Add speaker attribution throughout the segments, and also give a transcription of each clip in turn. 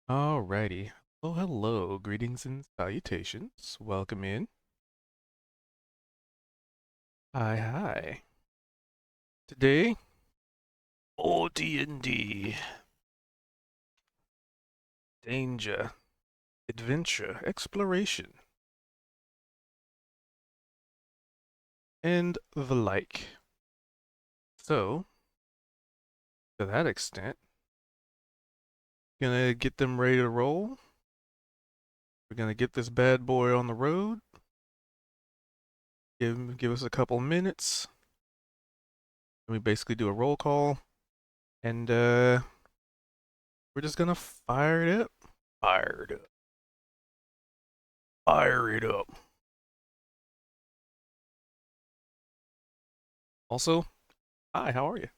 Speaker 1: Alrighty. Oh, hello. Greetings and salutations. Welcome in. Hi, hi. Today, oh, D&D. Danger, adventure, exploration, and the like. So, to that extent, gonna get them ready to roll. We're gonna get this bad boy on the road. Give us a couple minutes. And we basically do a roll call. And we're just gonna fire it up. Fire it up. Fire it up. Also, hi, how are you?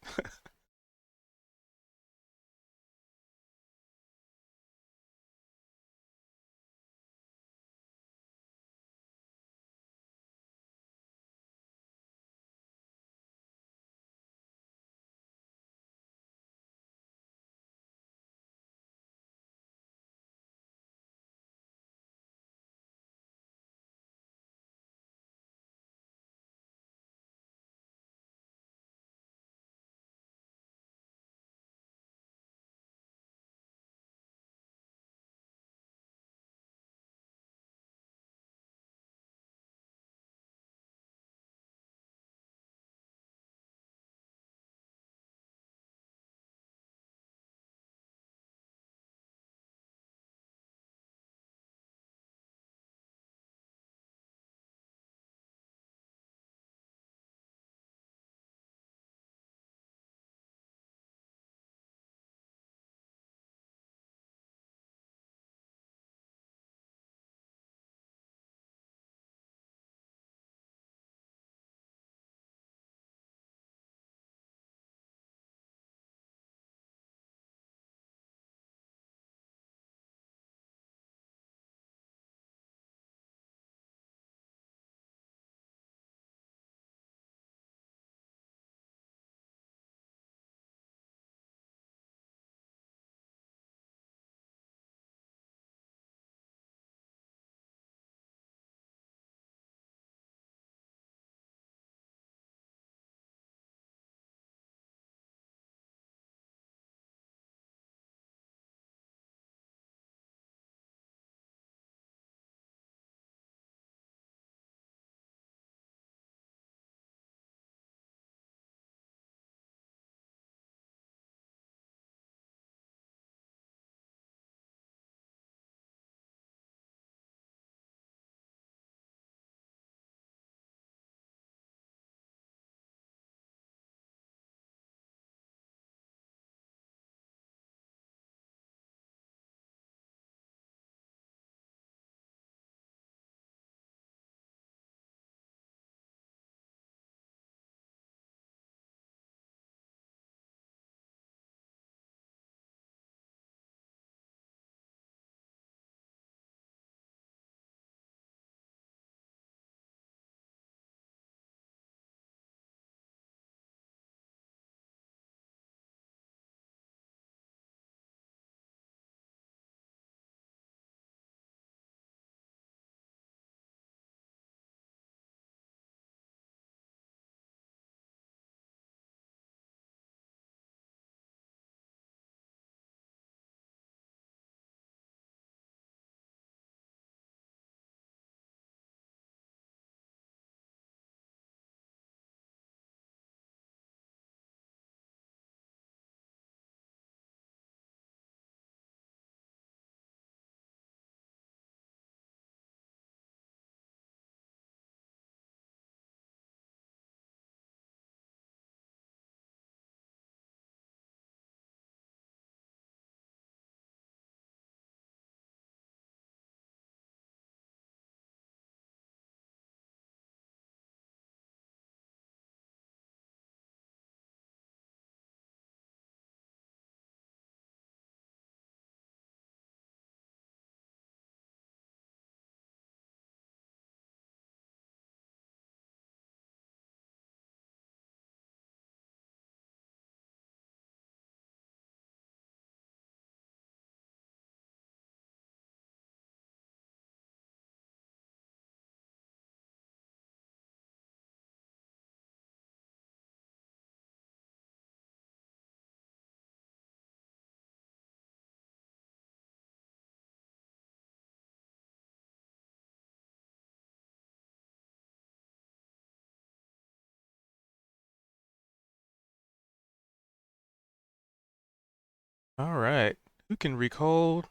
Speaker 1: All right. Who can recall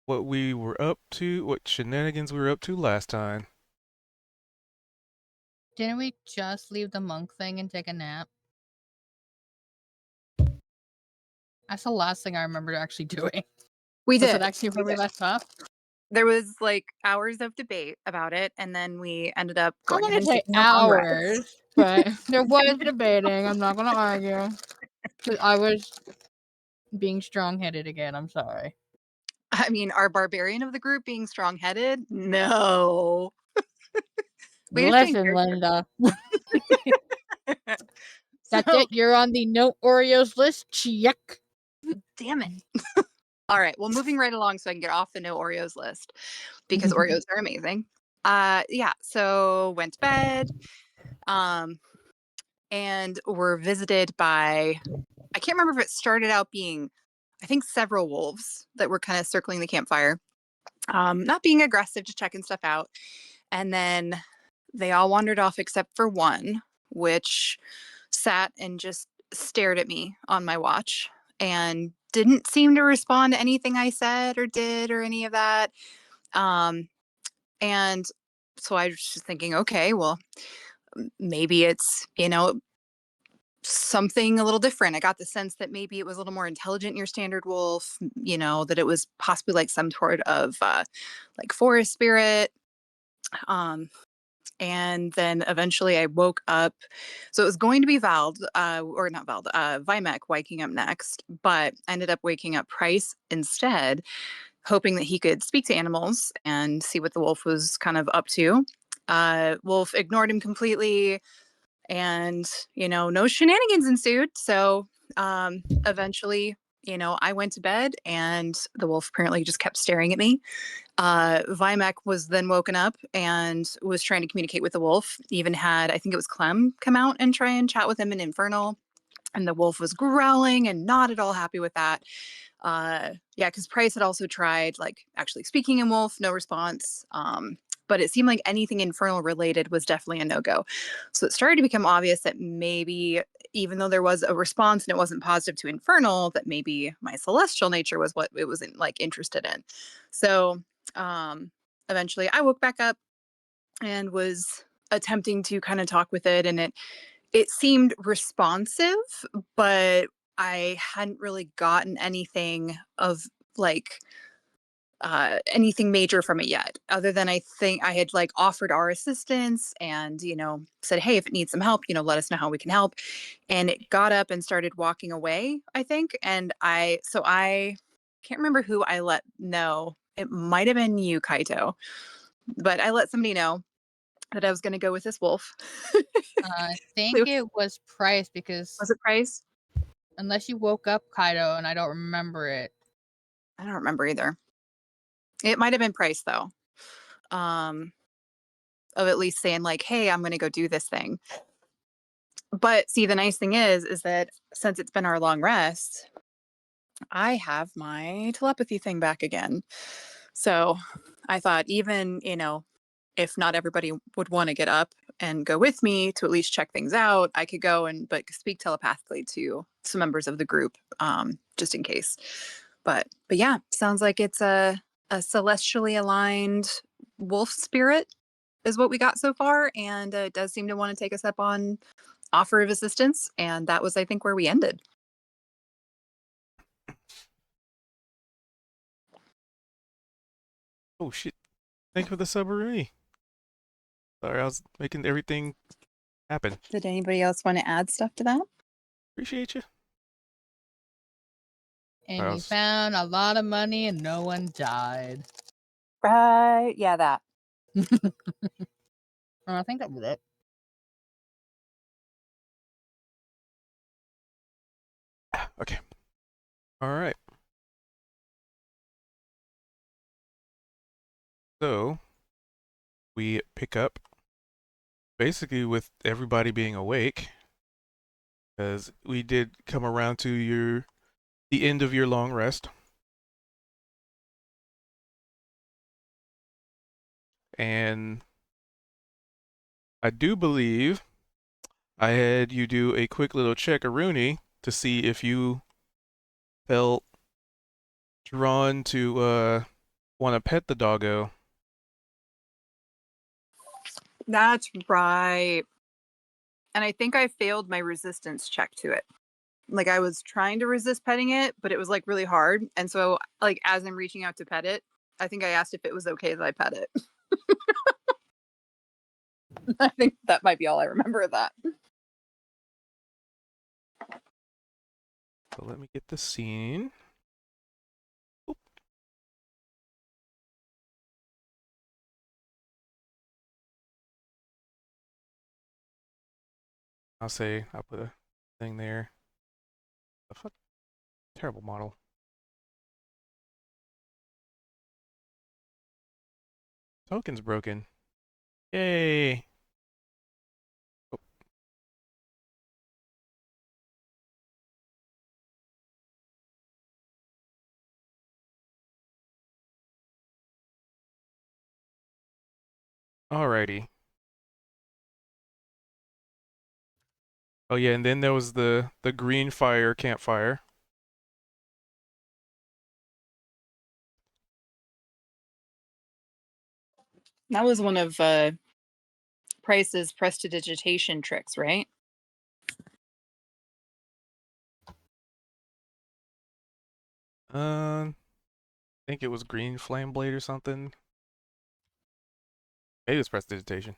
Speaker 1: what we were up to, what shenanigans we were up to last time?
Speaker 2: Didn't we just leave the monk thing and take a nap? That's the last thing I remember actually doing.
Speaker 3: We
Speaker 2: Was it
Speaker 3: did.
Speaker 2: actually where we left off?
Speaker 3: There was like hours of debate about it, and then we ended up
Speaker 2: I'm
Speaker 3: going ahead
Speaker 2: gonna
Speaker 3: and
Speaker 2: say
Speaker 3: taking a long rest.
Speaker 2: hours, but there was debating. I'm not gonna argue. 'Cause I was being strong headed again. I'm sorry.
Speaker 3: I mean, our barbarian of the group being strong-headed? No. We just being
Speaker 2: Listen,
Speaker 3: very
Speaker 2: Linda. That's
Speaker 3: So,
Speaker 2: it. You're on the no Oreos list. Check.
Speaker 3: damn it. All right, well, moving right along so I can get off the no Oreos list because Oreos are amazing. Yeah, so went to bed, um, and were visited by I can't remember if it started out being, I think, several wolves that were kind of circling the campfire, not being aggressive, just checking stuff out. And then they all wandered off except for one, which sat and just stared at me on my watch and didn't seem to respond to anything I said or did or any of that. Um, and so I was just thinking, okay, well, maybe it's, something a little different. I got the sense that maybe it was a little more intelligent than your standard wolf, that it was possibly like some sort of like forest spirit. Um, and then eventually I woke up. So it was going to be Vald, or not Vald, Vimek waking up next, but I ended up waking up Price instead, hoping that he could speak to animals and see what the wolf was kind of up to. Wolf ignored him completely, and no shenanigans ensued. So eventually, I went to bed, and the wolf apparently just kept staring at me. Vimek was then woken up and was trying to communicate with the wolf. Even had, I think it was Clem, come out and try and chat with him in Infernal, and the wolf was growling and not at all happy with that. Yeah, because Price had also tried like actually speaking in wolf, no response. But it seemed like anything infernal related was definitely a no-go. So it started to become obvious that maybe, even though there was a response and it wasn't positive to infernal, that maybe my celestial nature was what it was like interested in. So um eventually I woke back up and was attempting to kind of talk with it, and it seemed responsive, but I hadn't really gotten anything of like anything major from it yet, other than I think I had like offered our assistance and, said, hey, if it needs some help, let us know how we can help. And it got up and started walking away, I think. And I can't remember who I let know. It might have been you, Kaito, but I let somebody know that I was going to go with this wolf.
Speaker 2: I think it was Price because
Speaker 3: Was it Price?
Speaker 2: unless you woke up Kaido and I don't remember it.
Speaker 3: I don't remember either. It might have been Price though. Of at least saying like, "Hey, I'm going to go do this thing." But see, the nice thing is that since it's been our long rest, I have my telepathy thing back again. So I thought, even, if not everybody would want to get up and go with me to at least check things out, I could go and but speak telepathically to some members of the group, just in case. But yeah, sounds like it's a celestially aligned wolf spirit is what we got so far, and it does seem to want to take us up on offer of assistance, and that was, I think, where we ended.
Speaker 1: Oh shit. Thank you for the submarine. Sorry, I was making everything happen.
Speaker 3: Did anybody else want to add stuff to that?
Speaker 1: Appreciate you.
Speaker 2: And
Speaker 1: I
Speaker 2: we
Speaker 1: was,
Speaker 2: found a lot of money and no one died.
Speaker 3: Right, yeah, that.
Speaker 2: I think that was it.
Speaker 1: okay. All right. So we pick up basically with everybody being awake, because we did come around to the end of your long rest, and I do believe I had you do a quick little check-a-rooney to see if you felt drawn to want to pet the doggo.
Speaker 3: That's right. And I think I failed my resistance check to it. Like I was trying to resist petting it, but it was like really hard. And so like as I'm reaching out to pet it, I think I asked if it was okay that I pet it. I think that might be all I remember of that.
Speaker 1: So let me get the scene. Oop. I'll put a thing there. The fuck? Terrible model. Token's broken. Yay! Oh, alrighty. Oh yeah, and then there was the green fire campfire.
Speaker 3: That was one of Price's prestidigitation tricks, right?
Speaker 1: I think it was green flame blade or something. Maybe it was prestidigitation.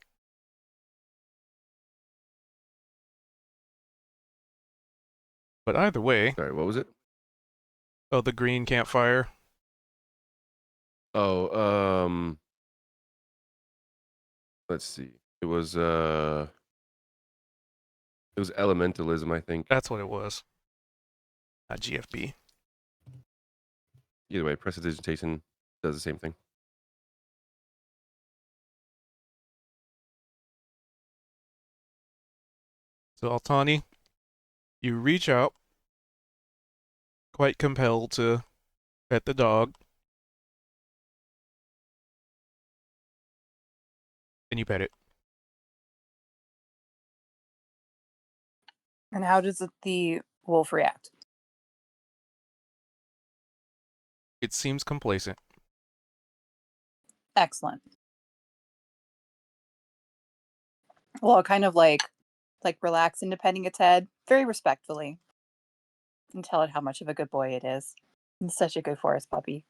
Speaker 1: But either way,
Speaker 4: Sorry, what was it?
Speaker 1: oh, the green campfire.
Speaker 4: Oh, let's see. It was elementalism, I think.
Speaker 1: That's what it was. Not GFB.
Speaker 4: Either way, prestidigitation does the same thing.
Speaker 1: So Altani, you reach out, quite compelled to pet the dog, and you pet it.
Speaker 3: And how does the wolf react?
Speaker 1: It seems complacent.
Speaker 3: Excellent. Well, kind of like relax into petting its head very respectfully and tell it how much of a good boy it is. It's such a good forest puppy.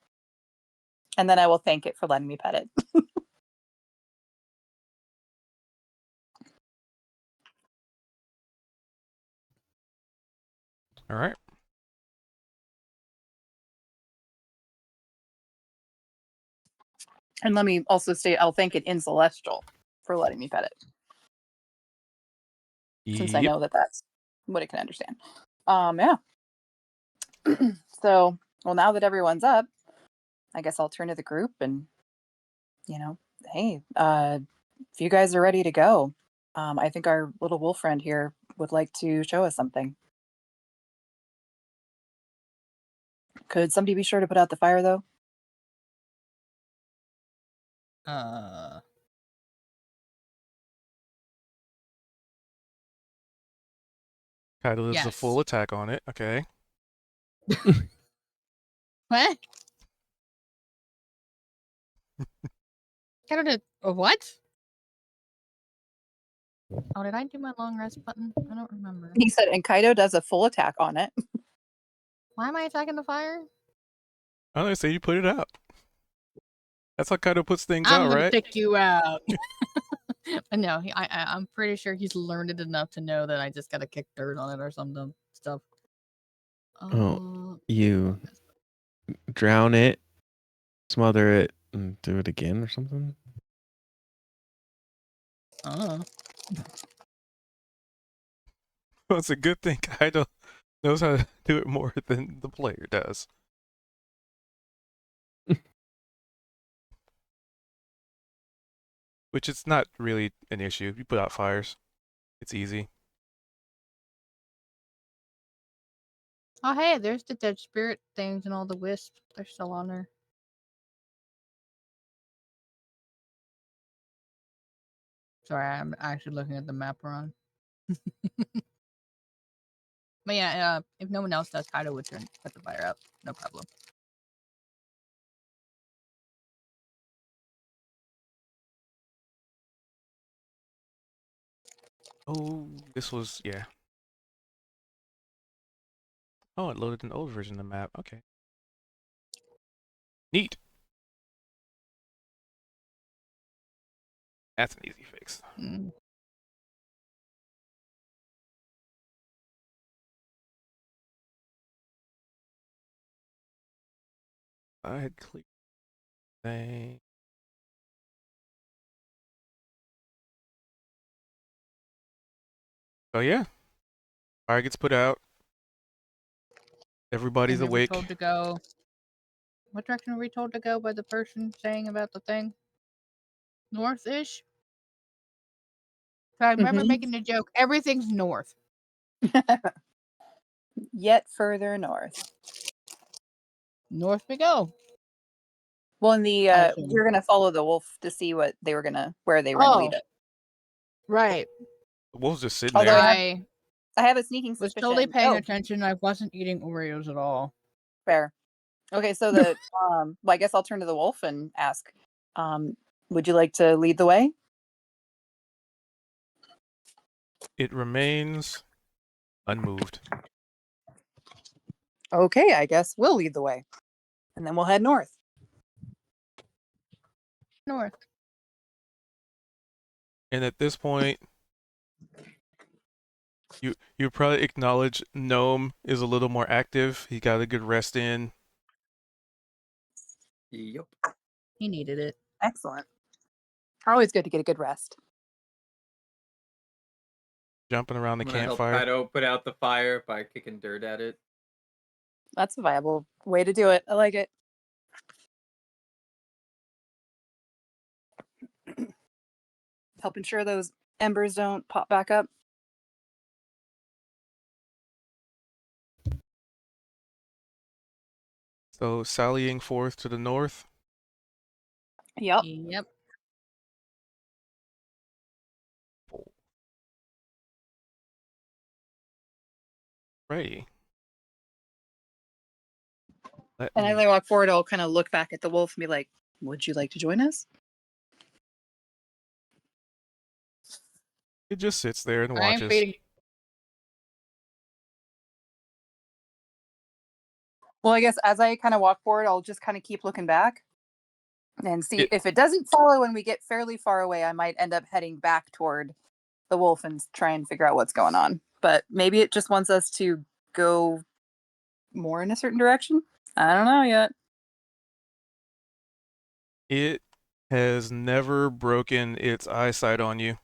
Speaker 3: And then I will thank it for letting me pet it.
Speaker 1: All right.
Speaker 3: And let me also state I'll thank it in Celestial for letting me pet it, since I
Speaker 1: Yep.
Speaker 3: know that that's what it can understand. Yeah. So, well, now that everyone's up, I guess I'll turn to the group and, hey, if you guys are ready to go, I think our little wolf friend here would like to show us something. Could somebody be sure to put out the fire, though?
Speaker 1: Kaido does a
Speaker 2: Yes.
Speaker 1: full attack on it. Okay.
Speaker 2: What? I don't know. What? Oh, did I do my long rest button? I don't remember.
Speaker 3: He said, and Kaido does a full attack on it.
Speaker 2: Why am I attacking the fire?
Speaker 1: I don't know, say you put it out. That's how Kaido puts things
Speaker 2: I'm
Speaker 1: out,
Speaker 2: gonna
Speaker 1: right?
Speaker 2: pick you out. But no, I'm pretty sure he's learned it enough to know that I just gotta kick dirt on it or some dumb stuff.
Speaker 5: You drown it, smother it, and do it again or something?
Speaker 2: Oh.
Speaker 1: Well, it's a good thing Kaido knows how to do it more than the player does. Which it's not really an issue. You put out fires. It's easy.
Speaker 2: Oh, hey, there's the dead spirit things and all the wisps. They're still on there. Sorry, I'm actually looking at the map we're on. But yeah, if no one else does, Kaido would put the fire up. No problem.
Speaker 1: Oh, this was, yeah. Oh, it loaded an old version of the map. Okay. Neat. That's an easy fix.
Speaker 2: Mm.
Speaker 1: I had clear thing. So yeah, fire gets put out. Everybody's
Speaker 2: And then we're
Speaker 1: awake.
Speaker 2: told to go. What direction are we told to go by the person saying about the thing? North-ish? I remember
Speaker 3: Mhm.
Speaker 2: making the joke. Everything's north.
Speaker 3: Yet further north.
Speaker 2: North we go.
Speaker 3: Well, in the
Speaker 2: I assume.
Speaker 3: we're gonna follow the wolf to see where they were gonna lead
Speaker 2: Oh,
Speaker 3: us.
Speaker 2: right.
Speaker 1: The wolf's just sitting
Speaker 3: Although
Speaker 1: there.
Speaker 2: I
Speaker 3: I have a sneaking
Speaker 2: was totally
Speaker 3: suspicion.
Speaker 2: paying
Speaker 3: Oh,
Speaker 2: attention. I wasn't eating Oreos at all.
Speaker 3: fair. Okay, so the well, I guess I'll turn to the wolf and ask, would you like to lead the way?
Speaker 1: It remains unmoved.
Speaker 3: Okay, I guess we'll lead the way, and then we'll head north.
Speaker 2: North.
Speaker 1: And at this point, you probably acknowledge Gnome is a little more active. He got a good rest in.
Speaker 6: Yep.
Speaker 2: He needed it.
Speaker 3: Excellent. Always good to get a good rest.
Speaker 1: Jumping around the
Speaker 6: I'm gonna help
Speaker 1: campfire.
Speaker 6: Kaido put out the fire by kicking dirt at it.
Speaker 3: That's a viable way to do it. I like it. Help ensure those embers don't pop back up.
Speaker 1: So sallying forth to the north.
Speaker 3: Yep.
Speaker 2: Yep.
Speaker 1: Righty. Let
Speaker 3: And as
Speaker 1: me.
Speaker 3: I walk forward, I'll kind of look back at the wolf and be like, "Would you like to join us?"
Speaker 1: It just sits there and
Speaker 2: I am
Speaker 1: watches.
Speaker 2: feeding.
Speaker 3: Well, I guess as I kind of walk forward, I'll just kind of keep looking back and see
Speaker 1: It,
Speaker 3: if it doesn't follow when we get fairly far away. I might end up heading back toward the wolf and try and figure out what's going on. But maybe it just wants us to go more in a certain direction. I don't know yet.
Speaker 1: it has never broken its eyesight on you.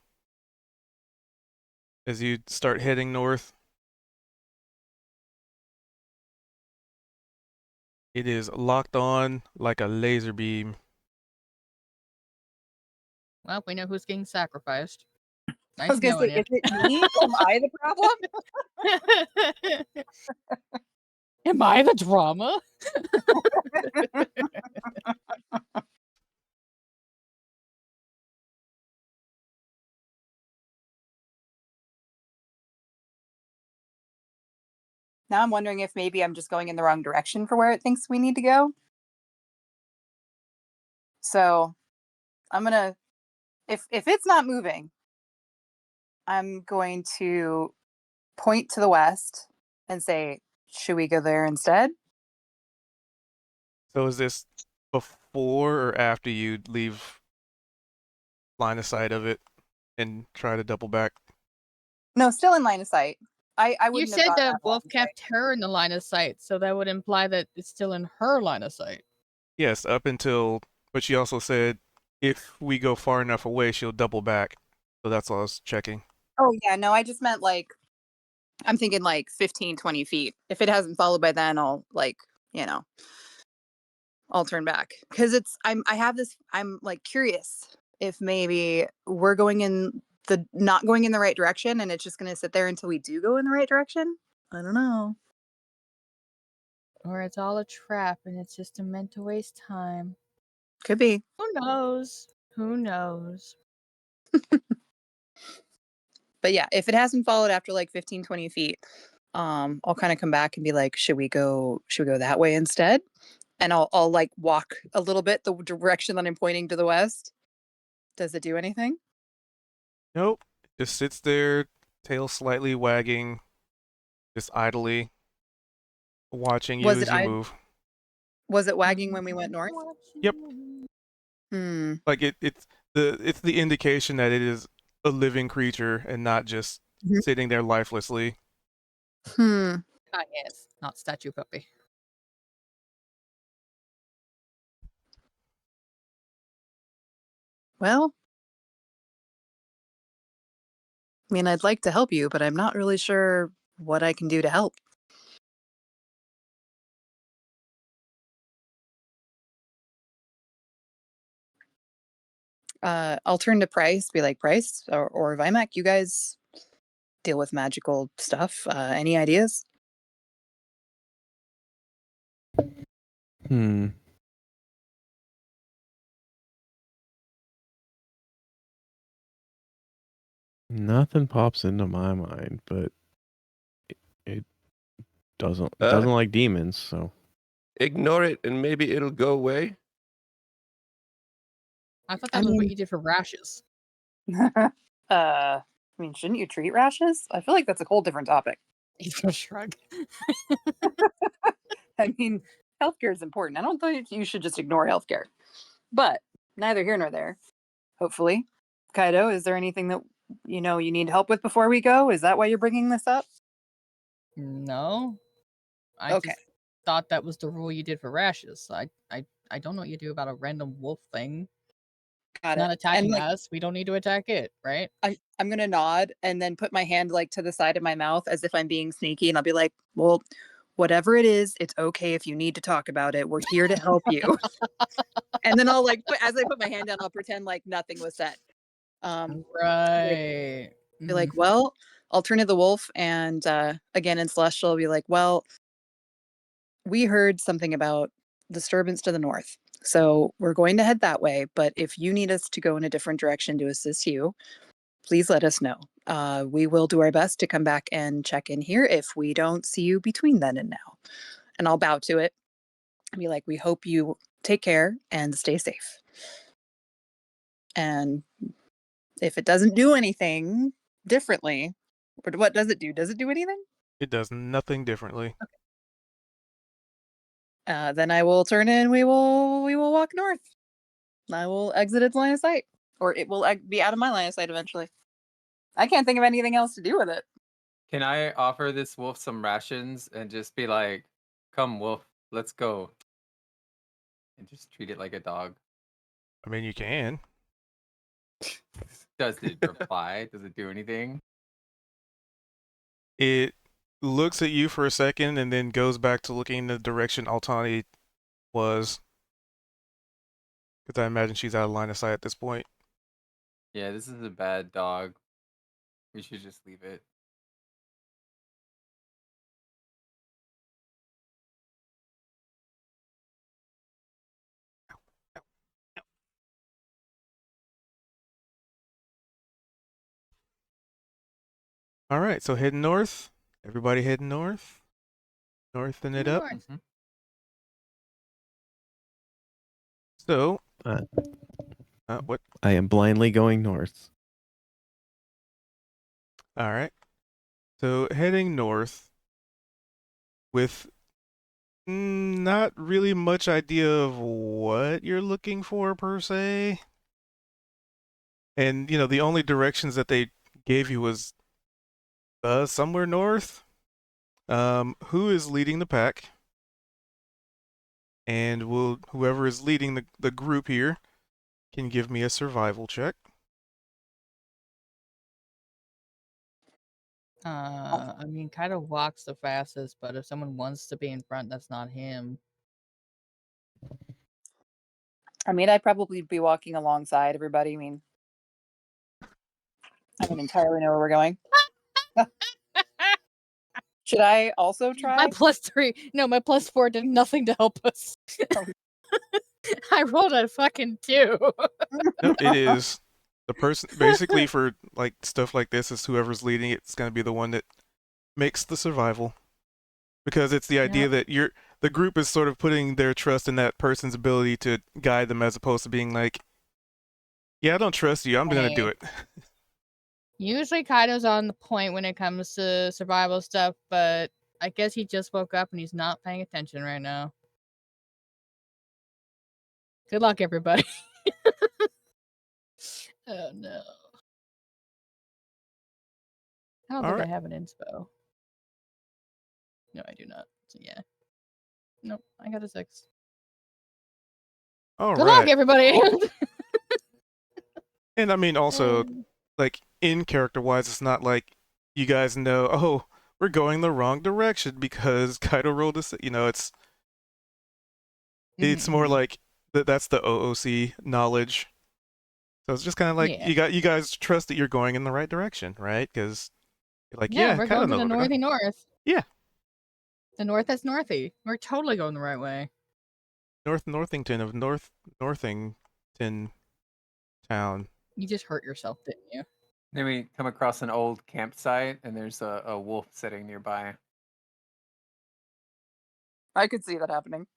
Speaker 1: As you start heading north, it is locked on like a laser beam.
Speaker 2: Well, we know who's getting sacrificed.
Speaker 3: I
Speaker 2: Nice
Speaker 3: was gonna say,
Speaker 2: knowing
Speaker 3: is it me? Am I the problem?
Speaker 2: it. Am I the drama?
Speaker 3: Now I'm wondering if maybe I'm just going in the wrong direction for where it thinks we need to go. So I'm gonna, if it's not moving, I'm going to point to the west and say, should we go there instead?
Speaker 1: So is this before or after you leave line of sight of it and try to double back?
Speaker 3: No, still in line of sight. I
Speaker 2: You
Speaker 3: wouldn't have
Speaker 2: said
Speaker 3: gotten
Speaker 2: the
Speaker 3: that
Speaker 2: wolf
Speaker 3: line of sight.
Speaker 2: kept her in the line of sight, so that would imply that it's still in her line of sight.
Speaker 1: Yes, up until, but she also said if we go far enough away, she'll double back. So that's all I was checking.
Speaker 3: Oh yeah, no, I just meant like, I'm thinking like 15, 20 feet. If it hasn't followed by then, I'll like, you know, I'll turn back. Cause I'm like curious if maybe we're going in not going in the right direction and it's just gonna sit there until we do go in the right direction. I don't know.
Speaker 2: Or it's all a trap and it's just meant to waste time.
Speaker 3: Could be.
Speaker 2: Who knows? Who knows?
Speaker 3: But yeah, if it hasn't followed after like 15, 20 feet, I'll kind of come back and be like, should we go that way instead? And I'll like walk a little bit the direction that I'm pointing to the west. Does it do anything?
Speaker 1: Nope. just sits there, tail slightly wagging, just idly watching you
Speaker 3: Was it
Speaker 1: as you move.
Speaker 3: was it wagging when we went north?
Speaker 1: Yep.
Speaker 3: Hmm.
Speaker 1: Like it's the indication that it is a living creature and not just
Speaker 3: Mhm.
Speaker 1: sitting there lifelessly.
Speaker 3: Hmm.
Speaker 2: Ah, yes, not statue puppy.
Speaker 3: Well, I mean, I'd like to help you, but I'm not really sure what I can do to help. I'll turn to Price, be like, Price or Vimac, you guys deal with magical stuff. Any ideas?
Speaker 5: Hmm. Nothing pops into my mind, but it doesn't like demons, so
Speaker 4: Ignore it and maybe it'll go away.
Speaker 2: I thought
Speaker 3: I
Speaker 2: that was what
Speaker 3: mean,
Speaker 2: you did for rashes.
Speaker 3: I mean, shouldn't you treat rashes? I feel like that's a whole different topic.
Speaker 2: He's gonna shrug.
Speaker 3: I mean, healthcare is important. I don't think you should just ignore healthcare. But neither here nor there. Hopefully, Kaido, is there anything that you need help with before we go? Is that why you're bringing this up?
Speaker 2: No, I
Speaker 3: Okay.
Speaker 2: just thought that was the rule you did for rashes. I don't know what you do about a random wolf thing.
Speaker 3: Got
Speaker 2: It's not
Speaker 3: it. And
Speaker 2: attacking
Speaker 3: like,
Speaker 2: us. We don't need to attack it, right?
Speaker 3: I'm gonna nod and then put my hand like to the side of my mouth as if I'm being sneaky, and I'll be like, "Well, whatever it is, it's okay if you need to talk about it. We're here to help you." And then I'll as I put my hand down, I'll pretend like nothing was said. Like,
Speaker 2: Right.
Speaker 3: be like, "Well," I'll turn to the wolf, and again in Celestial, I'll be like, "Well, we heard something about disturbance to the north, so we're going to head that way. But if you need us to go in a different direction to assist you, please let us know. We will do our best to come back and check in here if we don't see you between then and now." And I'll bow to it and be like, "We hope you take care and stay safe." And if it doesn't do anything differently, what does it do? Does it do anything?
Speaker 1: It does nothing differently.
Speaker 3: Then I will turn in. We will walk north. I will exit its line of sight, or it will be out of my line of sight eventually. I can't think of anything else to do with it.
Speaker 6: Can I offer this wolf some rations and just be like, "Come, wolf, let's go," and just treat it like a dog?
Speaker 1: I mean, you can.
Speaker 6: Does it reply? Does it do anything?
Speaker 1: It looks at you for a second and then goes back to looking in the direction Altani was. Because I imagine she's out of line of sight at this point.
Speaker 6: Yeah, this is a bad dog. We should just leave it.
Speaker 1: All right, so heading north. Everybody heading north. Northing it up.
Speaker 2: North.
Speaker 6: Mhm.
Speaker 1: So,
Speaker 5: uh,
Speaker 1: what?
Speaker 5: I am blindly going north.
Speaker 1: All right. So heading north with not really much idea of what you're looking for per se. And the only directions that they gave you was somewhere north. Who is leading the pack? And whoever is leading the group here can give me a survival check.
Speaker 2: I mean, kind of walks the fastest, but if someone wants to be in front, that's not him.
Speaker 3: I mean, I'd probably be walking alongside everybody. I don't entirely know where we're going. Should I also
Speaker 2: My
Speaker 3: try?
Speaker 2: +3, no, my +4 did nothing to help us.
Speaker 3: Oh.
Speaker 2: I rolled a fucking 2.
Speaker 1: No, it is the person basically for like stuff like this is whoever's leading it's going to be the one that makes the survival because it's the idea that the group is sort of putting their trust in that person's ability to guide them as opposed to being like, yeah, I don't trust you, I'm going to do
Speaker 2: Hey.
Speaker 1: it.
Speaker 2: Usually Kaido's on the point when it comes to survival stuff, but I guess he just woke up and he's not paying attention right now. Good luck, everybody. Oh no. I don't
Speaker 1: All
Speaker 2: think I
Speaker 1: right.
Speaker 2: have an inspo. No, I do not. So yeah. Nope, I got a 6.
Speaker 1: All
Speaker 2: Good luck,
Speaker 1: right.
Speaker 2: everybody.
Speaker 1: And I mean, also,
Speaker 2: Um,
Speaker 1: like, in character wise, it's not like you guys know, oh, we're going the wrong direction because Kaido rolled a. It's more
Speaker 2: mhm.
Speaker 1: like that's the OOC knowledge. So it's just kind of like
Speaker 2: Yeah.
Speaker 1: you guys trust that you're going in the right direction, right? Because you're like,
Speaker 2: Yeah,
Speaker 1: yeah,
Speaker 2: we're
Speaker 1: Kaido
Speaker 2: going to
Speaker 1: knows
Speaker 2: the
Speaker 1: where we're going.
Speaker 2: northy north.
Speaker 1: Yeah,
Speaker 2: The north that's northy. We're totally going the right way.
Speaker 1: Northington of Northington town.
Speaker 2: You just hurt yourself, didn't you?
Speaker 6: Then we come across an old campsite, and there's a wolf sitting nearby.
Speaker 3: I could see that happening.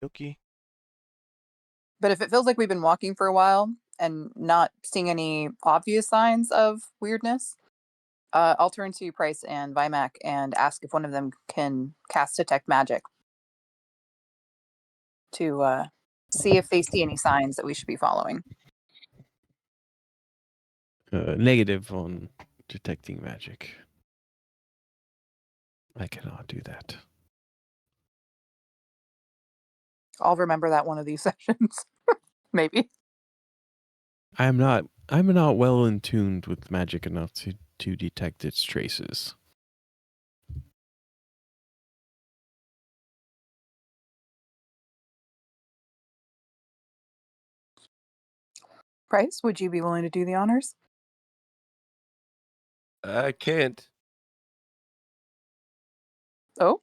Speaker 1: Yoki.
Speaker 3: But if it feels like we've been walking for a while and not seeing any obvious signs of weirdness, I'll turn to Price and Vimac and ask if one of them can cast Detect Magic to see if they see any signs that we should be following.
Speaker 5: Negative on detecting magic. I cannot do that.
Speaker 3: I'll remember that one of these sessions. Maybe.
Speaker 5: I'm not well in tuned with magic enough to detect its traces.
Speaker 3: Price, would you be willing to do the honors?
Speaker 4: I can't.
Speaker 3: Oh,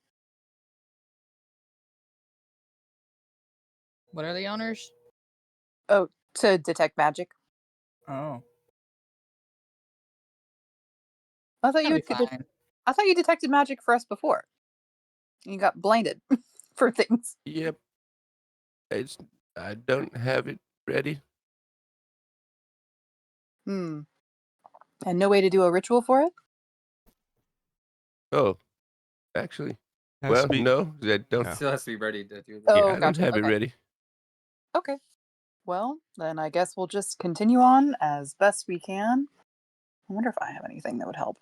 Speaker 2: What are the honors?
Speaker 3: oh, to detect magic.
Speaker 2: Oh.
Speaker 3: I thought
Speaker 2: That'll
Speaker 3: you
Speaker 2: be fine.
Speaker 3: I thought you detected magic for us before. You got blinded for things.
Speaker 4: Yep. It's. I don't have it ready.
Speaker 3: Hmm. And no way to do a ritual for it?
Speaker 4: Oh, actually,
Speaker 1: Has
Speaker 4: well,
Speaker 1: to be.
Speaker 4: no, I don't.
Speaker 1: No.
Speaker 6: Still has to be ready to do this.
Speaker 3: Oh,
Speaker 4: Yeah, I don't
Speaker 3: gotcha.
Speaker 4: have it
Speaker 3: Okay.
Speaker 4: ready.
Speaker 3: Okay. Well, then I guess we'll just continue on as best we can. I wonder if I have anything that would help.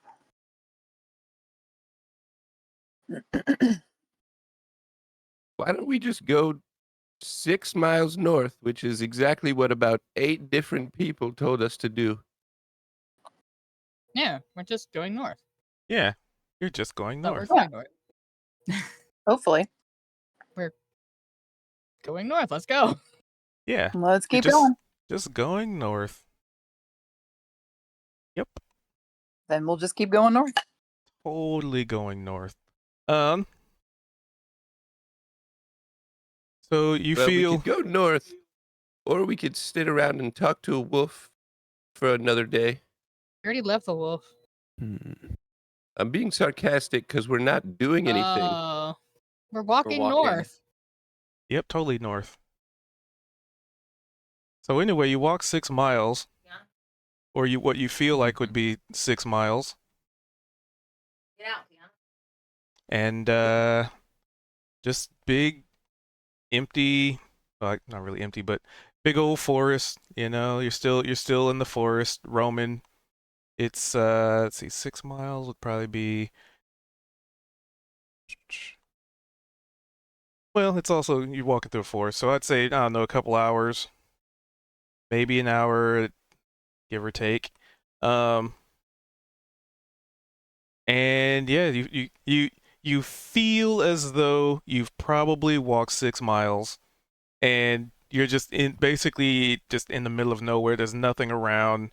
Speaker 4: Why don't we just go 6 miles north, which is exactly what about 8 different people told us to do?
Speaker 2: Yeah, we're just going north.
Speaker 1: Yeah, you're just going
Speaker 2: Thought we're
Speaker 1: north.
Speaker 2: going north.
Speaker 3: Hopefully.
Speaker 2: We're going north. Let's go.
Speaker 1: Yeah,
Speaker 3: Let's
Speaker 1: you're
Speaker 3: keep going.
Speaker 1: just going north. Yep,
Speaker 3: Then we'll just keep going north.
Speaker 1: totally going north. Um. So you
Speaker 4: Well, we
Speaker 1: feel
Speaker 4: could go north, or we could sit around and talk to a wolf for another day.
Speaker 2: We already left the wolf.
Speaker 4: I'm being sarcastic because we're not doing anything.
Speaker 2: We're
Speaker 6: We're
Speaker 2: walking
Speaker 6: walking.
Speaker 2: north.
Speaker 1: Yep, totally north. So anyway, you walk 6 miles, or what you feel like would be 6 miles,
Speaker 2: Get out, Tiana.
Speaker 1: and just big, empty, well, not really empty, but big old forest. You know, you're still in the forest roaming. It's let's see, 6 miles would probably be. Well, it's also you're walking through a forest, so I'd say I don't know, a couple hours, maybe an hour, give or take. Um, and yeah, you feel as though you've probably walked 6 miles, and you're just basically just in the middle of nowhere. There's nothing around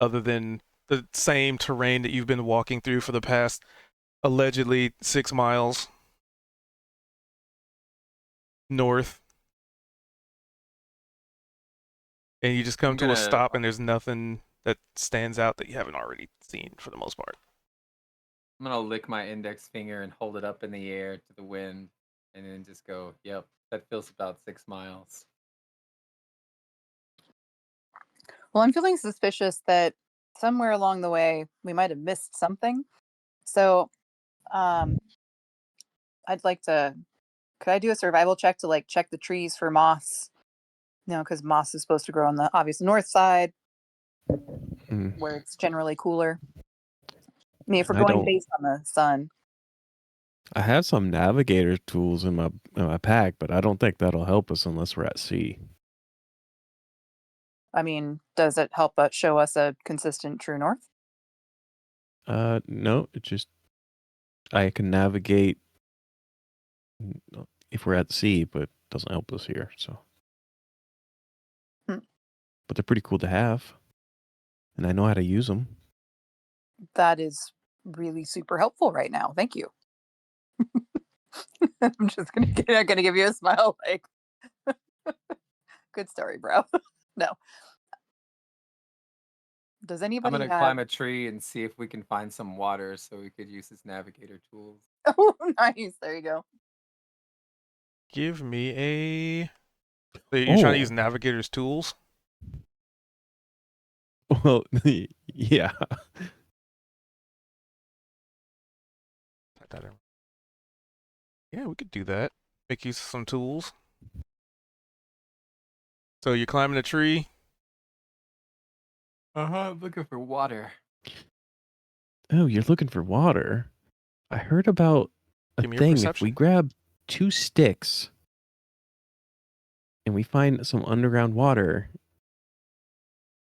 Speaker 1: other than the same terrain that you've been walking through for the past allegedly 6 miles north. And you just come
Speaker 6: I'm
Speaker 1: to a
Speaker 6: gonna
Speaker 1: stop, and there's nothing that stands out that you haven't already seen for the most part.
Speaker 6: I'm gonna lick my index finger and hold it up in the air to the wind, and then just go, "Yep, that feels about 6 miles."
Speaker 3: Well, I'm feeling suspicious that somewhere along the way we might have missed something. So, um, I'd like to. Could I do a survival check to like check the trees for moss? You know, because moss is supposed to grow on the obvious north side
Speaker 5: Mm,
Speaker 3: where it's generally cooler. I mean, if we're
Speaker 5: I
Speaker 3: going
Speaker 5: don't.
Speaker 3: based on the sun,
Speaker 5: I have some navigator tools in my pack, but I don't think that'll help us unless we're at sea.
Speaker 3: I mean, does it help show us a consistent true north?
Speaker 5: No, it just I can navigate if we're at sea, but it doesn't help us here. So,
Speaker 3: Hmm.
Speaker 5: but they're pretty cool to have, and I know how to use them.
Speaker 3: That is really super helpful right now. Thank you. I'm just gonna give you a smile, like good story, bro. No. Does
Speaker 6: I'm
Speaker 3: anybody
Speaker 6: gonna
Speaker 3: have?
Speaker 6: climb a tree and see if we can find some water so we could use his navigator tools.
Speaker 3: Oh, nice. There you go.
Speaker 1: Give me a. So you're trying to use
Speaker 5: Oh,
Speaker 1: navigator's tools?
Speaker 5: well, yeah.
Speaker 1: Type that in. Yeah, we could do that. Make use of some tools. So you're climbing a tree.
Speaker 6: I'm looking for water.
Speaker 5: Oh, you're looking for water. I heard about a
Speaker 1: Give me your
Speaker 5: thing. If we
Speaker 1: perception.
Speaker 5: grab 2 sticks and we find some underground water,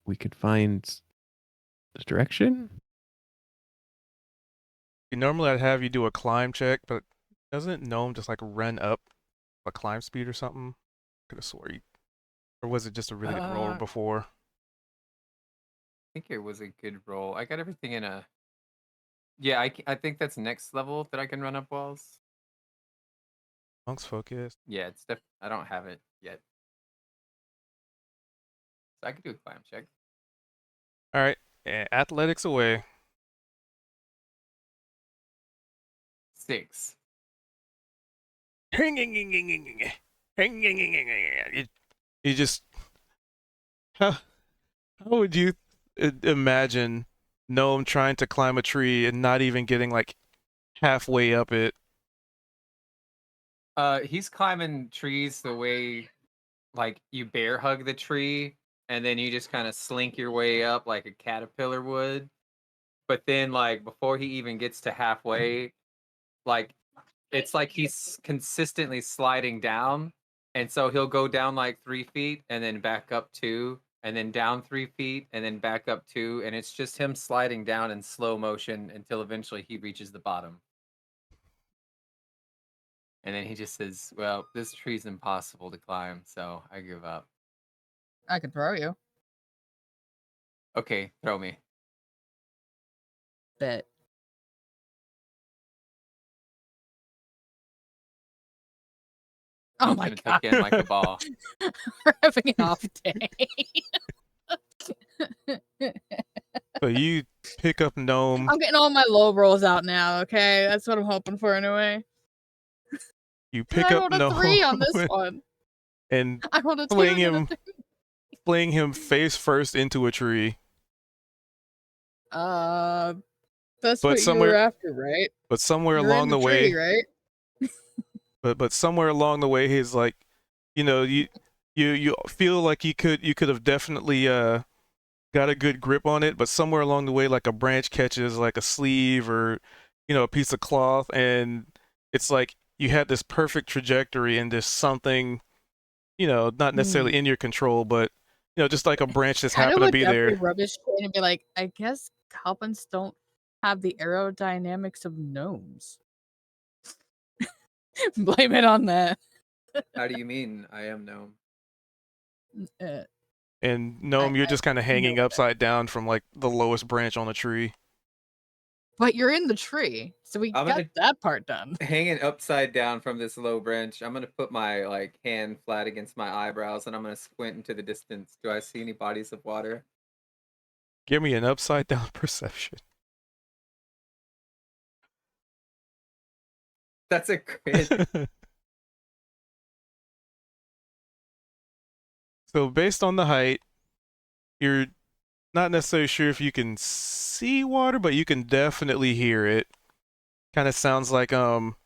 Speaker 5: we could find the direction.
Speaker 1: Normally I'd have you do a climb check, but doesn't Gnome just like run up a climb speed or something? Could have swore you. Or was it just a really good roller
Speaker 6: I
Speaker 1: before?
Speaker 6: think it was a good roll. I got everything in a. Yeah, I think that's next level that I can run up walls.
Speaker 1: Monk's focus.
Speaker 6: Yeah, it's I don't have it yet, so I could do a climb check.
Speaker 1: Alright, athletics away.
Speaker 6: 6.
Speaker 1: You, you just. How would you imagine Gnome trying to climb a tree and not even getting like halfway up it?
Speaker 6: He's climbing trees the way like you bear hug the tree and then you just kind of slink your way up like a caterpillar would. But then like before he even gets to halfway, like it's like he's consistently sliding down. And so he'll go down like 3 feet and then back up 2 and then down 3 feet and then back up 2. And it's just him sliding down in slow motion until eventually he reaches the bottom. And then he just says, well, this tree's impossible to climb, so I give up.
Speaker 2: I can throw you.
Speaker 6: Okay, throw me.
Speaker 2: Bet. Oh
Speaker 6: I'm
Speaker 2: my
Speaker 6: gonna
Speaker 2: god.
Speaker 6: take in like a ball.
Speaker 2: We're having an off day.
Speaker 1: So you pick up Gnome.
Speaker 2: I'm getting all my low rolls out now, okay? That's what I'm hoping for anyway.
Speaker 1: You
Speaker 2: 'Cause
Speaker 1: pick
Speaker 2: I
Speaker 1: up
Speaker 2: rolled a 3 on this
Speaker 1: Gnome
Speaker 2: one.
Speaker 1: and
Speaker 2: I rolled a 2
Speaker 1: fling
Speaker 2: and then a
Speaker 1: him,
Speaker 2: 3.
Speaker 1: fling him face first into a tree.
Speaker 2: That's
Speaker 1: But
Speaker 2: what you were
Speaker 1: somewhere,
Speaker 2: after, right?
Speaker 1: but somewhere
Speaker 2: You're in
Speaker 1: along
Speaker 2: the
Speaker 1: the
Speaker 2: tree,
Speaker 1: way,
Speaker 2: right?
Speaker 1: but somewhere along the way, he's like, you feel like you could have definitely got a good grip on it, but somewhere along the way, like a branch catches like a sleeve or a piece of cloth, and it's like you had this perfect trajectory and there's something not necessarily in your control, but just like a branch just
Speaker 2: Kind of
Speaker 1: happened to
Speaker 2: would
Speaker 1: be
Speaker 2: definitely
Speaker 1: there.
Speaker 2: rub his chin and be like, I guess goblins don't have the aerodynamics of gnomes. Blame it on that.
Speaker 6: How do you mean I am gnome?
Speaker 2: Uh,
Speaker 1: And Gnome, you're
Speaker 2: I
Speaker 1: just kind of
Speaker 2: know
Speaker 1: hanging
Speaker 2: that.
Speaker 1: upside down from like the lowest branch on the tree.
Speaker 2: But you're in the tree, so we
Speaker 6: I'm
Speaker 2: got
Speaker 6: gonna
Speaker 2: that part done.
Speaker 6: hanging upside down from this low branch. I'm gonna put my like hand flat against my eyebrows and I'm gonna squint into the distance. Do I see any bodies of water?
Speaker 1: Give me an upside down perception.
Speaker 6: That's a crit.
Speaker 1: So based on the height, you're not necessarily sure if you can see water, but you can definitely hear it. Kind of sounds like some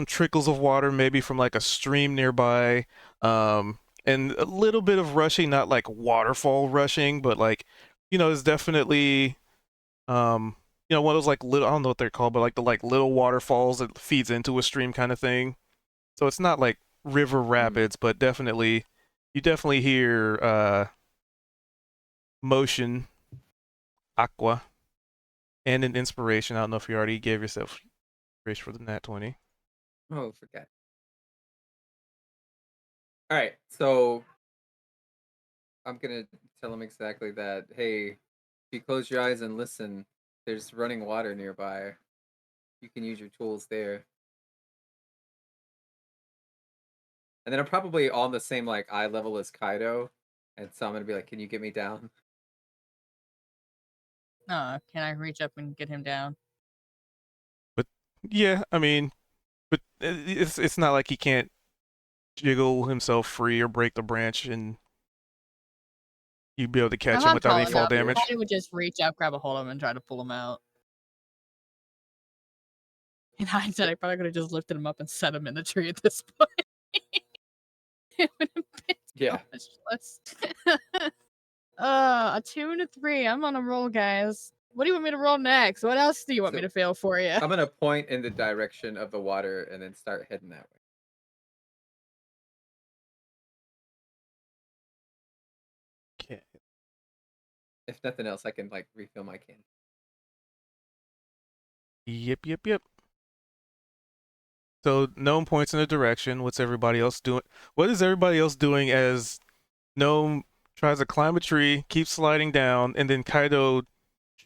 Speaker 1: trickles of water, maybe from like a stream nearby, and a little bit of rushing, not like waterfall rushing, but like, there's definitely one of those like little, I don't know what they're called, but like the like little waterfalls that feeds into a stream kind of thing. So it's not like river rapids, but definitely you definitely hear motion, aqua, and an inspiration. I don't know if you already gave yourself grace for the nat 20.
Speaker 6: Oh, forget. All right, so I'm gonna tell him exactly that. Hey, if you close your eyes and listen, there's running water nearby. You can use your tools there. And then I'm probably on the same like eye level as Kaido, and so I'm gonna be like, "Can you get me down?"
Speaker 2: Can I reach up and get him down?
Speaker 1: But yeah, I mean, but it's not like he can't jiggle himself free or break the branch and you'd be able to
Speaker 2: I'm
Speaker 1: catch him
Speaker 2: not
Speaker 1: without
Speaker 2: tall
Speaker 1: any fall
Speaker 2: enough. I
Speaker 1: damage.
Speaker 2: probably would just reach up, grab a hold of him, and try to pull him out. In hindsight, I probably could have just lifted him up and set him in the tree at this point. It would have been so
Speaker 6: Yeah.
Speaker 2: much less. A 2 and a 3. I'm on a roll, guys. What do you want me to roll next? What else do you want me
Speaker 6: So-
Speaker 2: to fail for you?
Speaker 6: I'm gonna point in the direction of the water and then start heading that way.
Speaker 1: Okay.
Speaker 6: If nothing else, I can like refill my can.
Speaker 1: Yep, yep, yep. So Gnome points in a direction. What's everybody else doing? What is everybody else doing as Gnome tries to climb a tree, keeps sliding down, and then Kaido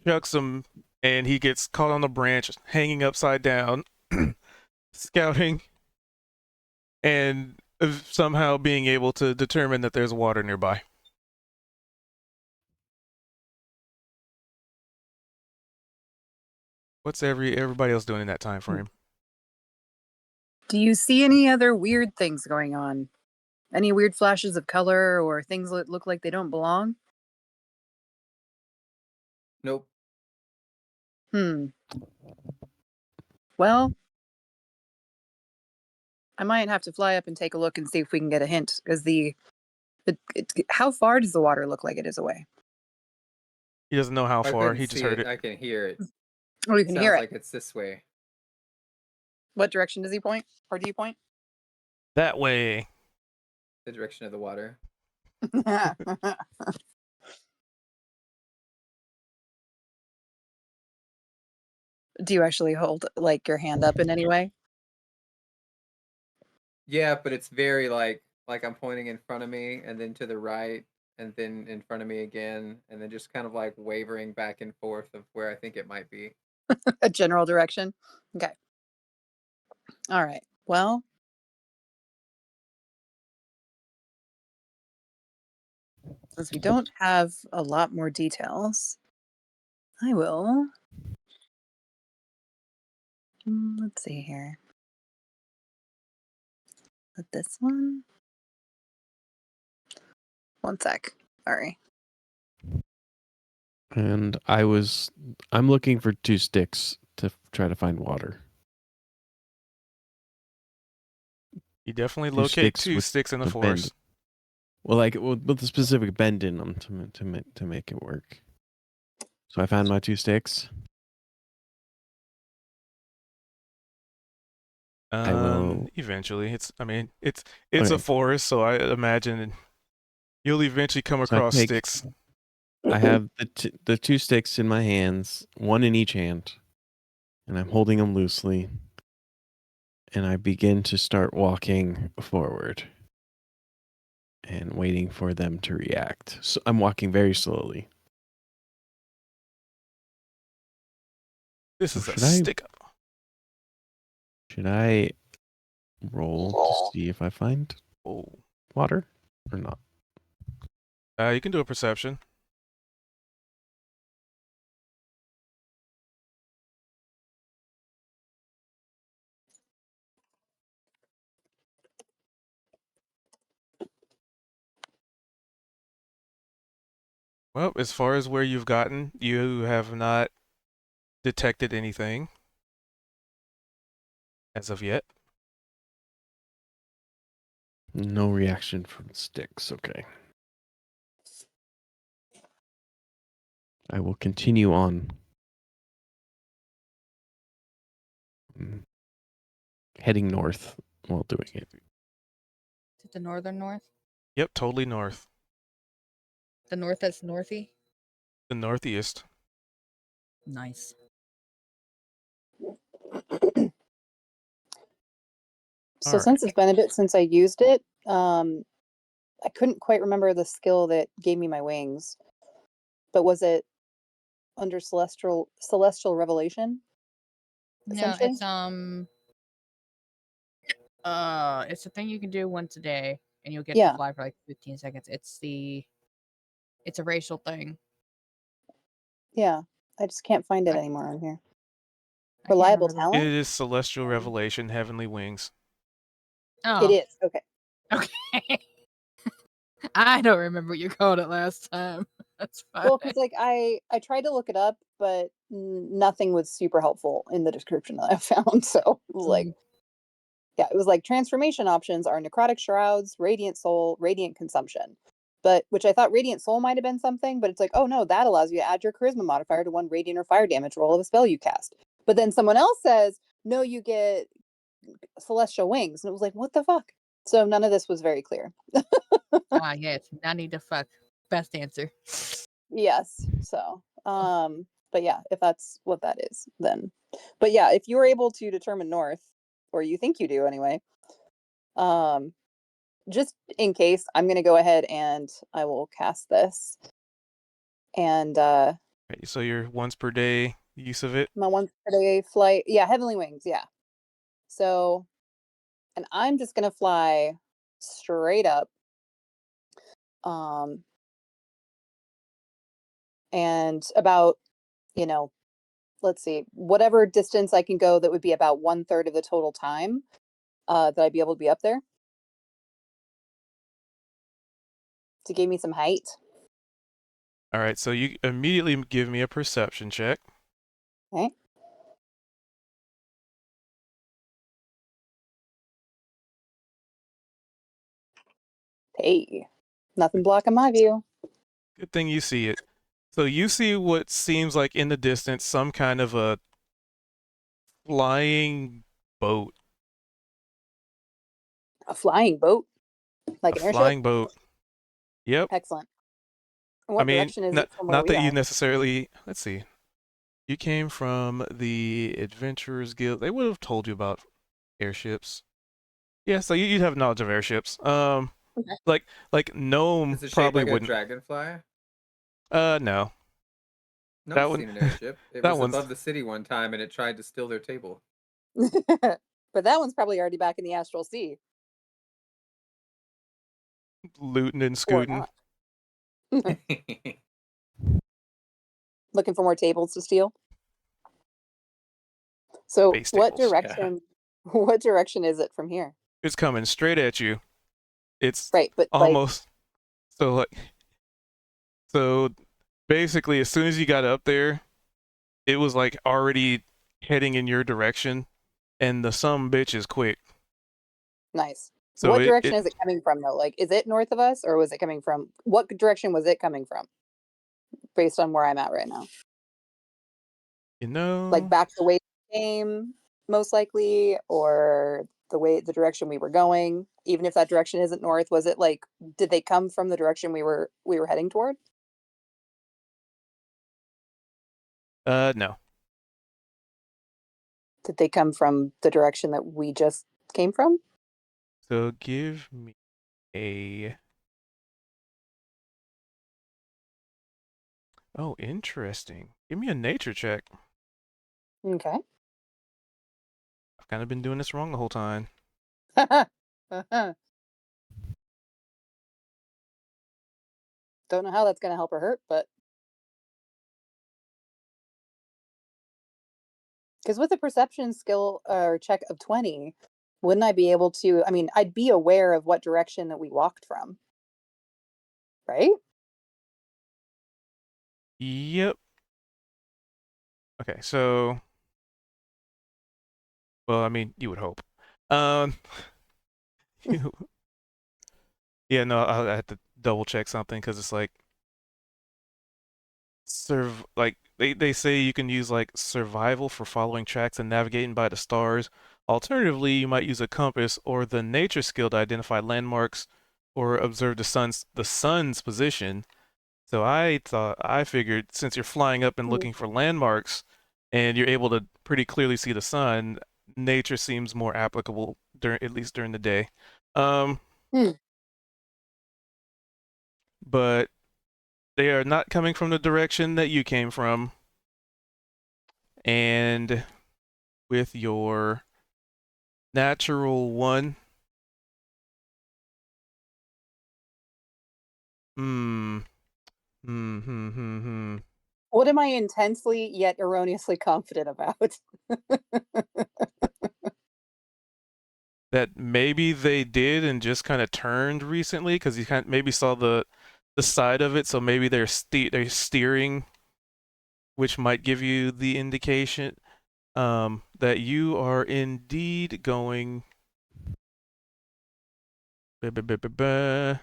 Speaker 1: chucks him and he gets caught on the branch, hanging upside down, scouting, and somehow being able to determine that there's water nearby. What's everybody else doing in that time frame?
Speaker 3: Do you see any other weird things going on? Any weird flashes of color or things that look like they don't belong?
Speaker 6: Nope.
Speaker 3: Hmm. Well, I might have to fly up and take a look and see if we can get a hint. Because how far does the water look like it is away?
Speaker 1: He doesn't know how
Speaker 6: I
Speaker 1: far.
Speaker 6: couldn't
Speaker 1: He just
Speaker 6: see
Speaker 1: heard
Speaker 6: it.
Speaker 1: it.
Speaker 6: I can hear it.
Speaker 3: Oh, you can hear
Speaker 6: Sounds
Speaker 3: it.
Speaker 6: like it's this way.
Speaker 3: What direction does he point? Or do you point?
Speaker 1: That way.
Speaker 6: The direction of the water.
Speaker 3: Do you actually hold like your hand up in any way?
Speaker 6: Yeah, but it's very like I'm pointing in front of me and then to the right and then in front of me again and then just kind of like wavering back and forth of where I think it might be.
Speaker 3: A general direction? Okay. All right. Well, since we don't have a lot more details, I will. Let's see here. This one? One sec. Sorry.
Speaker 5: And I'm looking for 2 sticks to try to find water.
Speaker 1: You definitely
Speaker 5: 2
Speaker 1: locate
Speaker 5: sticks
Speaker 1: 2
Speaker 5: with
Speaker 1: sticks in the
Speaker 5: the bend.
Speaker 1: forest.
Speaker 5: Well, like with the specific bend in them to make it work. So I found my 2 sticks. I will.
Speaker 1: Eventually. It's it's
Speaker 5: Okay.
Speaker 1: a forest, so I imagine you'll eventually come
Speaker 5: So I
Speaker 1: across
Speaker 5: take.
Speaker 1: sticks.
Speaker 5: I have the 2 sticks in my hands, one in each hand, and I'm holding them loosely. And I begin to start walking forward and waiting for them to react. So I'm walking very slowly.
Speaker 1: This
Speaker 5: So
Speaker 1: is a stick.
Speaker 5: should I roll to see if I find
Speaker 1: Oh.
Speaker 5: water or not?
Speaker 1: You can do a perception. Well, as far as where you've gotten, you have not detected anything as of yet.
Speaker 5: No reaction from sticks. Okay. I will continue on. Heading north while doing it.
Speaker 2: Is it the northern north?
Speaker 1: Yep, totally north.
Speaker 2: The north that's northy?
Speaker 1: The northeast.
Speaker 2: Nice.
Speaker 3: So
Speaker 1: All right.
Speaker 3: since it's been a bit since I used it, I couldn't quite remember the skill that gave me my wings. But was it under celestial revelation?
Speaker 2: No,
Speaker 3: Essentially?
Speaker 2: it's a thing you can do once a day, and you'll get to
Speaker 3: Yeah.
Speaker 2: fly for like 15 seconds. It's a racial thing.
Speaker 3: Yeah. I just can't find it
Speaker 2: I-
Speaker 3: anymore on here.
Speaker 2: I can't
Speaker 3: Reliable
Speaker 2: remember
Speaker 1: It
Speaker 3: talent?
Speaker 1: is celestial revelation, heavenly wings.
Speaker 2: Oh,
Speaker 3: It is. Okay.
Speaker 2: okay. I don't remember what you called it last time. That's fine.
Speaker 3: Well, because like I tried to look it up, but nothing was super helpful in the description that I found. So it was like, yeah, it was like transformation options are necrotic shrouds, radiant soul, radiant consumption. But which I thought radiant soul might have been something, but it's like, oh no, that allows you to add your charisma modifier to one radiant or fire damage roll of a spell you cast. But then someone else says, no, you get celestial wings, and it was like, what the fuck? So none of this was very clear.
Speaker 2: Yes, I need to fuck. Best answer.
Speaker 3: Yes. So, but yeah, if that's what that is, then, but yeah, if you're able to determine north, or you think you do anyway, um, just in case, I'm gonna go ahead and I will cast this, and
Speaker 1: Right, so your once per day use of it.
Speaker 3: my once per day flight, yeah, heavenly wings, yeah. So, and I'm just gonna fly straight up, um, and about, you know, let's see, whatever distance I can go, that would be about 1/3 of the total time that I'd be able to be up there to give me some height.
Speaker 1: All right, so you immediately give me a perception check.
Speaker 3: Okay. Hey, nothing blocking my view.
Speaker 1: Good thing you see it. So you see what seems like in the distance some kind of a flying boat.
Speaker 3: A flying boat, like
Speaker 1: A
Speaker 3: an airship.
Speaker 1: flying boat. Yep.
Speaker 3: Excellent.
Speaker 1: I
Speaker 3: What
Speaker 1: mean,
Speaker 3: direction is
Speaker 1: not
Speaker 3: it from where
Speaker 1: not
Speaker 3: we
Speaker 1: that you
Speaker 3: are?
Speaker 1: necessarily. Let's see. You came from the Adventurers Guild. They would have told you about airships. Yeah, so you'd have knowledge of airships.
Speaker 3: Okay.
Speaker 1: Like gnome
Speaker 6: Is it shaped
Speaker 1: probably
Speaker 6: like a
Speaker 1: wouldn't.
Speaker 6: dragonfly?
Speaker 1: No.
Speaker 6: No
Speaker 1: That
Speaker 6: one's
Speaker 1: one.
Speaker 6: seen an airship. It
Speaker 1: That
Speaker 6: was
Speaker 1: one's
Speaker 6: above the city one time and it tried to steal their table.
Speaker 3: But that one's probably already back in the astral sea,
Speaker 1: looting and
Speaker 3: or
Speaker 1: scooting.
Speaker 3: not. Looking for more tables to steal. So,
Speaker 1: Base
Speaker 3: what
Speaker 1: tables.
Speaker 6: Yeah.
Speaker 3: direction? What direction is it from here?
Speaker 1: It's coming straight at you. It's
Speaker 3: Right, but like,
Speaker 1: almost so like so basically as soon as you got up there, it was like already heading in your direction, and the some bitch is quick.
Speaker 3: nice.
Speaker 1: So
Speaker 3: What
Speaker 1: it
Speaker 3: direction
Speaker 1: it
Speaker 3: is it coming from though? Like, is it north of us, or was it coming from? What direction was it coming from? Based on where I'm at right now,
Speaker 1: you
Speaker 3: like
Speaker 1: know
Speaker 3: back the way it came, most likely, or the direction we were going. Even if that direction isn't north, was it like? Did they come from the direction we were heading toward?
Speaker 1: no.
Speaker 3: Did they come from the direction that we just came from?
Speaker 1: So give me a oh interesting. Give me a nature check.
Speaker 3: Okay.
Speaker 1: I've kind of been doing this wrong the whole time.
Speaker 3: Don't know how that's going to help or hurt, but because with a perception skill or check of 20, wouldn't I be able to? I mean, I'd be aware of what direction that we walked from, right?
Speaker 1: Yep. Okay, so, well, I mean, you would hope. Um, you, yeah, no, I had to double check something because it's like like they say you can use like survival for following tracks and navigating by the stars. Alternatively, you might use a compass or the nature skill to identify landmarks or observe the sun's position. So I figured since you're flying up and
Speaker 7: Hmm.
Speaker 1: looking for landmarks and you're able to pretty clearly see the sun, nature seems more applicable during at least during the day. Um,
Speaker 7: Hmm.
Speaker 1: but they are not coming from the direction that you came from. And with your natural one, hmm, hmm.
Speaker 7: What am I intensely yet erroneously confident about?
Speaker 1: That maybe they did and just kind of turned recently because you kind of maybe saw the side of it, so maybe they're steering, which might give you the indication that you are indeed going. Ba, ba, ba, ba, ba.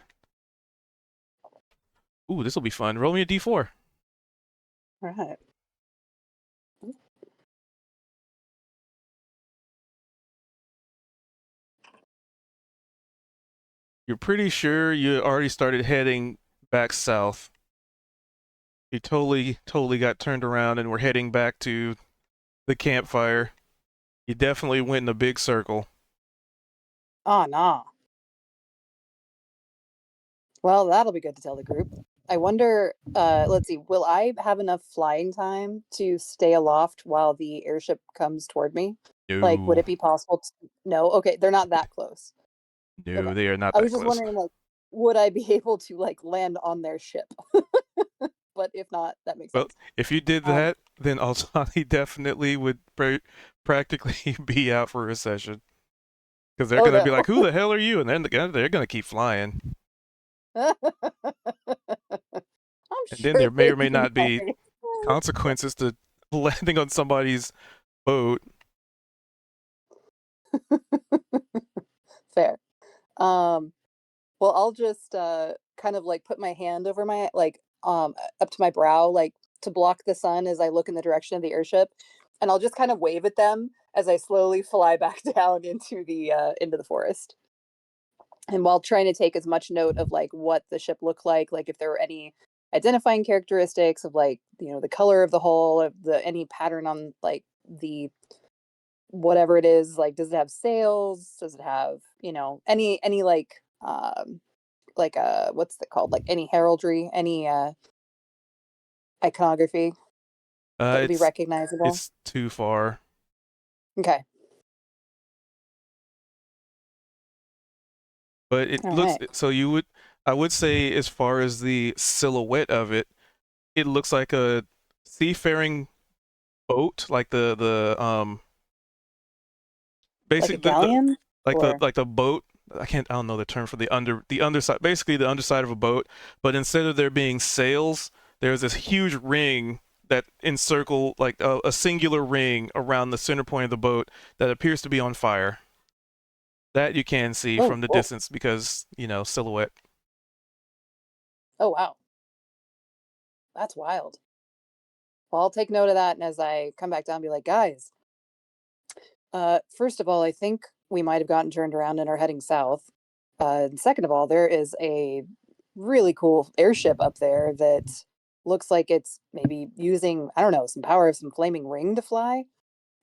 Speaker 1: Ooh, this will be fun. Roll me a d4.
Speaker 7: Right.
Speaker 1: You're pretty sure you already started heading back south. You totally got turned around and were heading back to the campfire. You definitely went in a big circle.
Speaker 7: Oh, nah. Well, that'll be good to tell the group. I wonder, let's see, will I have enough flying time to stay aloft while the airship comes toward me? Like, would
Speaker 1: No,
Speaker 7: it be possible to... No? Okay, they're not that close. Okay.
Speaker 1: no, they are not
Speaker 7: I
Speaker 1: that
Speaker 7: was just
Speaker 1: close.
Speaker 7: wondering, like, would I be able to, like, land on their ship? But if not, that makes
Speaker 1: Well,
Speaker 7: sense.
Speaker 1: if you did
Speaker 7: Um,
Speaker 1: that, then Altani definitely would practically be out for a session because they're
Speaker 7: oh
Speaker 1: gonna be
Speaker 7: no.
Speaker 1: like, "Who the hell are you?" And then they're gonna keep flying,
Speaker 7: I'm
Speaker 1: and then
Speaker 7: sure
Speaker 1: there may or
Speaker 7: they
Speaker 1: may not be
Speaker 7: might.
Speaker 1: consequences to landing on somebody's boat.
Speaker 7: Fair. Um, well, I'll just kind of like put my hand over my up to my brow, like to block the sun as I look in the direction of the airship, and I'll just kind of wave at them as I slowly fly back down into the forest. And while trying to take as much note of like what the ship looked like if there were any identifying characteristics of like the color of the hull, of the any pattern on like the whatever it is, like does it have sails, does it have any like what's it called, like any heraldry, any iconography that would be
Speaker 1: It's
Speaker 7: recognizable.
Speaker 1: it's too far,
Speaker 7: Okay.
Speaker 1: but it
Speaker 7: All
Speaker 1: looks
Speaker 7: right.
Speaker 1: so I would say as far as the silhouette of it, it looks like a seafaring boat, like the
Speaker 7: Like a
Speaker 1: basically the
Speaker 7: galleon or
Speaker 1: like the boat. I don't know the term for the underside, basically the underside of a boat, but instead of there being sails, there's this huge ring that encircle like a singular ring around the center point of the boat that appears to be on fire. That you can see
Speaker 7: oh
Speaker 1: from the
Speaker 7: cool.
Speaker 1: distance because, silhouette.
Speaker 7: Oh wow, that's wild. Well, I'll take note of that, and as I come back down, be like, guys, first of all, I think we might have gotten turned around and are heading south. And second of all, there is a really cool airship up there that looks like it's maybe using, I don't know, some power of some flaming ring to fly. Have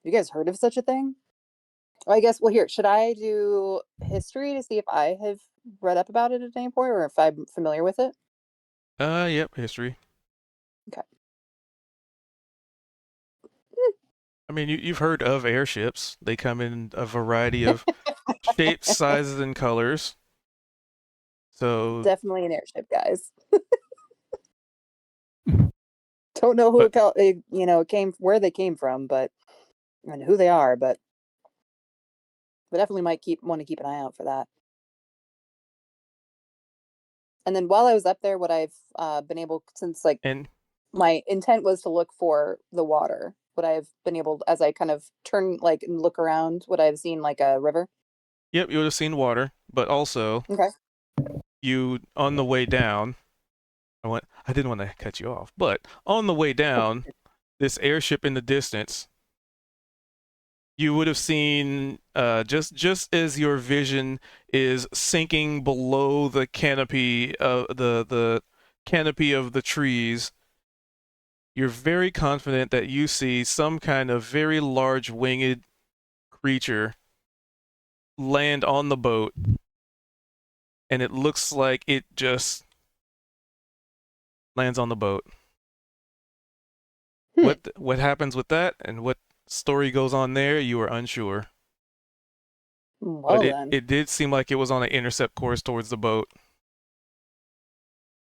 Speaker 7: you guys heard of such a thing? Oh, I guess, well, here, should I do history to see if I have read up about it at any point or if I'm familiar with it?
Speaker 1: Yep, history.
Speaker 7: Okay.
Speaker 1: I mean, you've heard of airships. They come in a variety of shapes, sizes, and colors. So,
Speaker 7: Definitely an airship, guys. Don't know
Speaker 1: but
Speaker 7: came where they came from, but and who they are, but we definitely might keep want to keep an eye out for that. And then while I was up there, what I've been able since like
Speaker 1: and
Speaker 7: my intent was to look for the water. Would I have been able, as I kind of turn like and look around, would I have seen like a river?
Speaker 1: Yep, you would have seen water, but also
Speaker 7: Okay.
Speaker 1: you on the way down. I didn't want to cut you off, but on the way down, this airship in the distance, you would have seen just as your vision is sinking below the canopy of the canopy of the trees. You're very confident that you see some kind of very large winged creature land on the boat, and it looks like it just lands on the boat.
Speaker 7: Hmm.
Speaker 1: What happens with that and what story goes on there, you are unsure. But
Speaker 7: Well
Speaker 1: it,
Speaker 7: then,
Speaker 1: it did seem like it was on an intercept course towards the boat.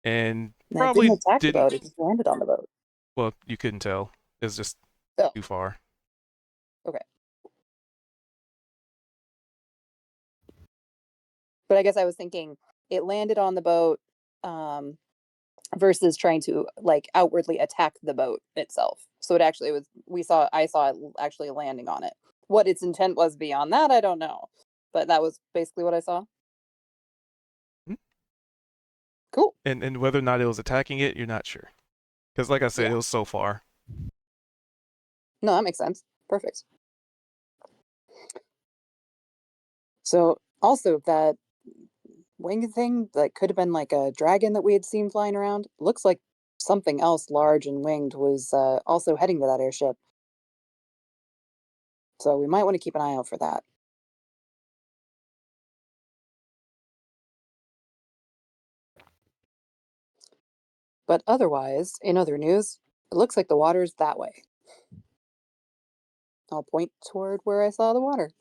Speaker 1: And
Speaker 7: and it didn't
Speaker 1: probably
Speaker 7: attack the
Speaker 1: didn't,
Speaker 7: boat; it just landed on the boat.
Speaker 1: well, you couldn't tell. It's just
Speaker 7: Oh,
Speaker 1: too far.
Speaker 7: okay. But I guess I was thinking it landed on the boat, um, versus trying to like outwardly attack the boat itself. So it actually was. I saw it actually landing on it. What its intent was beyond that, I don't know. But that was basically what I saw.
Speaker 1: Hmm?
Speaker 7: Cool.
Speaker 1: And whether or not it was attacking it, you're not sure. Because like I said, it
Speaker 7: Yeah.
Speaker 1: was so far.
Speaker 7: No, that makes sense. Perfect. So also that winged thing that could have been like a dragon that we had seen flying around looks like something else large and winged was also heading to that airship. So we might want to keep an eye out for that. But otherwise, in other news, it looks like the water's that way. I'll point toward where I saw the water.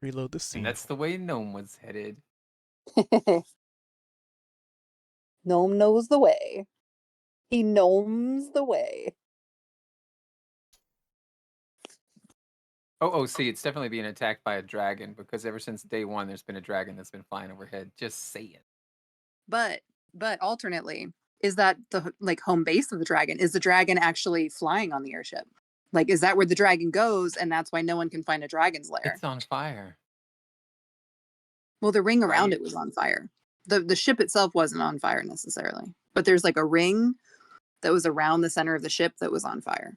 Speaker 1: Reload the
Speaker 6: And
Speaker 1: scene.
Speaker 6: that's the way Gnome was headed.
Speaker 7: Gnome knows the way. He gnomes the way.
Speaker 6: Oh, see, it's definitely being attacked by a dragon because ever since day one, there's been a dragon that's been flying overhead. Just saying.
Speaker 7: But alternately, is that the like home base of the dragon? Is the dragon actually flying on the airship? Like, is that where the dragon goes, and that's why no one can find a dragon's lair?
Speaker 6: It's on fire.
Speaker 7: Well, the ring around
Speaker 6: Right?
Speaker 7: it was on fire. The ship itself wasn't on fire necessarily, but there's like a ring that was around the center of the ship that was on fire.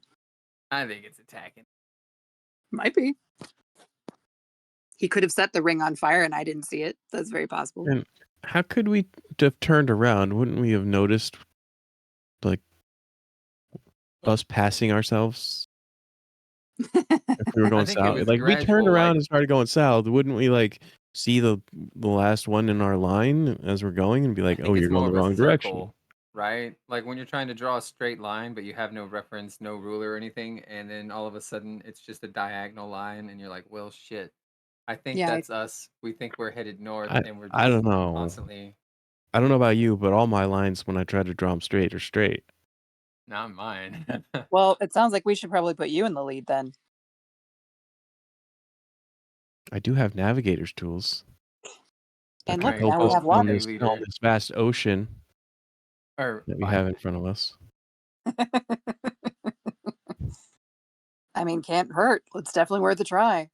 Speaker 6: I think it's attacking.
Speaker 7: Might be. He could have set the ring on fire and I didn't see it. That's very possible.
Speaker 5: And how could we have turned around? Wouldn't we have noticed, like, us passing ourselves if we were
Speaker 6: I
Speaker 5: going
Speaker 6: think it
Speaker 5: south?
Speaker 6: was
Speaker 5: Like, we turned
Speaker 6: gradual.
Speaker 5: around
Speaker 6: Like
Speaker 5: and started going south. Wouldn't we like see the last one in our line as we're going and be
Speaker 6: I
Speaker 5: like,
Speaker 6: think
Speaker 5: "Oh,
Speaker 6: it's
Speaker 5: you're going
Speaker 6: more
Speaker 5: the
Speaker 6: of a
Speaker 5: wrong direction"?
Speaker 6: circle, right? Like when you're trying to draw a straight line, but you have no reference, no ruler or anything, and then all of a sudden it's just a diagonal line, and you're like, well, shit. I think
Speaker 7: Yeah.
Speaker 6: that's us. We think we're headed north,
Speaker 5: I
Speaker 6: and we're
Speaker 5: I
Speaker 6: just
Speaker 5: don't know.
Speaker 6: constantly
Speaker 5: I don't know about you, but all my lines when I try to draw them straight are straight.
Speaker 6: not mine.
Speaker 7: Well, it sounds like we should probably put you in the lead then.
Speaker 5: I do have navigator's tools that
Speaker 7: And
Speaker 5: could
Speaker 7: look,
Speaker 6: Right,
Speaker 5: help
Speaker 7: now we
Speaker 5: us
Speaker 6: I'll
Speaker 7: have
Speaker 6: be
Speaker 5: on
Speaker 6: new
Speaker 7: water.
Speaker 6: leader.
Speaker 5: this vast ocean
Speaker 6: Or
Speaker 5: that we have in front of us.
Speaker 7: I mean, can't hurt. It's definitely worth a try.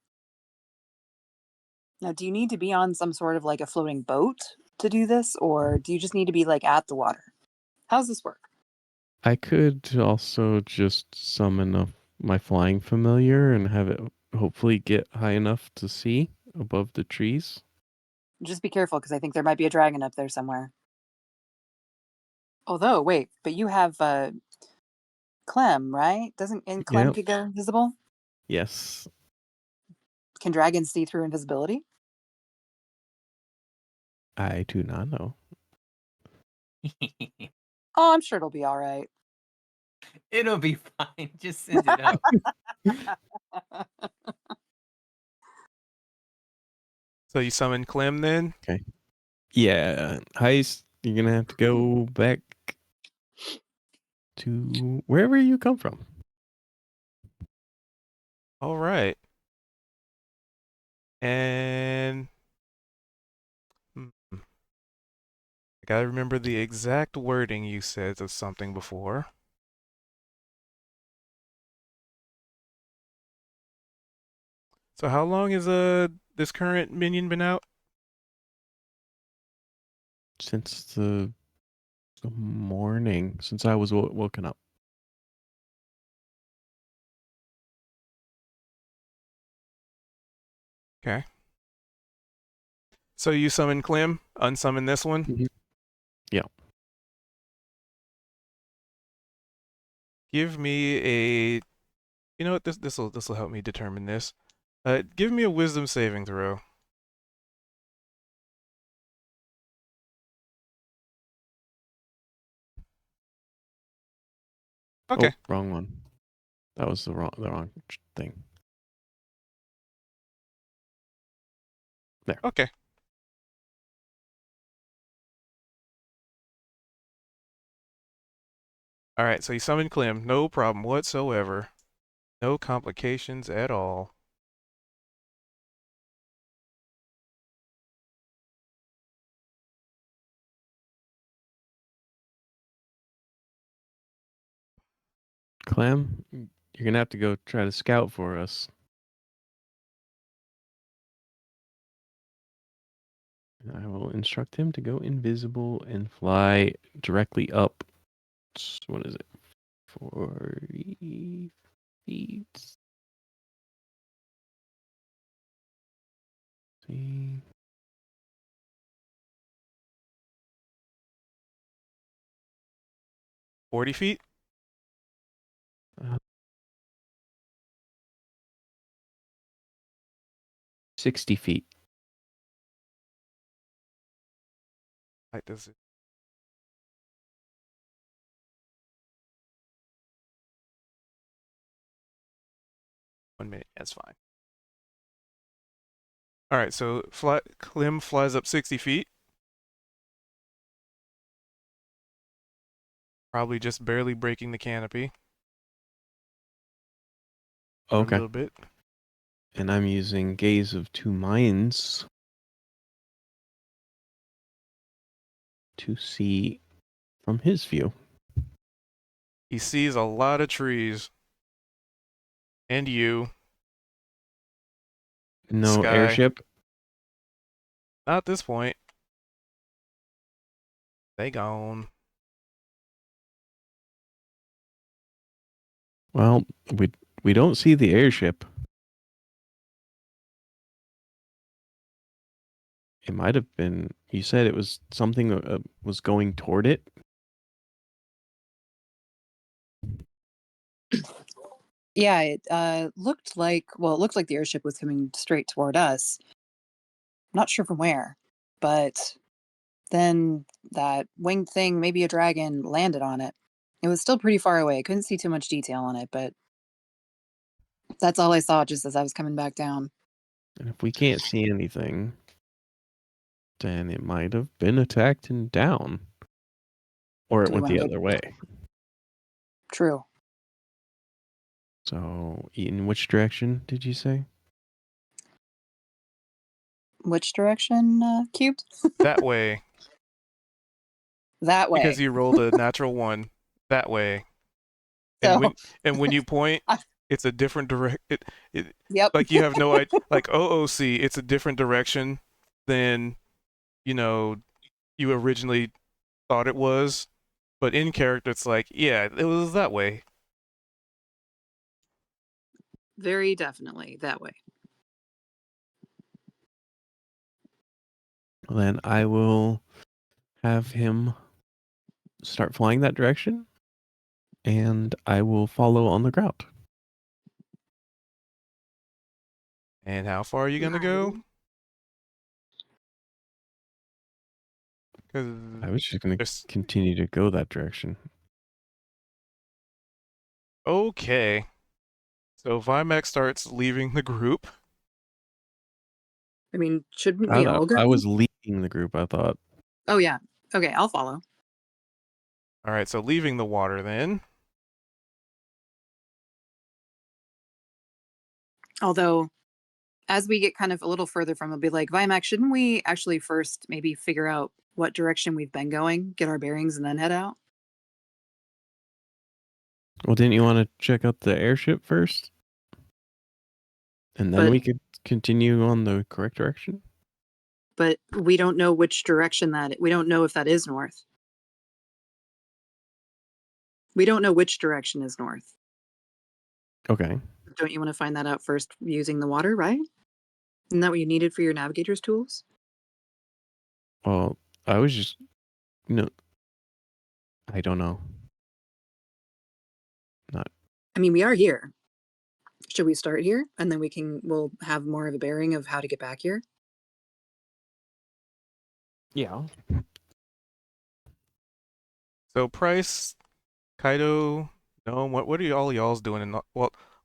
Speaker 7: Now, do you need to be on some sort of like a floating boat to do this, or do you just need to be like at the water? How's this work?
Speaker 5: I could also just summon my flying familiar and have it hopefully get high enough to see above the trees.
Speaker 7: Just be careful because I think there might be a dragon up there somewhere. Although, wait, but you have Clem, right? Doesn't and Clem
Speaker 5: Yep.
Speaker 7: could go invisible?
Speaker 5: Yes.
Speaker 7: Can dragons see through invisibility?
Speaker 5: I do not know.
Speaker 7: Oh, I'm sure it'll be all right.
Speaker 6: It'll be fine. Just send it up.
Speaker 1: So you summon Clem then?
Speaker 5: Yeah. Heist, you're gonna have to go back to wherever you come from.
Speaker 1: All right. And I Gotta remember the exact wording you said of something before. So how long has this current minion been out?
Speaker 5: Since the morning, since I was woken up.
Speaker 1: Okay. So you summon Clem, unsummon this one.
Speaker 5: Mhm. Yeah.
Speaker 1: Give me a. You know what? This will help me determine this. Give me a wisdom saving throw. Okay.
Speaker 5: Oh, wrong one. That was the wrong thing. There.
Speaker 1: Okay. All right. So you summon Clem, no problem whatsoever. No complications at all.
Speaker 5: Clem, you're gonna have to go try to scout for us. I will instruct him to go invisible and fly directly up. What is it? 40 feet. See.
Speaker 1: 40 feet.
Speaker 5: 60 feet.
Speaker 1: Like does it? 1 minute. That's fine. All right. So Clem flies up 60 feet. Probably just barely breaking the canopy. A
Speaker 5: Okay.
Speaker 1: little bit.
Speaker 5: And I'm using Gaze of Two Minds to see from his view.
Speaker 1: He sees a lot of trees. And you.
Speaker 5: No
Speaker 1: Sky.
Speaker 5: airship.
Speaker 1: Not at this point. They gone.
Speaker 5: Well, we don't see the airship. It might have been. You said it was something was going toward it.
Speaker 3: Yeah, it looked like it looked like the airship was coming straight toward us. Not sure from where, but then that winged thing, maybe a dragon, landed on it. It was still pretty far away. Couldn't see too much detail on it, but that's all I saw just as I was coming back down.
Speaker 5: And if we can't see anything, then it might have been attacked and down. Or it
Speaker 3: Do we
Speaker 5: went
Speaker 3: want
Speaker 5: the
Speaker 3: to go?
Speaker 5: other way.
Speaker 3: True.
Speaker 5: So, in which direction did you say?
Speaker 3: Which direction, cubed?
Speaker 1: That way.
Speaker 3: That
Speaker 1: Because
Speaker 3: way.
Speaker 1: you rolled a natural 1. That way. And
Speaker 3: So,
Speaker 1: when you point,
Speaker 3: I-
Speaker 1: it's a different it
Speaker 3: yep.
Speaker 1: like you have no idea. Like OOC, it's a different direction than you originally thought it was. But in character, it's like, yeah, it was that way.
Speaker 3: Very definitely that way.
Speaker 5: Then I will have him start flying that direction, and I will follow on the ground.
Speaker 1: And how far are you gonna go? Because
Speaker 5: I was just going to continue to go that direction.
Speaker 1: okay. So Vimax starts leaving the group.
Speaker 3: I mean, shouldn't we all go?
Speaker 5: I was leading the group, I thought.
Speaker 3: Oh, yeah. Okay, I'll follow.
Speaker 1: All right, so leaving the water then.
Speaker 3: Although, as we get kind of a little further from it, I'll be like, Vimax, shouldn't we actually first maybe figure out what direction we've been going, get our bearings, and then head out?
Speaker 5: Well, didn't you want to check out the airship first? And then
Speaker 3: But
Speaker 5: we could continue on the correct direction?
Speaker 3: but we don't know which direction we don't know if that is north. We don't know which direction is north.
Speaker 5: Okay.
Speaker 3: Don't you want to find that out first using the water, right? Isn't that what you needed for your navigator's tools?
Speaker 5: Well, I was just no. I don't know. Not.
Speaker 3: I mean, we are here. Should we start here and then we'll have more of a bearing of how to get back here?
Speaker 5: Yeah.
Speaker 1: So Price, Kaido, Gnome, what are all y'all's doing?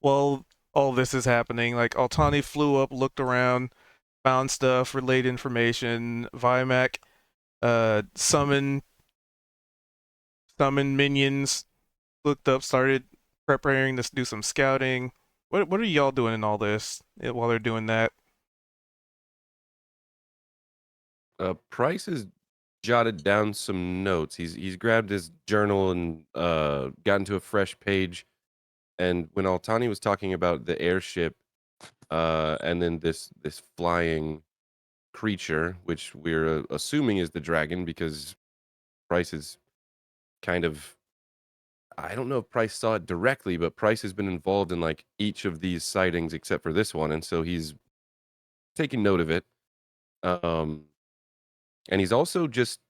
Speaker 1: While all this is happening, like Altani flew up, looked around, found stuff, relayed information. Vimac, summoned minions, looked up, started preparing to do some scouting. What are y'all doing in all this while they're doing that?
Speaker 4: Price has jotted down some notes. He's grabbed his journal and gotten to a fresh page. And when Altani was talking about the airship, and then this flying creature, which we're assuming is the dragon, because Price is kind of, I don't know if Price saw it directly, but Price has been involved in like each of these sightings except for this one, and so he's taking note of it. And he's also just,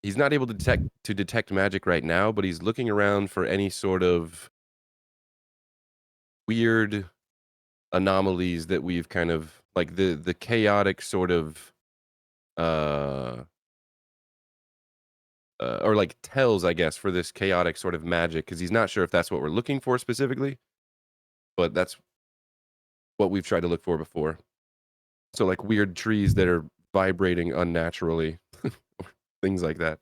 Speaker 4: he's not able to detect magic right now, but he's looking around for any sort of weird anomalies that we've kind of like the chaotic sort of or like tells, I guess, for this chaotic sort of magic, because he's not sure if that's what we're looking for specifically, but that's what we've tried to look for before. So like weird trees that are vibrating unnaturally, things like that.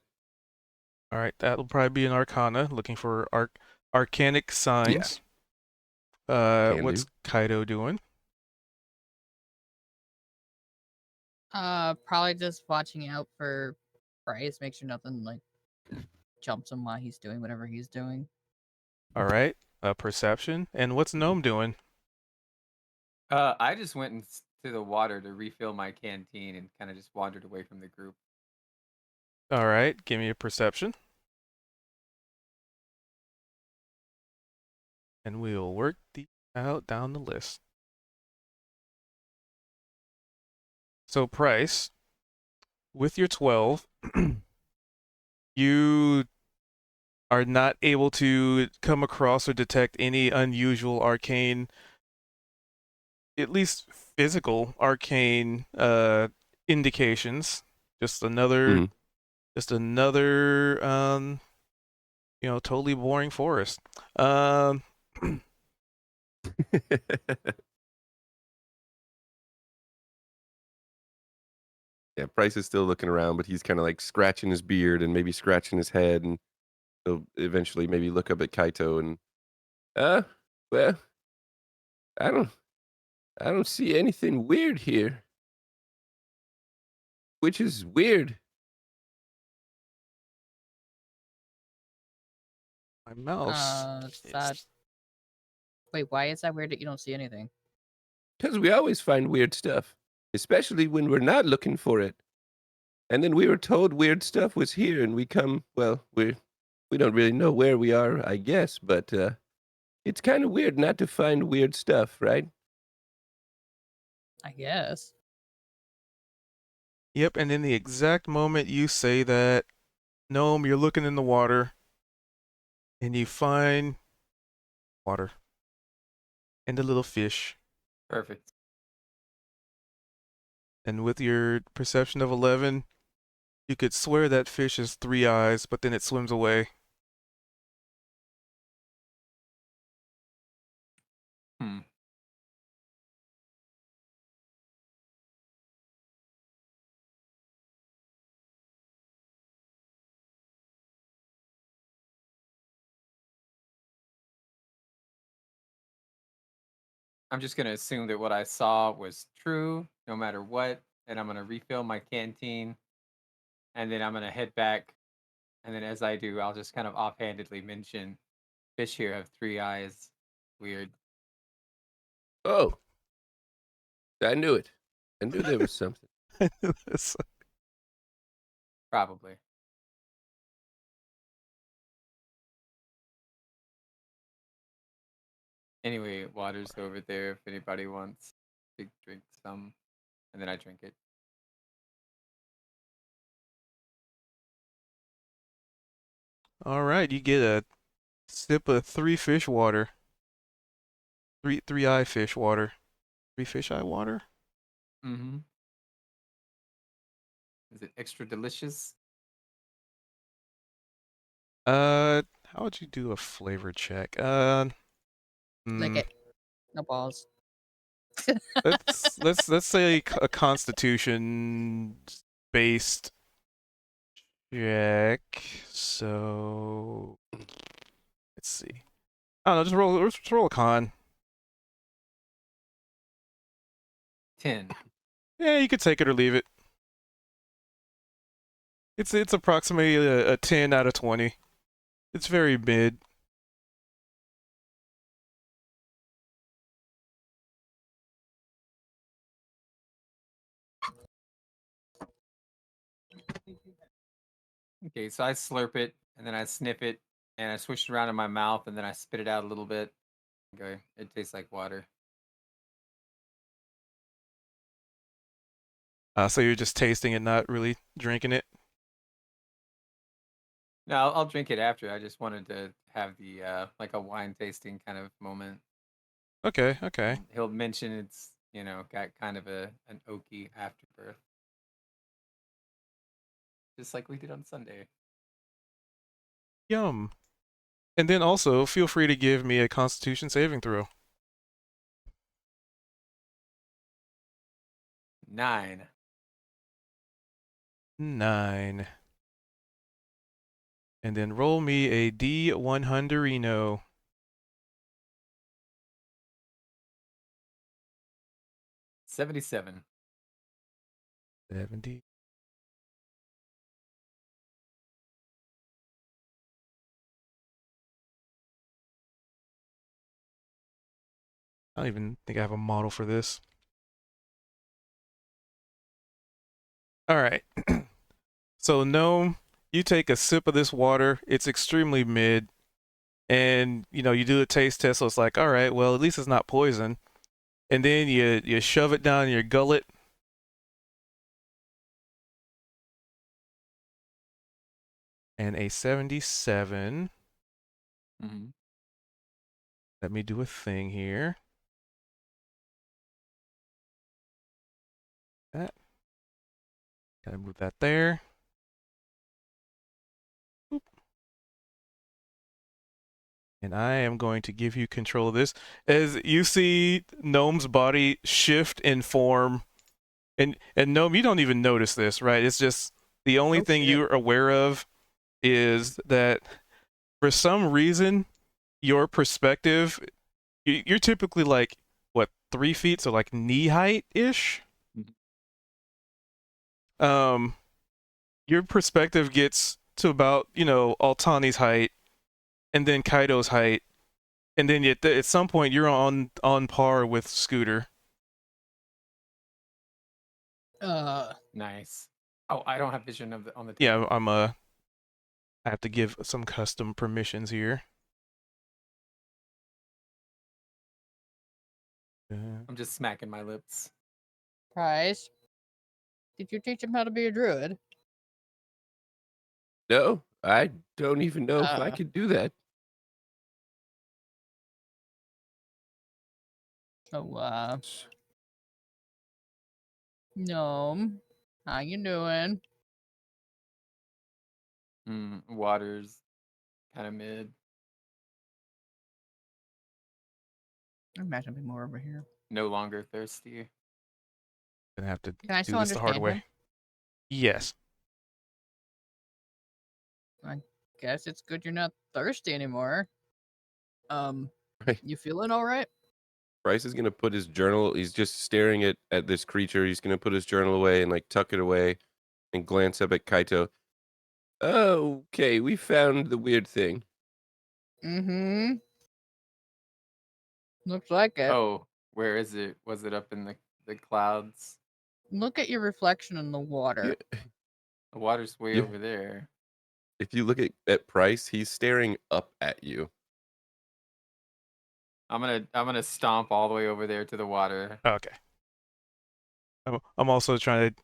Speaker 1: All right, that'll probably be an Arcana, looking for arcanic
Speaker 4: Yeah,
Speaker 1: signs.
Speaker 4: can
Speaker 1: What's
Speaker 4: do.
Speaker 1: Kaido doing?
Speaker 2: Probably just watching out for Bryce, make sure nothing like jumps him while he's doing whatever he's doing.
Speaker 1: All right, perception. And what's Gnome doing?
Speaker 6: I just went to the water to refill my canteen and kind of just wandered away from the group.
Speaker 1: All right, give me a perception. And we'll work these out down the list. So Price, with your 12, you are not able to come across or detect any unusual arcane, at least physical arcane indications. Just another
Speaker 4: Mhm.
Speaker 1: totally boring forest. Um
Speaker 4: Yeah, Price is still looking around, but he's kind of like scratching his beard and maybe scratching his head, and he'll eventually maybe look up at Kaito and, uh, well, I don't, I don't see anything weird here, which is weird.
Speaker 1: my mouse.
Speaker 2: That. Wait, why is that weird that you don't see anything?
Speaker 4: Because we always find weird stuff, especially when we're not looking for it. And then we were told weird stuff was here, and we come, well, we don't really know where we are, I guess, but it's kind of weird not to find weird stuff, right?
Speaker 2: I guess.
Speaker 1: Yep, and in the exact moment you say that, Gnome, you're looking in the water and you find water and a little fish.
Speaker 6: Perfect.
Speaker 1: And with your perception of 11, you could swear that fish has 3 eyes, but then it swims away.
Speaker 6: Hmm. I'm just gonna assume that what I saw was true, no matter what, and I'm gonna refill my canteen and then I'm gonna head back. And then as I do, I'll just kind of offhandedly mention fish here have 3 eyes. Weird.
Speaker 4: Oh, I knew it. I knew there was something.
Speaker 6: Probably. Anyway, water's over there if anybody wants to drink some. And then I drink it.
Speaker 1: All right, you get a sip of 3 fish water. Three eye fish water. 3 fish eye water?
Speaker 6: Mm-hmm. Is it extra delicious?
Speaker 1: How would you do a flavor check?
Speaker 2: Lick
Speaker 1: Hmm,
Speaker 2: it. No balls.
Speaker 1: let's say a constitution based check. So let's see. I don't know, just roll a con.
Speaker 6: 10.
Speaker 1: Yeah, you could take it or leave it. It's approximately a 10 out of 20. It's very mid.
Speaker 6: Okay, so I slurp it and then I sniff it and I swish it around in my mouth and then I spit it out a little bit. Okay, it tastes like water.
Speaker 1: So you're just tasting it, not really drinking it.
Speaker 6: No, I'll drink it after. I just wanted to have the like a wine tasting kind of moment.
Speaker 1: Okay, okay.
Speaker 6: He'll mention it's got kind of an oaky afterbirth, just like we did on Sunday.
Speaker 1: Yum. And then also, feel free to give me a Constitution saving throw.
Speaker 6: 9.
Speaker 1: 9. And then roll me a D100.
Speaker 6: 77.
Speaker 1: 70. I don't even think I have a model for this. All right. So, Gnome, you take a sip of this water. It's extremely mid. And, you do a taste test. So it's like, all right, well, at least it's not poison. And then you shove it down your gullet. And a 77.
Speaker 6: Mm-hmm.
Speaker 1: Let me do a thing here. That. Gotta move that there. Boop. And I am going to give you control of this. As you see Gnome's body shift in form. And Gnome, you don't even notice this, right? It's just the only
Speaker 2: Oh,
Speaker 1: thing
Speaker 2: shit.
Speaker 1: you're aware of is that for some reason, your perspective, you're typically like, what, 3 feet? So like knee height ish? Your perspective gets to about, Altani's height and then Kaido's height. And then at some point, you're on par with Scooter.
Speaker 6: Nice. Oh, I don't have vision of on the
Speaker 1: Yeah,
Speaker 6: table.
Speaker 1: I have to give some custom permissions here.
Speaker 6: I'm just smacking my lips.
Speaker 2: Price. Did you teach him how to be a druid?
Speaker 4: No, I don't even know if I could do that.
Speaker 2: So, Gnome, how you doing?
Speaker 6: Water's kind of mid.
Speaker 2: I imagine it'd be more over here.
Speaker 6: No longer thirsty.
Speaker 1: Gonna have to
Speaker 2: Can I
Speaker 1: do
Speaker 2: still
Speaker 1: this the hard
Speaker 2: understand
Speaker 1: way.
Speaker 2: him?
Speaker 1: Yes.
Speaker 2: I guess it's good you're not thirsty anymore.
Speaker 4: Right.
Speaker 2: You feeling all right?
Speaker 4: Bryce is gonna put his journal. He's just staring at this creature. He's gonna put his journal away and like tuck it away, and glance up at Kaito. Okay, we found the weird thing.
Speaker 2: Mm-hmm. Looks like it.
Speaker 6: Oh, where is it? Was it up in the clouds?
Speaker 2: Look at your reflection in the water.
Speaker 4: Yeah,
Speaker 6: The water's way
Speaker 4: yeah.
Speaker 6: over there.
Speaker 4: If you look at Price, he's staring up at you.
Speaker 6: I'm gonna stomp all the way over there to the water.
Speaker 1: Okay. I'm also trying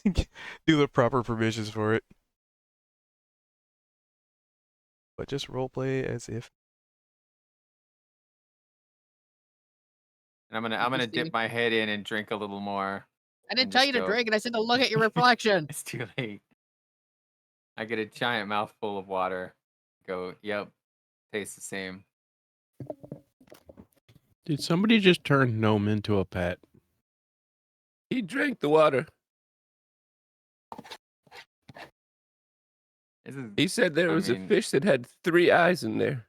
Speaker 1: to do the proper provisions for it. But just roleplay as if.
Speaker 6: And I'm gonna dip my head in and drink a little more.
Speaker 2: I didn't
Speaker 6: and
Speaker 2: tell
Speaker 6: just
Speaker 2: you to
Speaker 6: go,
Speaker 2: drink it. I said to look at your reflection.
Speaker 6: It's too late. I get a giant mouthful of water. Go, yep, tastes the same.
Speaker 5: Did somebody just turn Gnome into a pet?
Speaker 4: He drank the water.
Speaker 6: This is,
Speaker 4: He said there
Speaker 6: I
Speaker 4: was a
Speaker 6: mean-
Speaker 4: fish that had 3 eyes in there.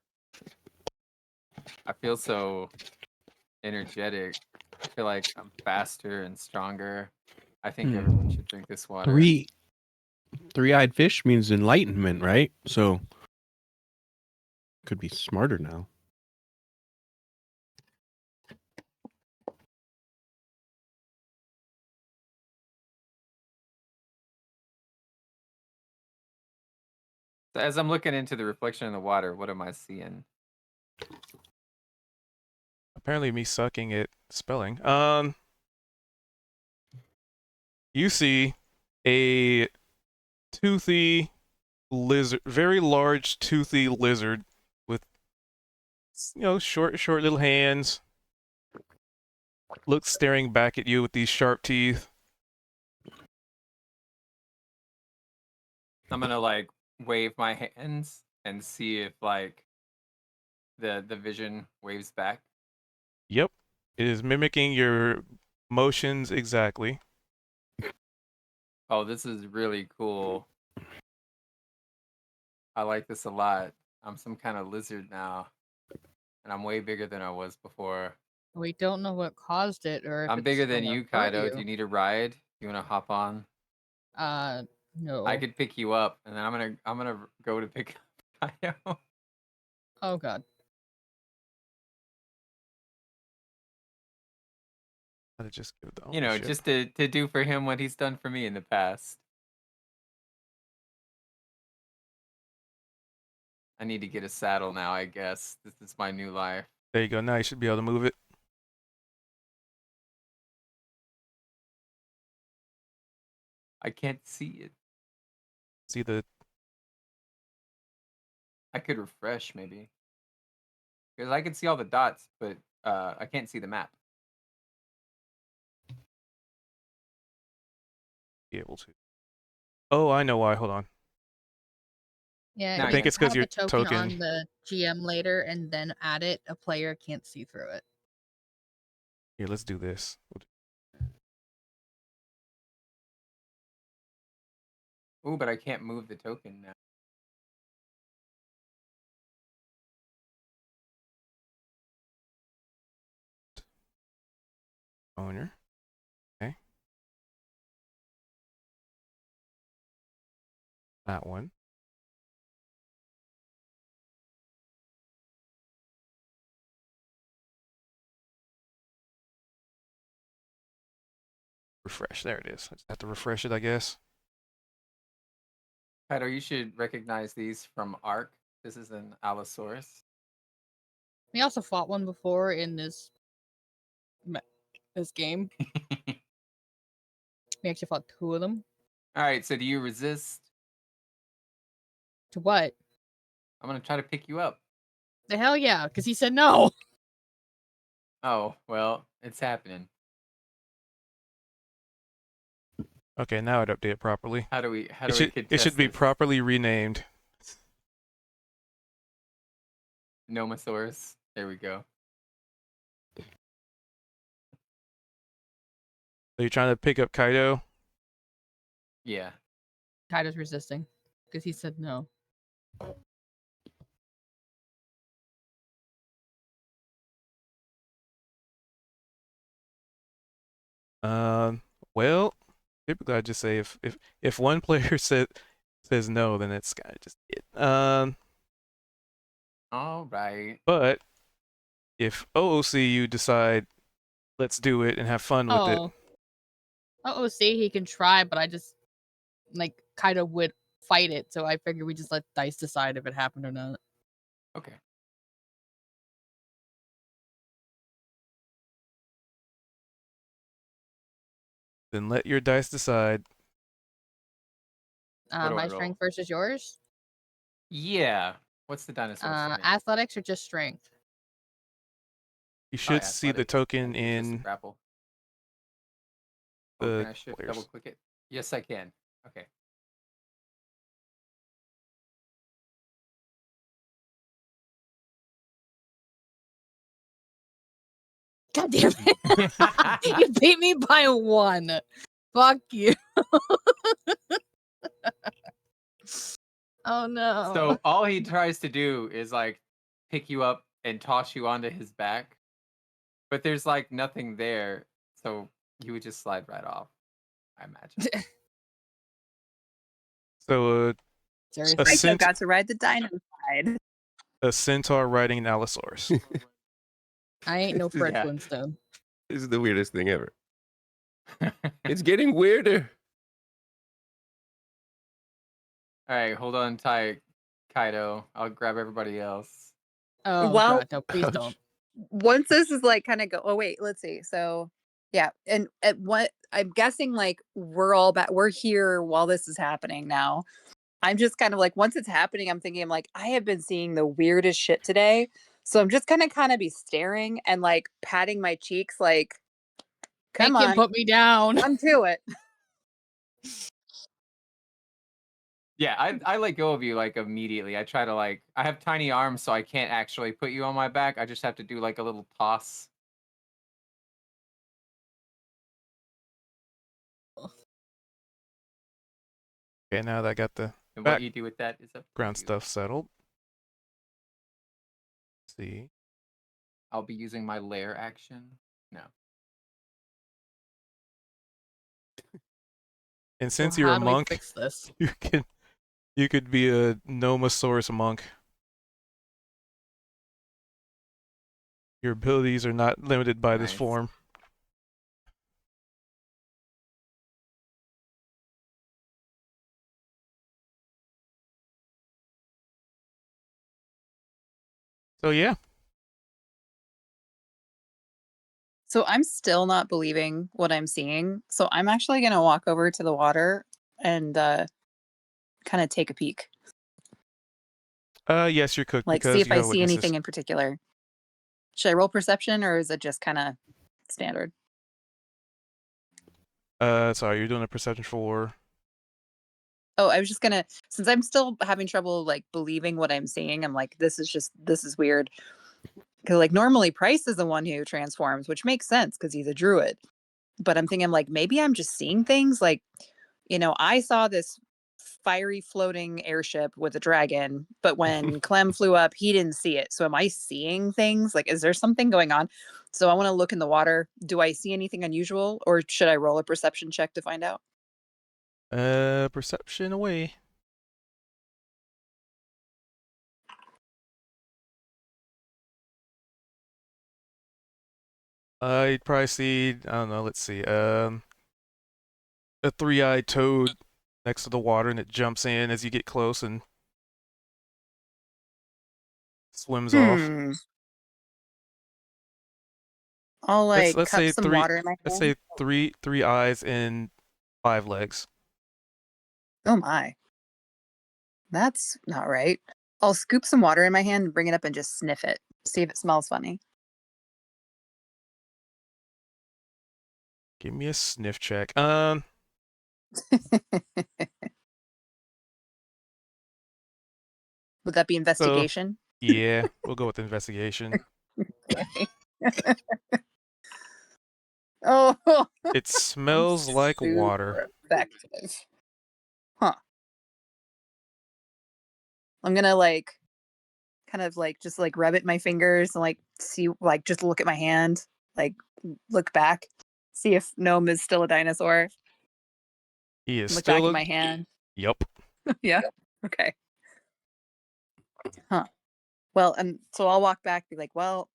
Speaker 6: I feel so energetic. I feel like I'm faster and stronger. I think everyone should drink this water.
Speaker 5: Three-eyed fish means enlightenment, right? So could be smarter now.
Speaker 6: So as I'm looking into the reflection in the water, what am I seeing?
Speaker 1: Apparently me sucking at spelling. You see a toothy lizard, very large toothy lizard with, short little hands. Looks staring back at you with these sharp teeth.
Speaker 6: I'm gonna like wave my hands and see if like the vision waves back.
Speaker 1: Yep. It is mimicking your motions exactly.
Speaker 6: Oh, this is really cool. I like this a lot. I'm some kind of lizard now, and I'm way bigger than I was before.
Speaker 2: We don't know what caused it or if
Speaker 6: I'm
Speaker 2: it's
Speaker 6: bigger than
Speaker 2: gonna
Speaker 6: you,
Speaker 2: hurt
Speaker 6: Kaido. Do you need a ride? You want to hop on?
Speaker 2: No.
Speaker 6: I could pick you up, and then I'm gonna go to pick up Kaido.
Speaker 2: Oh god.
Speaker 1: I'd just give the
Speaker 6: You know,
Speaker 1: ownership.
Speaker 6: just to do for him what he's done for me in the past. I need to get a saddle now, I guess. This is my new life.
Speaker 1: There you go. Now you should be able to move it.
Speaker 6: I can't see it.
Speaker 1: See the.
Speaker 6: I could refresh maybe. Because I can see all the dots, but I can't see the map.
Speaker 1: Be able to. Oh, I know why. Hold on.
Speaker 2: Yeah,
Speaker 6: I
Speaker 2: you
Speaker 1: think
Speaker 2: can
Speaker 1: it's 'cause
Speaker 2: have
Speaker 1: your
Speaker 2: the token
Speaker 1: token-
Speaker 2: on the GM later and then add it. A player can't see through it.
Speaker 1: Here, let's do this.
Speaker 6: Ooh, but I can't move the token now.
Speaker 1: Owner. Okay. That one. Refresh. There it is. I just have to refresh it, I guess.
Speaker 6: Kaido, you should recognize these from Arc. This is an Allosaurus.
Speaker 2: We also fought one before in this game. We actually fought two of them.
Speaker 6: Alright, so do you resist?
Speaker 2: To what?
Speaker 6: I'm gonna try to pick you up.
Speaker 2: The hell yeah, because he said no.
Speaker 6: Oh, well, it's happening.
Speaker 1: Okay, now I'd update it properly.
Speaker 6: How do we
Speaker 1: It should be properly renamed.
Speaker 6: Nomosaurus. There we go.
Speaker 1: So you're trying to pick up Kaido?
Speaker 6: Yeah.
Speaker 2: Kaido's resisting because he said no.
Speaker 1: Well, typically I just say if one player says no, then it's kind of just it.
Speaker 6: All right.
Speaker 1: But if OOCU decide let's do it and have fun with it,
Speaker 2: see, he can try, but I just like kind of would fight it. So I figure we just let dice decide if it happened or not.
Speaker 6: Okay.
Speaker 1: then let your dice decide.
Speaker 6: What do I
Speaker 2: My
Speaker 6: roll?
Speaker 2: strength versus yours.
Speaker 6: Yeah. What's the dinosaur strength?
Speaker 2: Athletics or just strength?
Speaker 1: You should see the
Speaker 6: athletics.
Speaker 1: token
Speaker 6: I use this to
Speaker 1: in
Speaker 6: grapple.
Speaker 1: the
Speaker 6: Can I shift double
Speaker 1: players.
Speaker 6: click it? Yes, I can. Okay.
Speaker 2: God damn it! You beat me by 1. Fuck you. Oh no.
Speaker 6: So all he tries to do is like pick you up and toss you onto his back, but there's like nothing there, so you would just slide right off, I imagine.
Speaker 1: So
Speaker 2: Seriously.
Speaker 1: a
Speaker 7: I got to ride the dino side.
Speaker 1: a centaur riding an allosaurus.
Speaker 2: I ain't no
Speaker 4: This is-
Speaker 2: Fred
Speaker 6: Yeah.
Speaker 2: Flintstone.
Speaker 4: This is the weirdest thing ever. It's getting weirder.
Speaker 6: All right, hold on tight, Kaido. I'll grab everybody else.
Speaker 2: Oh
Speaker 7: Well-
Speaker 2: god, no, please
Speaker 4: Ouch.
Speaker 2: don't.
Speaker 7: Once this is like kind of go. Oh wait, let's see. So yeah, and at what I'm guessing like we're all back. We're here while this is happening now. I'm just kind of like once it's happening, I'm thinking I'm like I have been seeing the weirdest shit today. So I'm just gonna kind of be staring and like patting my cheeks, like, come
Speaker 2: Make him
Speaker 7: on,
Speaker 2: put me down.
Speaker 7: come to it.
Speaker 6: Yeah, I let go of you like immediately. I try to like I have tiny arms, so I can't actually put you on my back. I just have to do like a little toss.
Speaker 1: Okay, now that I got the
Speaker 6: And
Speaker 1: Back-
Speaker 6: what you do with that is up to
Speaker 1: ground
Speaker 6: you.
Speaker 1: stuff settled. Let's see.
Speaker 6: I'll be using my lair action. No.
Speaker 1: And
Speaker 2: So
Speaker 1: since you're
Speaker 2: how
Speaker 1: a
Speaker 2: do we
Speaker 1: monk,
Speaker 2: fix this?
Speaker 1: you could be a Nomosaurus monk. Your abilities are not limited by this
Speaker 6: Nice.
Speaker 1: form. So yeah,
Speaker 7: So I'm still not believing what I'm seeing. So I'm actually gonna walk over to the water and kind of take a peek.
Speaker 1: yes, you're cooked
Speaker 7: Like see
Speaker 1: because
Speaker 7: if
Speaker 1: you
Speaker 7: I
Speaker 1: have
Speaker 7: see
Speaker 1: witnesses.
Speaker 7: anything in particular. Should I roll perception or is it just kind of standard?
Speaker 1: Sorry, you're doing a perception for.
Speaker 7: Oh, I was just gonna, since I'm still having trouble like believing what I'm seeing, I'm like, this is weird. Because like normally Price is the one who transforms, which makes sense because he's a druid. But I'm thinking like maybe I'm just seeing things like, I saw this fiery floating airship with a dragon, but when Clem flew up, he didn't see it. So am I seeing things? Like, is there something going on? So I want to look in the water. Do I see anything unusual, or should I roll a perception check to find out?
Speaker 1: Perception away. You'd probably see, I don't know, let's see, a three-eyed toad next to the water, and it jumps in as you get close and swims off.
Speaker 7: I'll like
Speaker 1: let's
Speaker 7: cup
Speaker 1: say
Speaker 7: some
Speaker 1: three-
Speaker 7: water in my hand.
Speaker 1: Let's say three eyes and 5 legs.
Speaker 7: Oh my. That's not right. I'll scoop some water in my hand and bring it up and just sniff it. See if it smells funny.
Speaker 1: Give me a sniff check.
Speaker 7: Would that be investigation?
Speaker 1: Yeah, we'll go with investigation.
Speaker 7: Oh,
Speaker 1: It smells like water.
Speaker 7: super effective. Huh. I'm gonna like kind of like just like rub it in my fingers and like see like just look at my hand, like look back, see if Gnome is still a dinosaur.
Speaker 1: He is
Speaker 3: Look back
Speaker 1: still
Speaker 3: at
Speaker 1: a.
Speaker 3: my hand.
Speaker 1: Yup.
Speaker 3: Yeah. Okay. Huh. Well, and so I'll walk back, be like, well,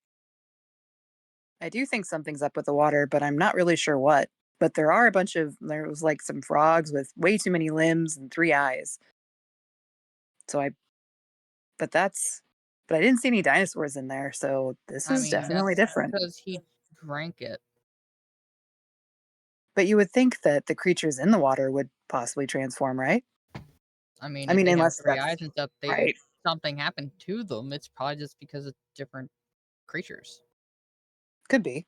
Speaker 3: I do think something's up with the water, but I'm not really sure what. But there was like some frogs with way too many limbs and 3 eyes. So but I didn't see any dinosaurs in there. So this
Speaker 2: I
Speaker 3: is
Speaker 2: mean,
Speaker 3: definitely
Speaker 2: that's
Speaker 3: different.
Speaker 2: because he drank it.
Speaker 3: But you would think that the creatures in the water would possibly transform, right?
Speaker 2: I mean,
Speaker 3: I
Speaker 2: if
Speaker 3: mean,
Speaker 2: they have
Speaker 3: unless
Speaker 2: 3
Speaker 3: that's
Speaker 2: eyes and stuff,
Speaker 3: right.
Speaker 2: something happened to them. It's probably just because of different creatures.
Speaker 3: Could be.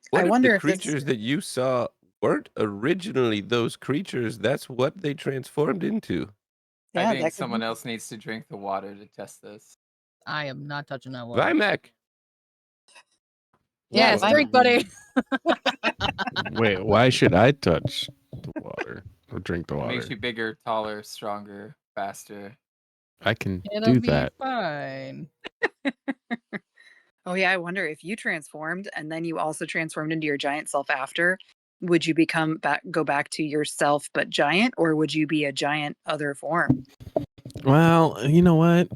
Speaker 4: What
Speaker 3: I
Speaker 4: if the
Speaker 3: wonder if this.
Speaker 4: creatures that you saw weren't originally those creatures? That's what they transformed into.
Speaker 6: I
Speaker 3: Yeah,
Speaker 6: think
Speaker 3: that could
Speaker 6: someone
Speaker 3: be.
Speaker 6: else needs to drink the water to test this.
Speaker 2: I am not touching that water.
Speaker 4: Vimac.
Speaker 2: Yes,
Speaker 3: Why
Speaker 2: drink, buddy.
Speaker 5: Wait, why should I touch the water or drink the
Speaker 6: It makes
Speaker 5: water?
Speaker 6: you bigger, taller, stronger, faster.
Speaker 5: I can
Speaker 2: It'll
Speaker 5: do
Speaker 2: be
Speaker 5: that.
Speaker 2: fine.
Speaker 3: Oh yeah, I wonder if you transformed and then you also transformed into your giant self after, would you go back to yourself but giant, or would you be a giant other form?
Speaker 5: Well, you know what?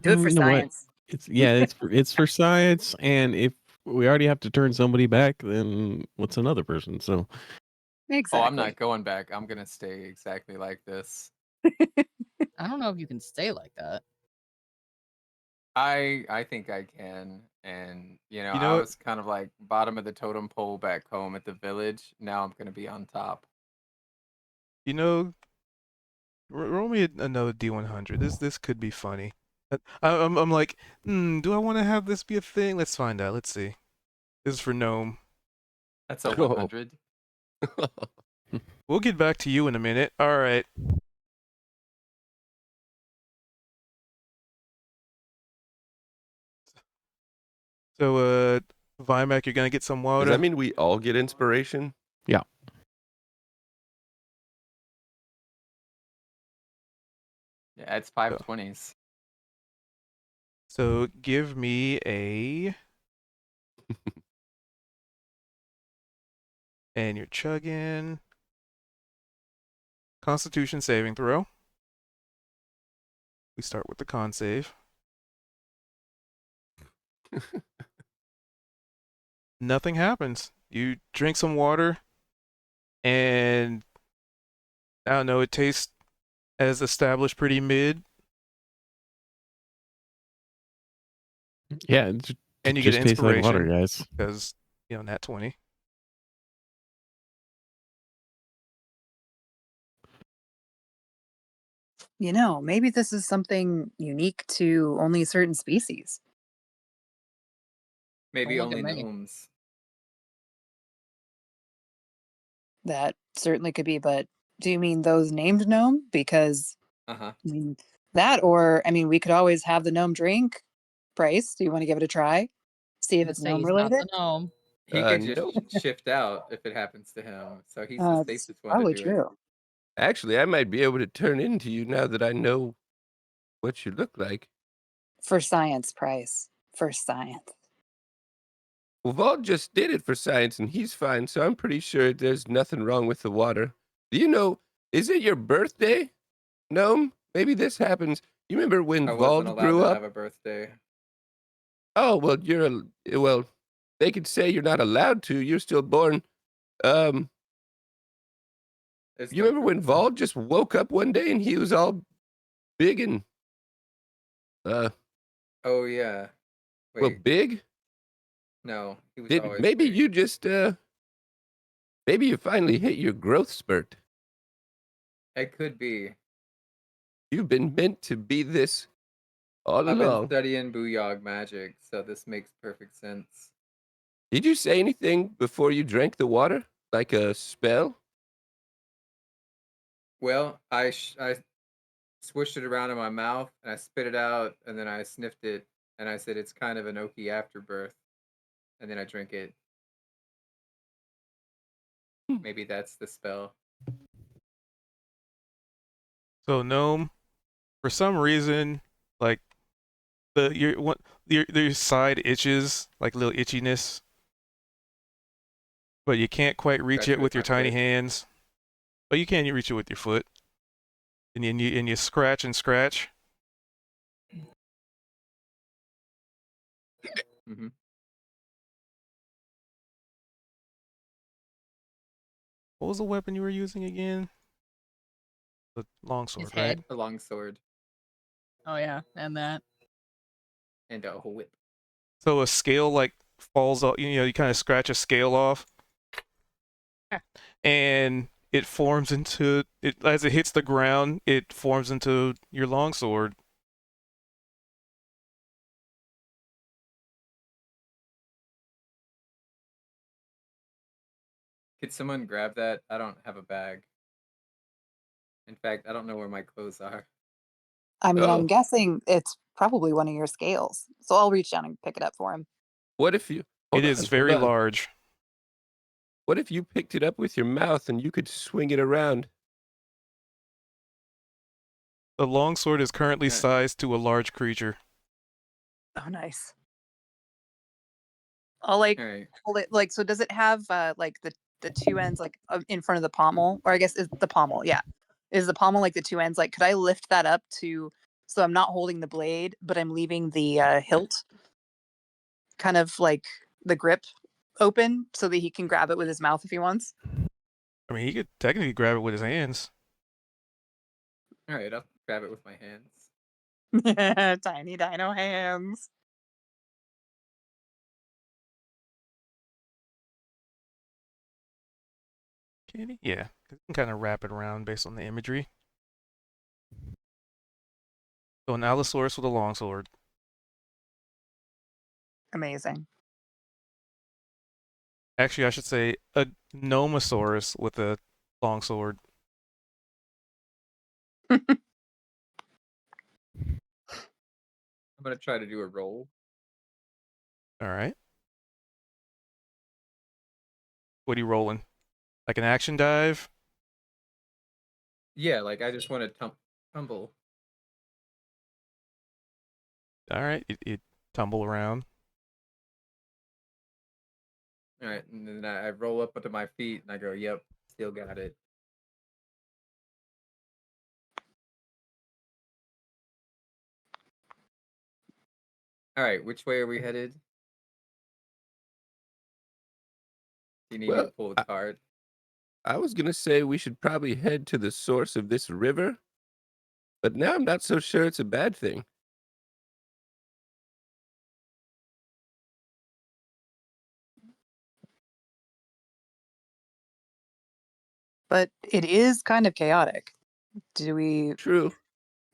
Speaker 3: Do it for
Speaker 5: You know what?
Speaker 3: science.
Speaker 5: It's for science, and if we already have to turn somebody back, then what's another person? So
Speaker 3: Exactly.
Speaker 6: Oh, I'm not going back. I'm gonna stay exactly like this.
Speaker 2: I don't know if you can stay like that.
Speaker 6: I think I can. And
Speaker 1: You
Speaker 6: I
Speaker 1: know,
Speaker 6: was kind of like bottom of the totem pole back home at the village. Now I'm gonna be on top.
Speaker 1: you know. Roll me another D100. This could be funny. I'm like, do I want to have this be a thing? Let's find out. Let's see. This is for Gnome.
Speaker 6: That's a
Speaker 4: Oh.
Speaker 6: 100.
Speaker 1: We'll get back to you in a minute. All right. So, Vimac, you're gonna get some
Speaker 4: Does
Speaker 1: water.
Speaker 4: that mean we all get inspiration?
Speaker 6: Yeah, it's 520s.
Speaker 1: So give me a. And you're chugging. Constitution saving throw. We start with the con save. Nothing happens. You drink some water, and I don't know, it tastes as established pretty mid,
Speaker 5: yeah,
Speaker 1: and you get
Speaker 5: just tastes like water,
Speaker 1: inspiration
Speaker 5: guys.
Speaker 1: because, nat 20.
Speaker 3: Maybe this is something unique to only certain species.
Speaker 6: Maybe
Speaker 2: Don't look
Speaker 6: only
Speaker 2: at me.
Speaker 6: gnomes.
Speaker 3: That certainly could be, but do you mean those named gnome? Because
Speaker 6: Uh-huh.
Speaker 3: I mean, that, or I mean, we could always have the gnome drink. Price, do you want to give it a try? See if
Speaker 2: Let's
Speaker 3: it's
Speaker 2: say
Speaker 3: gnome
Speaker 2: he's not
Speaker 3: related?
Speaker 2: the gnome.
Speaker 6: He could just
Speaker 4: Nope.
Speaker 6: shift out if it happens to him. So he's the
Speaker 3: It's
Speaker 6: safest one to
Speaker 3: probably
Speaker 6: do it.
Speaker 3: true.
Speaker 4: Actually, I might be able to turn into you now that I know what you look like.
Speaker 3: For science, Price. For science.
Speaker 4: Well, Vaughn just did it for science, and he's fine, so I'm pretty sure there's nothing wrong with the water. Do you know, is it your birthday, Gnome? Maybe this happens. You remember when
Speaker 6: I wasn't
Speaker 4: Vald
Speaker 6: allowed
Speaker 4: grew
Speaker 6: to
Speaker 4: up?
Speaker 6: have a birthday.
Speaker 4: Oh, well, well, they could say you're not allowed to. You're still born. Um,
Speaker 6: There's
Speaker 4: you
Speaker 6: no
Speaker 4: remember when
Speaker 6: proof.
Speaker 4: Vald just woke up one day and he was all big and,
Speaker 6: Oh yeah.
Speaker 4: well,
Speaker 6: Wait,
Speaker 4: big?
Speaker 6: no, he was
Speaker 4: Did
Speaker 6: always
Speaker 4: maybe
Speaker 6: big.
Speaker 4: you just, maybe you finally hit your growth spurt.
Speaker 6: It could be.
Speaker 4: You've been meant to be this all
Speaker 6: I've been
Speaker 4: along.
Speaker 6: studying Booyog magic, so this makes perfect sense.
Speaker 4: Did you say anything before you drank the water? Like a spell?
Speaker 6: Well, I swished it around in my mouth and I spit it out and then I sniffed it and I said it's kind of an oaky afterbirth and then I drink it.
Speaker 4: Hmm.
Speaker 6: Maybe that's the spell.
Speaker 1: So Gnome, for some reason, like your side itches, like little itchiness. but you can't quite reach
Speaker 6: Scratch
Speaker 1: it with your
Speaker 6: my
Speaker 1: tiny
Speaker 6: foot.
Speaker 1: hands. But you can reach it with your foot, and you scratch and scratch.
Speaker 6: Mm-hmm.
Speaker 1: What was the weapon you were using again? The
Speaker 2: His
Speaker 1: longsword, right?
Speaker 2: head.
Speaker 6: A long sword
Speaker 2: Oh yeah, and that.
Speaker 6: and a whip.
Speaker 1: So a scale like falls off. You kind of scratch a scale off, and it forms into it as it hits the ground. It forms into your longsword.
Speaker 6: Could someone grab that? I don't have a bag. In fact, I don't know where my clothes are.
Speaker 7: I mean, I'm
Speaker 4: Oh,
Speaker 7: guessing it's probably one of your scales. So I'll reach down and pick it up for him.
Speaker 4: what if you
Speaker 1: It
Speaker 4: hold
Speaker 1: is
Speaker 4: on, hold
Speaker 1: very
Speaker 4: on.
Speaker 1: large.
Speaker 4: What if you picked it up with your mouth and you could swing it around?
Speaker 1: The longsword is currently
Speaker 6: Uh,
Speaker 1: sized to a large creature.
Speaker 7: Oh, nice. I'll like
Speaker 6: all right.
Speaker 7: hold it like so. Does it have like the two ends like in front of the pommel, or I guess is the pommel? Yeah, is the pommel like the two ends? Like, could I lift that up to so I'm not holding the blade, but I'm leaving the hilt kind of like the grip open so that he can grab it with his mouth if he wants.
Speaker 1: I mean, he could technically grab it with his hands.
Speaker 6: All right. I'll grab it with my hands.
Speaker 7: Tiny dino hands.
Speaker 1: Can he? Yeah, you can kind of wrap it around based on the imagery. So an Allosaurus with a longsword.
Speaker 7: Amazing.
Speaker 1: Actually, I should say a Gnomosaurus with a longsword.
Speaker 6: I'm gonna try to do a roll.
Speaker 1: All right. What are you rolling? Like an action dive?
Speaker 6: Yeah, like I just want to tumble.
Speaker 1: All right. You tumble around.
Speaker 6: All right, and then I roll up onto my feet and I go, "Yep, still got it." All right, which way are we headed? Do you need me to
Speaker 4: Well,
Speaker 6: pull a
Speaker 4: I,
Speaker 6: card?
Speaker 4: I was gonna say we should probably head to the source of this river, but now I'm not so sure it's a bad thing.
Speaker 7: But it is kind of chaotic. Do we
Speaker 4: True.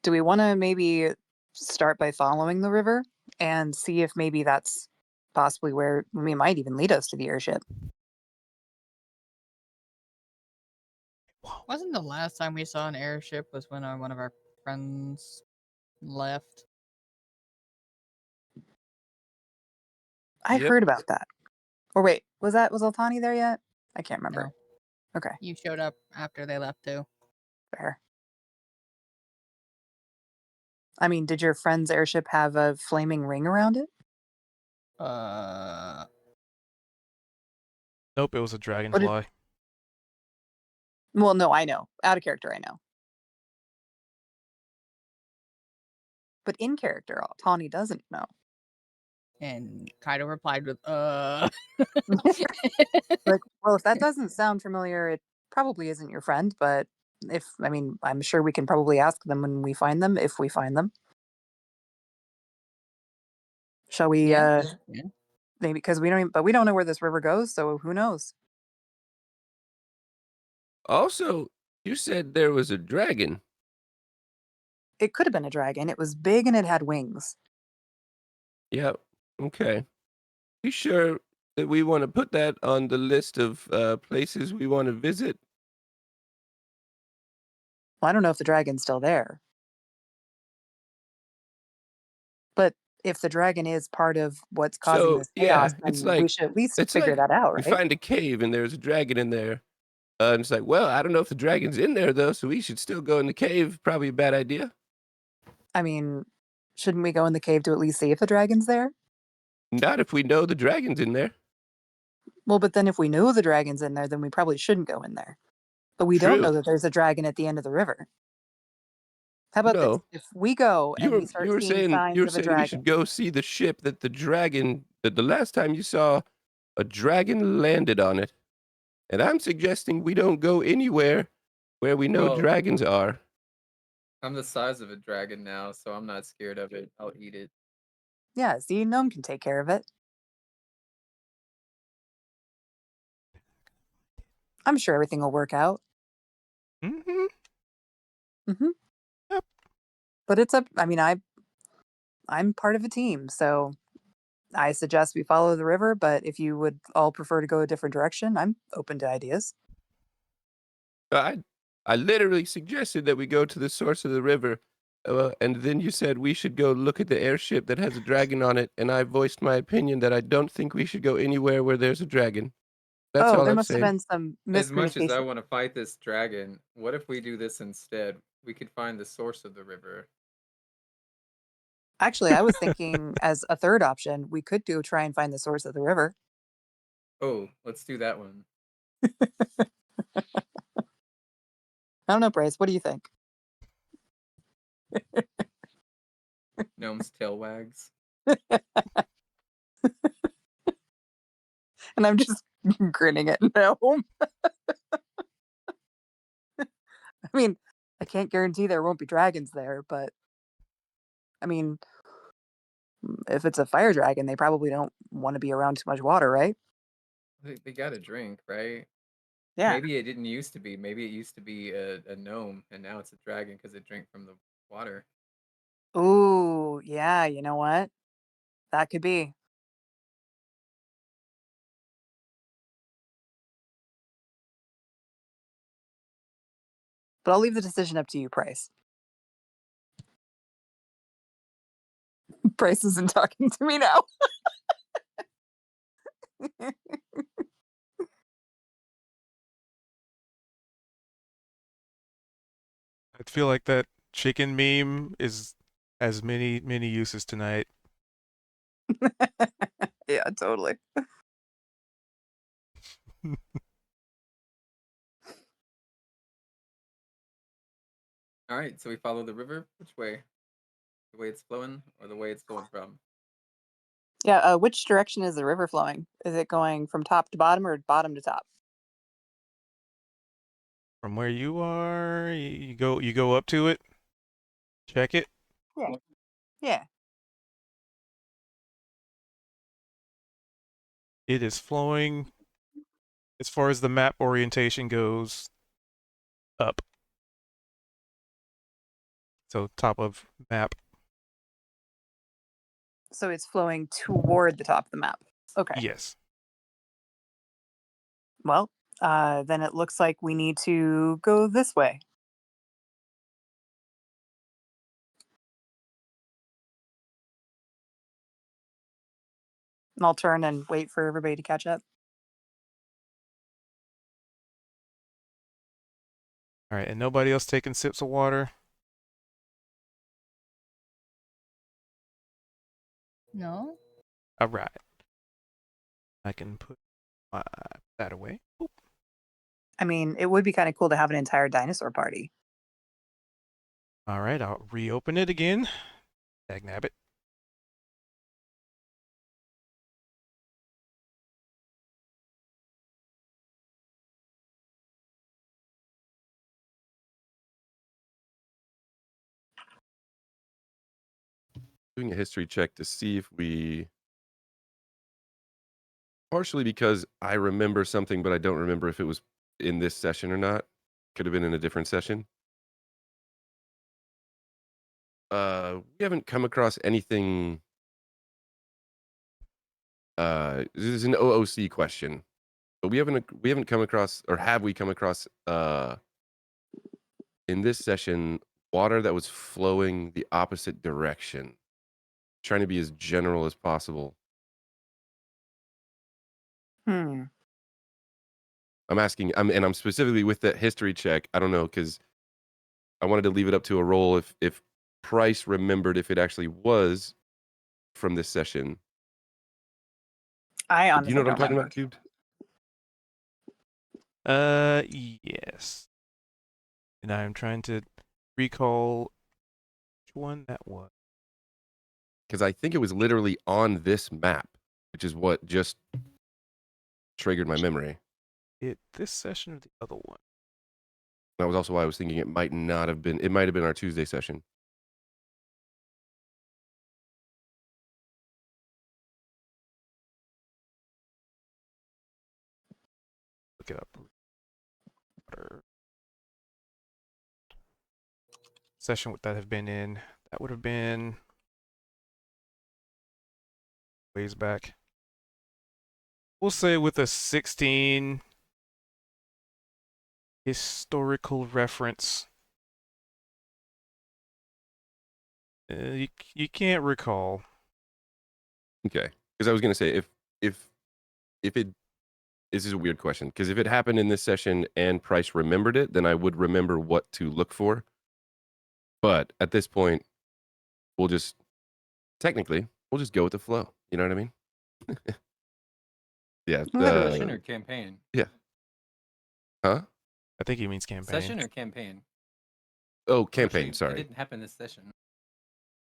Speaker 7: want to maybe start by following the river and see if maybe that's possibly where we might even lead us to the airship?
Speaker 2: Wasn't the last time we saw an airship was when one of our friends left?
Speaker 7: I
Speaker 4: Yep.
Speaker 7: heard about that. Or wait, was Altani there yet? I can't remember.
Speaker 2: No,
Speaker 7: Okay,
Speaker 2: you showed up after they left too.
Speaker 7: fair. I mean, did your friend's airship have a flaming ring around it?
Speaker 2: Uh,
Speaker 1: Nope, it was a
Speaker 7: What did,
Speaker 1: dragonfly.
Speaker 7: well, no, I know. Out of character, I know. But in character, Altani doesn't know.
Speaker 2: and Kaido replied with
Speaker 7: Like, well, if that doesn't sound familiar, it probably isn't your friend, but I mean, I'm sure we can probably ask them when we find them, if we find them. Shall we,
Speaker 2: Yeah. Yeah.
Speaker 7: maybe, because we don't know where this river goes, so who knows?
Speaker 4: Also, you said there was a dragon.
Speaker 7: It could have been a dragon. It was big and it had wings.
Speaker 4: Yep. Okay. You sure that we want to put that on the list of places we want to visit?
Speaker 7: Well, I don't know if the dragon's still there. But if the dragon is part of what's causing
Speaker 4: So
Speaker 7: this chaos,
Speaker 4: yeah,
Speaker 7: then we should at least
Speaker 4: it's
Speaker 7: figure
Speaker 4: like
Speaker 7: that out,
Speaker 4: we
Speaker 7: right?
Speaker 4: find a cave and there's a dragon in there. And it's like, well, I don't know if the dragon's in there though, so we should still go in the cave. Probably a bad idea.
Speaker 7: I mean, shouldn't we go in the cave to at least see if the dragon's there?
Speaker 4: Not if we know the dragon's in there.
Speaker 7: Well, but then if we know the dragon's in there, then we probably shouldn't go in there. But we don't
Speaker 4: True.
Speaker 7: know that there's a dragon at the end of the river. How about this?
Speaker 4: No.
Speaker 7: If we go and we
Speaker 4: You
Speaker 7: start
Speaker 4: were
Speaker 7: seeing
Speaker 4: saying
Speaker 7: signs of a
Speaker 4: we
Speaker 7: dragon,
Speaker 4: should go see the ship that the last time you saw a dragon landed on it. And I'm suggesting we don't go anywhere where we know
Speaker 6: Well-
Speaker 4: dragons are.
Speaker 6: I'm the size of a dragon now, so I'm not scared of it. I'll eat it.
Speaker 7: yeah, see, Gnome can take care of it. I'm sure everything will work out.
Speaker 1: Mm-hmm.
Speaker 7: Mm-hmm.
Speaker 1: Yep.
Speaker 7: But it's up. I mean, I'm part of a team, so I suggest we follow the river. But if you would all prefer to go a different direction, I'm open to ideas.
Speaker 4: I literally suggested that we go to the source of the river, and then you said we should go look at the airship that has a dragon on it, and I voiced my opinion that I don't think we should go anywhere where there's a dragon. That's
Speaker 7: Oh,
Speaker 4: all
Speaker 7: there
Speaker 4: I'm
Speaker 7: must have
Speaker 4: saying.
Speaker 7: been some
Speaker 6: As much as I
Speaker 7: miscommunication.
Speaker 6: want to fight this dragon, what if we do this instead? We could find the source of the river.
Speaker 7: Actually, I was thinking as a third option, we could go try and find the source of the river.
Speaker 6: Oh, let's do that one.
Speaker 7: I don't know, Bryce. What do you think?
Speaker 6: Gnome's tail wags.
Speaker 7: And I'm just grinning at Gnome. I mean, I can't guarantee there won't be dragons there, but I mean, if it's a fire dragon, they probably don't want to be around too much water, right?
Speaker 6: They got to drink, right?
Speaker 7: Yeah.
Speaker 6: Maybe it didn't used to be. Maybe it used to be a gnome, and now it's a dragon because it drank from the water.
Speaker 7: Ooh, yeah, you know what? That could be. But I'll leave the decision up to you, Price. Price isn't talking to me now.
Speaker 1: I feel like that chicken meme has many uses tonight.
Speaker 7: Yeah, totally.
Speaker 6: All right, so we follow the river. Which way? The way it's flowing, or the way it's going from?
Speaker 7: Yeah, which direction is the river flowing? Is it going from top to bottom or bottom to top?
Speaker 1: From where you are, you go up to it, check it.
Speaker 7: Yeah. Yeah.
Speaker 1: It is flowing, as far as the map orientation goes, up. So top of map.
Speaker 7: So it's flowing toward the top of the map. Okay.
Speaker 1: Yes.
Speaker 7: Well, then it looks like we need to go this way. And I'll turn and wait for everybody to catch up.
Speaker 1: All right, and nobody else taking sips of water.
Speaker 2: No?
Speaker 1: All right. I can put that away. Oop.
Speaker 7: I mean, it would be kind of cool to have an entire dinosaur party.
Speaker 1: All right, I'll reopen it again. Dagnabbit.
Speaker 4: Doing a history check to see if we, partially because I remember something, but I don't remember if it was in this session or not. Could have been in a different session. We haven't come across anything. This is an OOC question, but we haven't come across, or have we come across in this session water that was flowing the opposite direction? Trying to be as general as possible.
Speaker 7: Hmm.
Speaker 4: I'm asking, I'm specifically with that history check. I don't know, because I wanted to leave it up to a roll if Price remembered if it actually was from this session.
Speaker 7: I
Speaker 4: Do
Speaker 7: honestly
Speaker 4: you know what I'm
Speaker 7: don't
Speaker 4: talking
Speaker 7: remember.
Speaker 4: about, Cubed?
Speaker 1: Yes. And I'm trying to recall which one that was.
Speaker 4: Because I think it was literally on this map, which is what just triggered my memory.
Speaker 1: This session or the other one?
Speaker 4: That was also why I was thinking it might not have been. It might have been our Tuesday session.
Speaker 1: Look it up. Session would that have been in? That would have been ways back. We'll say with a 16 historical reference. You can't recall.
Speaker 4: Okay, because I was gonna say if it this is a weird question because if it happened in this session and Price remembered it, then I would remember what to look for. But at this point, we'll just technically we'll just go with the flow. You know what I mean? Yeah.
Speaker 6: Session or campaign?
Speaker 4: Yeah. Huh?
Speaker 1: I think he means campaign.
Speaker 6: Session or campaign?
Speaker 4: Oh,
Speaker 6: Oh,
Speaker 4: campaign.
Speaker 6: shoot,
Speaker 4: Sorry.
Speaker 6: It didn't happen this session.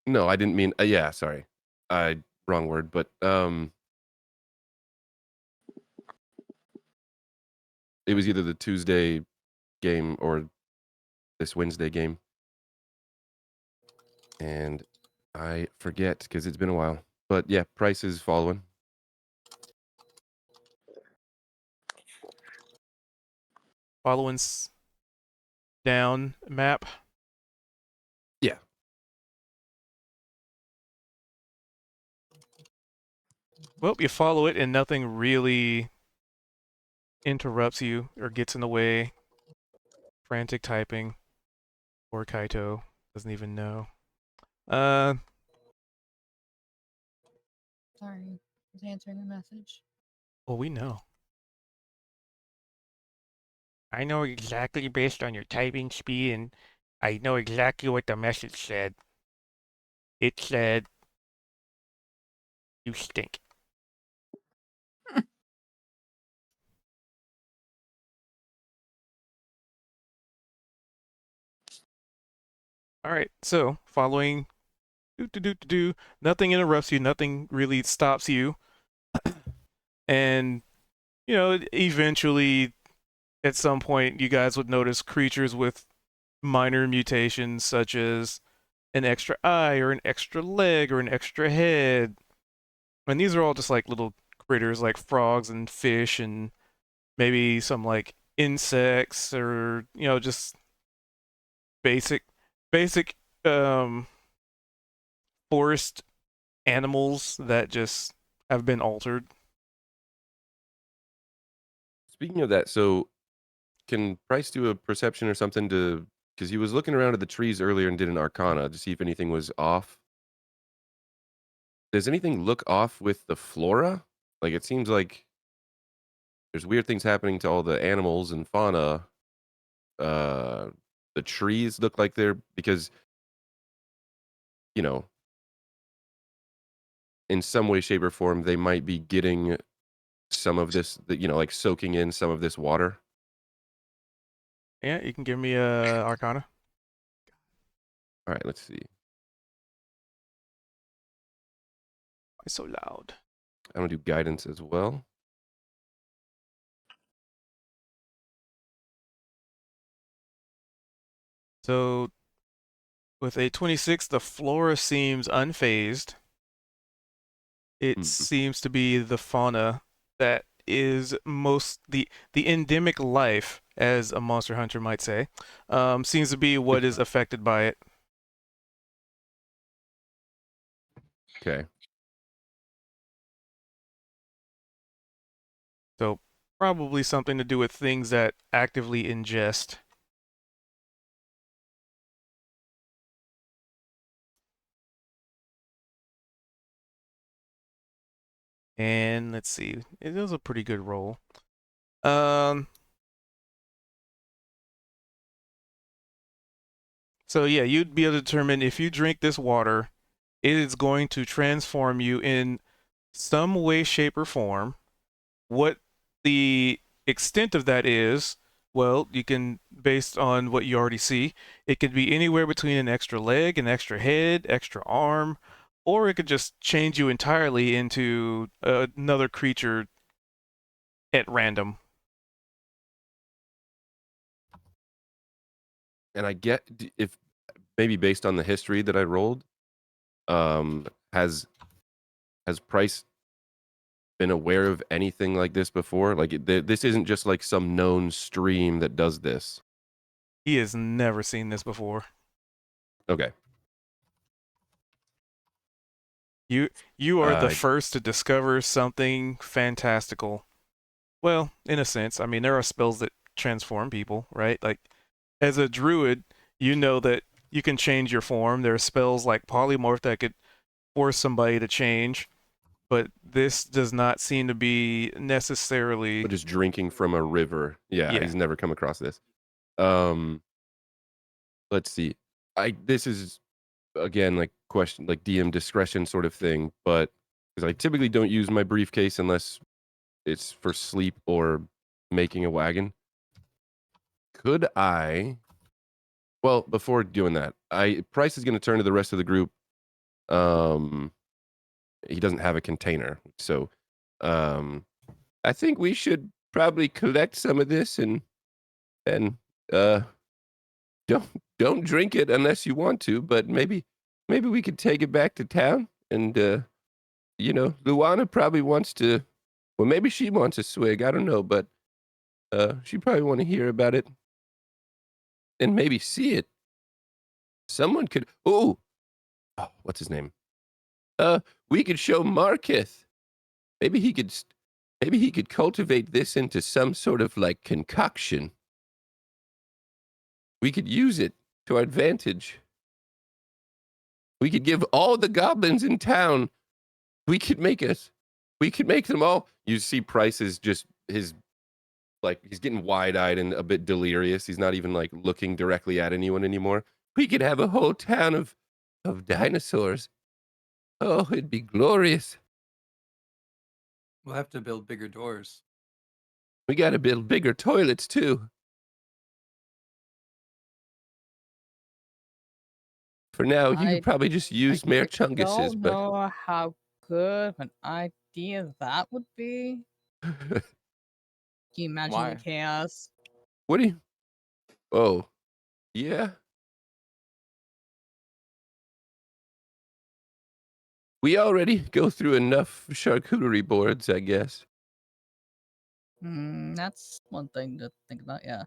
Speaker 4: No, I didn't mean. Yeah, sorry. Wrong word. But it was either the Tuesday game or this Wednesday game, and I forget because it's been a while. But yeah, Price is following.
Speaker 1: Following down map.
Speaker 4: Yeah.
Speaker 1: Well, you follow it and nothing really interrupts you or gets in the way. Frantic typing. Or Kaito doesn't even know.
Speaker 2: Sorry, I was answering a message.
Speaker 1: Well, we know. I know exactly based on your typing speed, and I know exactly what the message said. It said, "You stink." All right, so following, nothing interrupts you, nothing really stops you, and eventually, at some point, you guys would notice creatures with minor mutations, such as an extra eye or an extra leg or an extra head, and these are all just like little critters, like frogs and fish, and maybe some like insects or just basic basic um forest animals that just have been altered.
Speaker 4: Speaking of that, so can Price do a perception or something to? Because he was looking around at the trees earlier and did an Arcana to see if anything was off. Does anything look off with the flora? Like it seems like there's weird things happening to all the animals and fauna. Uh, the trees look like they're because you know in some way, shape, or form they might be getting some of this, like soaking in some of this water.
Speaker 1: Yeah, you can give me a Arcana.
Speaker 4: All right, let's see.
Speaker 1: Why so loud?
Speaker 4: I'm gonna do guidance as well.
Speaker 1: So with a 26, the flora seems unfazed. It seems to be the fauna that is the endemic life, as a monster hunter might say, seems to be what is affected by it.
Speaker 4: Okay.
Speaker 1: So probably something to do with things that actively ingest. And let's see, it was a pretty good roll. So yeah, you'd be able to determine if you drink this water, it is going to transform you in some way, shape, or form. What the extent of that is, well, you can, based on what you already see, it could be anywhere between an extra leg, an extra head, extra arm, or it could just change you entirely into another creature at random.
Speaker 4: And I get if maybe based on the history that I rolled, has Price been aware of anything like this before? Like this isn't just like some known stream that does this.
Speaker 1: He has never seen this before.
Speaker 4: Okay.
Speaker 1: You are the
Speaker 4: Uh,
Speaker 1: first to discover something fantastical. Well, in a sense, I mean, there are spells that transform people, right? Like, as a druid, you know that you can change your form. There are spells like polymorph that could force somebody to change, but this does not seem to be necessarily.
Speaker 4: just drinking from a river. Yeah,
Speaker 1: Yeah.
Speaker 4: he's never come across this. Let's see. This is again like question like DM discretion sort of thing, but because I typically don't use my briefcase unless it's for sleep or making a wagon. Could I? Well, before doing that, Price is going to turn to the rest of the group. He doesn't have a container, so I think we should probably collect some of this and uh don't drink it unless you want to, but maybe we could take it back to town and Luana probably wants to, well, maybe she wants a swig, I don't know, but she probably want to hear about it and maybe see it. Someone could what's his name? We could show Marketh. Maybe he could cultivate this into some sort of like concoction. We could use it to our advantage. We could give all the goblins in town. We could make them all. You see Price is just he's getting wide-eyed and a bit delirious. He's not even like looking directly at anyone anymore. We could have a whole town of dinosaurs. Oh, it'd be glorious.
Speaker 8: We'll have to build bigger doors.
Speaker 4: We got to build bigger toilets too. For now, you
Speaker 2: I-
Speaker 4: could probably just use Mayor Chungus's,
Speaker 2: don't
Speaker 4: but
Speaker 2: know how good of an idea that would be. Can you imagine
Speaker 6: Why?
Speaker 2: the chaos?
Speaker 4: what do you? Oh, yeah. We already go through enough charcuterie boards, I guess.
Speaker 2: That's one thing to think about, yeah.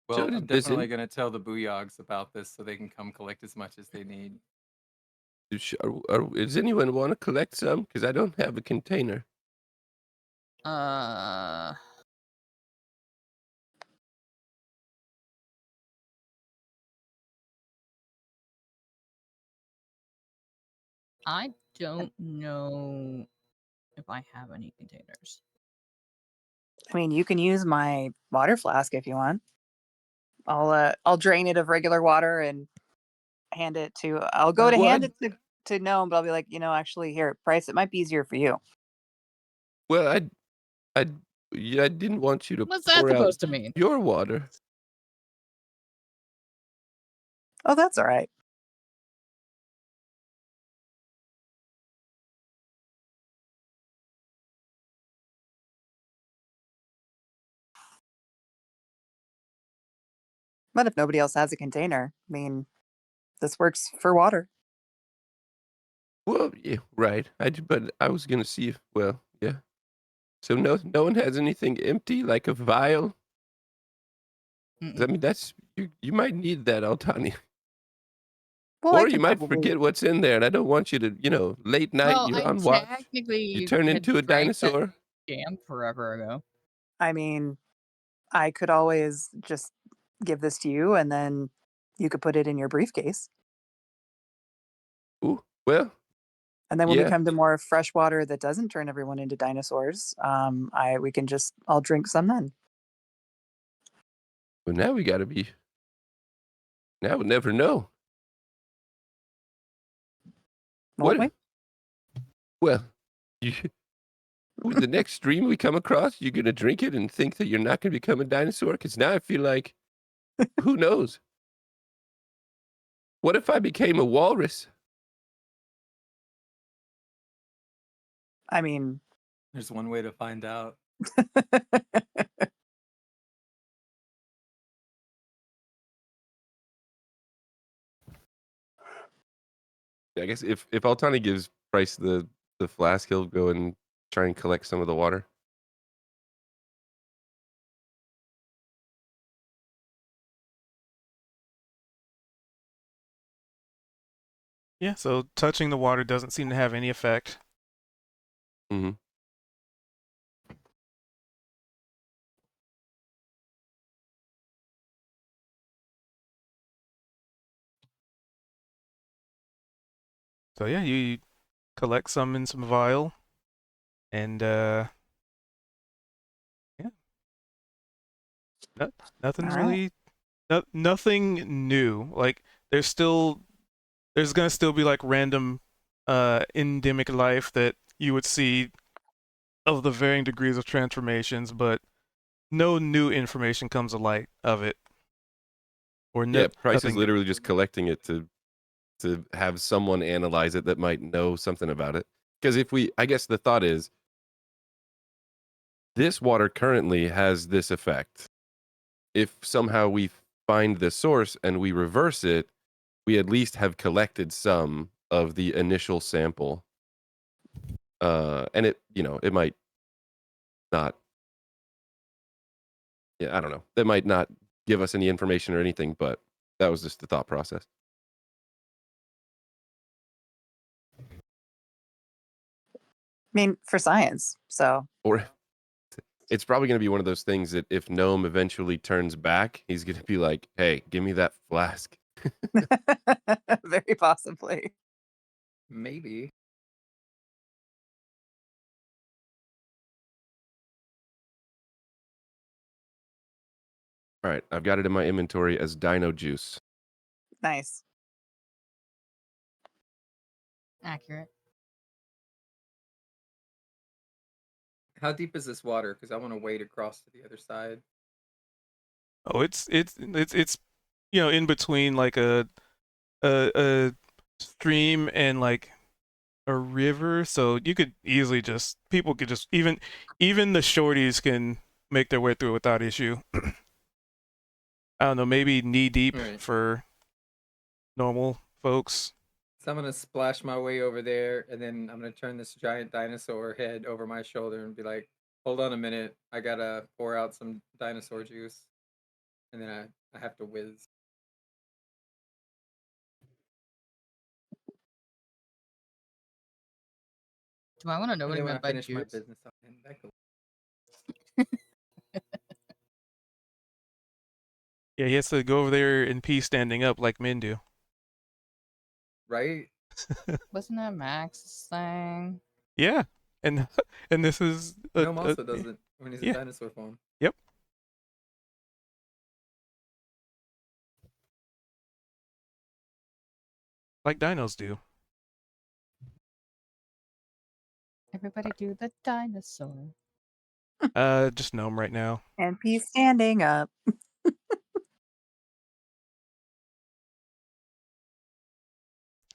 Speaker 6: Well,
Speaker 4: So
Speaker 6: I'm
Speaker 4: does
Speaker 6: definitely going to tell the Booyogs about this so they can come collect as much as they need.
Speaker 4: Does anyone want to collect some? Because I don't have a container.
Speaker 2: I don't know if I have any containers.
Speaker 7: I mean, you can use my water flask if you want. I'll drain it of regular water and hand it to. I'll go to
Speaker 4: Well,
Speaker 7: hand it to Gnome, but I'll be like, actually, here, Price. It might be easier for you.
Speaker 4: Well, I didn't want you to
Speaker 2: What's that
Speaker 4: pour out
Speaker 2: supposed to mean?
Speaker 4: your water.
Speaker 7: Oh, that's all right. But if nobody else has a container, I mean, this works for water.
Speaker 4: Well, yeah, right. But I was gonna see if, well, yeah. So no one has anything empty, like a vial. 'Cause I mean, that's you might need that, Altani.
Speaker 7: Well, I
Speaker 4: Or
Speaker 7: can
Speaker 4: you might
Speaker 7: probably.
Speaker 4: forget what's in there, and I don't want you to, late night,
Speaker 2: Well,
Speaker 4: you're
Speaker 2: I
Speaker 4: on watch,
Speaker 2: technically
Speaker 4: you turn
Speaker 2: had
Speaker 4: into a
Speaker 2: drank that
Speaker 4: dinosaur.
Speaker 2: jam forever ago.
Speaker 7: I mean, I could always just give this to you, and then you could put it in your briefcase.
Speaker 4: Ooh, well,
Speaker 7: And then when we
Speaker 4: yeah.
Speaker 7: come to more fresh water that doesn't turn everyone into dinosaurs, I'll drink some then.
Speaker 4: Well, now we gotta be Now we'll never know.
Speaker 7: Won't
Speaker 4: What? Well, you, with the next stream we come across, you're gonna drink it and think that you're not gonna become a dinosaur. Because now I feel like, who knows? What if I became a walrus?
Speaker 7: I mean,
Speaker 6: There's one way to find out.
Speaker 4: I guess if Altani gives Bryce the flask, he'll go and try and collect some of the water.
Speaker 1: Yeah, so touching the water doesn't seem to have any effect.
Speaker 4: Mm-hmm.
Speaker 1: So yeah, you collect some in some vial, and yeah, nothing's
Speaker 7: all right.
Speaker 1: really, nothing new. Like there's gonna still be like random endemic life that you would see of the varying degrees of transformations, but no new information comes to light of it, or
Speaker 4: Yeah, Price is
Speaker 1: nothing.
Speaker 4: literally just collecting it to have someone analyze it that might know something about it. Because I guess the thought is, this water currently has this effect. If somehow we find the source and we reverse it, we at least have collected some of the initial sample. And it might not, yeah, I don't know. That might not give us any information or anything, but that was just the thought process.
Speaker 7: I mean, for science. So
Speaker 4: Or it's probably going to be one of those things that if Gnome eventually turns back, he's going to be like, hey, give me that flask.
Speaker 7: very possibly.
Speaker 6: Maybe.
Speaker 4: All right, I've got it in my inventory as dino juice.
Speaker 7: Nice.
Speaker 2: Accurate.
Speaker 6: How deep is this water? Because I want to wade across to the other side.
Speaker 1: Oh, it's in between like a stream and like a river, so you could easily people could just even the shorties can make their way through it without issue. I don't know, maybe knee deep
Speaker 6: Right.
Speaker 1: for normal folks.
Speaker 6: So I'm gonna splash my way over there, and then I'm gonna turn this giant dinosaur head over my shoulder and be like, "Hold on a minute, I gotta pour out some dinosaur juice," and then I have to whiz.
Speaker 2: Do I want to know
Speaker 6: And
Speaker 2: what he
Speaker 6: then when I
Speaker 2: meant by
Speaker 6: finish my
Speaker 2: juice?
Speaker 6: business, I'll hand back over.
Speaker 1: Yeah, he has to go over there in peace standing up like men do.
Speaker 6: Right?
Speaker 2: Wasn't that Max's thing?
Speaker 1: Yeah. And and this is
Speaker 6: Gnome also does it when he's in
Speaker 1: yeah.
Speaker 6: dinosaur form.
Speaker 1: Yep. Like dinos do.
Speaker 2: Everybody do the dinosaur.
Speaker 1: Just gnome right now.
Speaker 7: And he's standing up.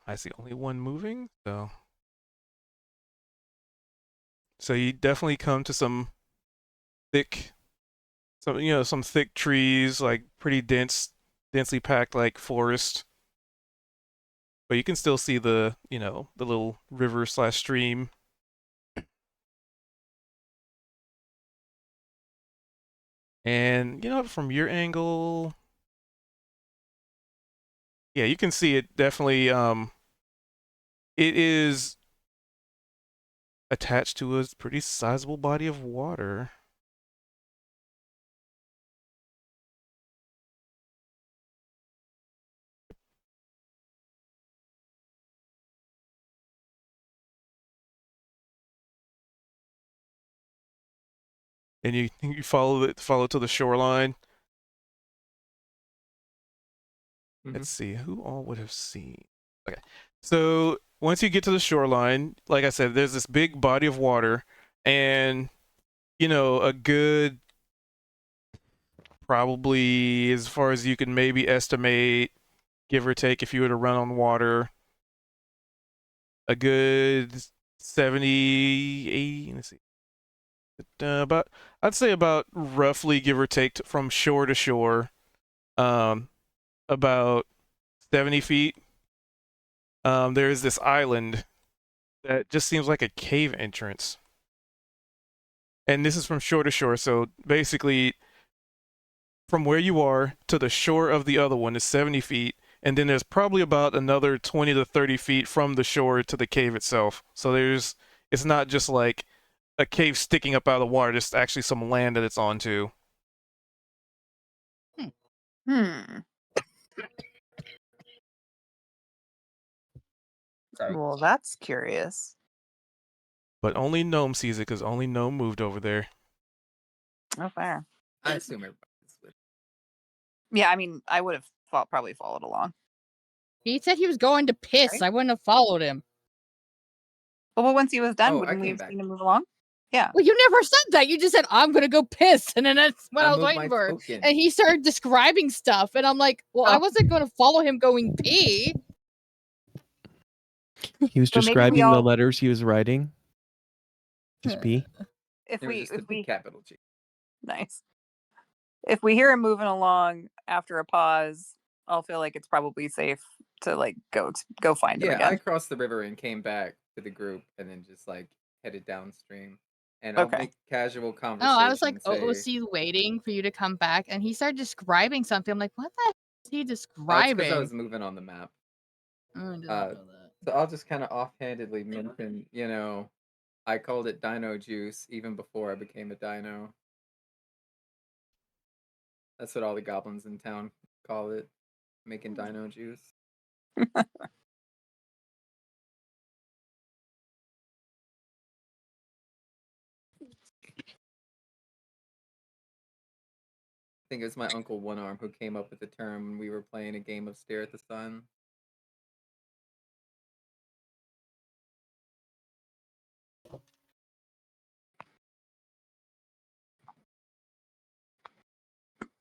Speaker 1: I see only one moving, so you definitely come to some thick some thick trees, like pretty densely packed like forest. But you can still see the little river slash stream. And from your angle, yeah, you can see it definitely. It is attached to a pretty sizable body of water. And you follow to the shoreline. Let's see, who all would have seen? Okay. So once you get to the shoreline, like I said, there's this big body of water, and a good, probably as far as you can maybe estimate, give or take, if you were to run on water, a good 70, 80, let's see. About, I'd say about roughly, give or take, from shore to shore, about 70 feet. There's this island that just seems like a cave entrance. And this is from shore to shore. So basically, from where you are to the shore of the other one is 70 feet. And then there's probably about another 20 to 30 feet from the shore to the cave itself. So it's not just like a cave sticking up out of the water, there's actually some land that it's onto.
Speaker 3: Hmm.
Speaker 2: Sorry.
Speaker 3: Well, that's curious.
Speaker 1: But only Gnome sees it because only Gnome moved over there.
Speaker 3: Oh, fair.
Speaker 6: I assume everybody's with.
Speaker 3: Yeah, I mean, I would have probably followed along.
Speaker 2: He said he was going to piss.
Speaker 3: Right.
Speaker 2: I wouldn't have followed him.
Speaker 3: Well, once he was done,
Speaker 6: Oh, I
Speaker 3: wouldn't we
Speaker 6: came
Speaker 3: have
Speaker 6: back.
Speaker 3: seen him move along? Yeah.
Speaker 2: Well, you never said that. You just said, I'm going to go piss. And then that's what I was
Speaker 6: moved
Speaker 2: waiting
Speaker 6: my
Speaker 2: for.
Speaker 6: token.
Speaker 2: And he started describing stuff. And I'm like, well, I
Speaker 3: Oh.
Speaker 2: wasn't going to follow him going pee.
Speaker 5: He was
Speaker 3: So maybe we
Speaker 5: describing the
Speaker 3: all-
Speaker 5: letters he was writing. Just P.
Speaker 3: If
Speaker 6: It was
Speaker 3: we
Speaker 6: just a big capital G.
Speaker 3: nice. If we hear him moving along after a pause, I'll feel like it's probably safe to like go find him
Speaker 6: Yeah,
Speaker 3: again.
Speaker 6: I crossed the river and came back to the group, and then just like headed downstream. And I'll
Speaker 3: Okay.
Speaker 6: make casual conversation.
Speaker 2: Oh, I was like,
Speaker 6: say,
Speaker 2: OOC waiting for you to come back. And he started describing something. I'm like, what the hell is he
Speaker 6: That's
Speaker 2: describing?
Speaker 6: because I was moving on the map.
Speaker 2: Oh, I didn't know that.
Speaker 6: So I'll just kind of offhandedly mention, I called it dino juice even before I became a dino. That's what all the goblins in town call it, making dino juice. I think it was my uncle One Arm who came up with the term when we were playing a game of Stare at the Sun.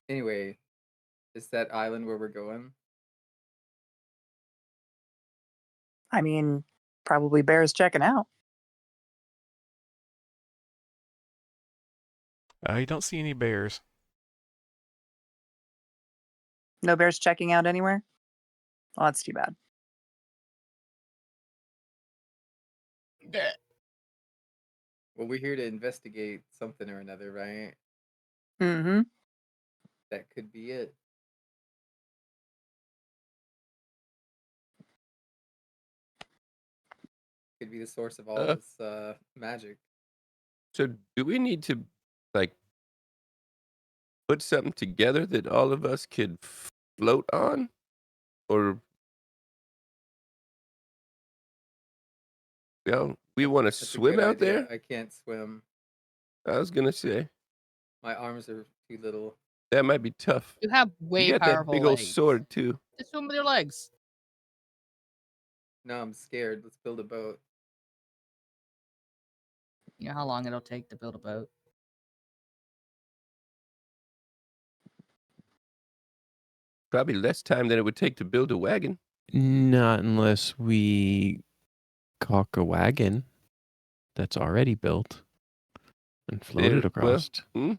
Speaker 6: Anyway, is that island where we're going?
Speaker 3: I mean, probably bears checking out.
Speaker 1: You don't see any bears.
Speaker 3: No bears checking out anywhere? Well, that's too bad.
Speaker 6: Well, we're here to investigate something or another, right?
Speaker 3: Mm-hmm.
Speaker 6: That could be it. Could be the source of all this magic.
Speaker 4: So do we need to like put something together that all of us could float on? Or we want to
Speaker 6: That's a
Speaker 4: swim
Speaker 6: good
Speaker 4: out
Speaker 6: idea.
Speaker 4: there?
Speaker 6: I can't swim.
Speaker 4: I was gonna say
Speaker 6: My arms are too little.
Speaker 4: that might be tough.
Speaker 2: You have
Speaker 4: You
Speaker 2: way
Speaker 4: got that
Speaker 2: powerful
Speaker 4: big old
Speaker 2: legs.
Speaker 4: sword too.
Speaker 2: Just swim with your legs.
Speaker 6: No, I'm scared. Let's build a boat.
Speaker 2: You know how long it'll take to build a boat?
Speaker 4: Probably less time than it would take to build a wagon.
Speaker 5: Not unless we caulk a wagon that's already built and float it across.
Speaker 4: The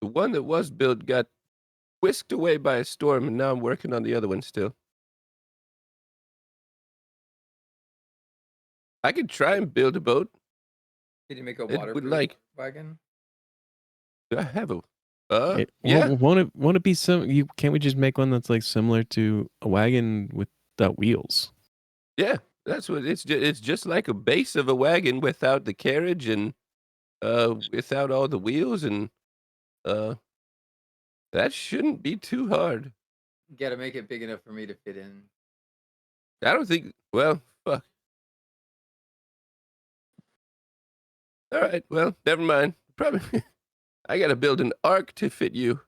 Speaker 4: one that was built got whisked away by a storm, and now I'm working on the other one still. I could try and build a boat.
Speaker 6: Did you make a
Speaker 4: It would
Speaker 6: waterproof wagon?
Speaker 4: Do I have a?
Speaker 5: Yeah. Won't it be some? Can't we just make one that's like similar to a wagon without wheels?
Speaker 4: Yeah, that's what it's. It's just like a base of a wagon without the carriage and without all the wheels, and that shouldn't be too hard.
Speaker 6: Gotta make it big enough for me to fit in.
Speaker 4: I don't think. Well, fuck. All right. Well, never mind. Probably. I gotta build an ark to fit you.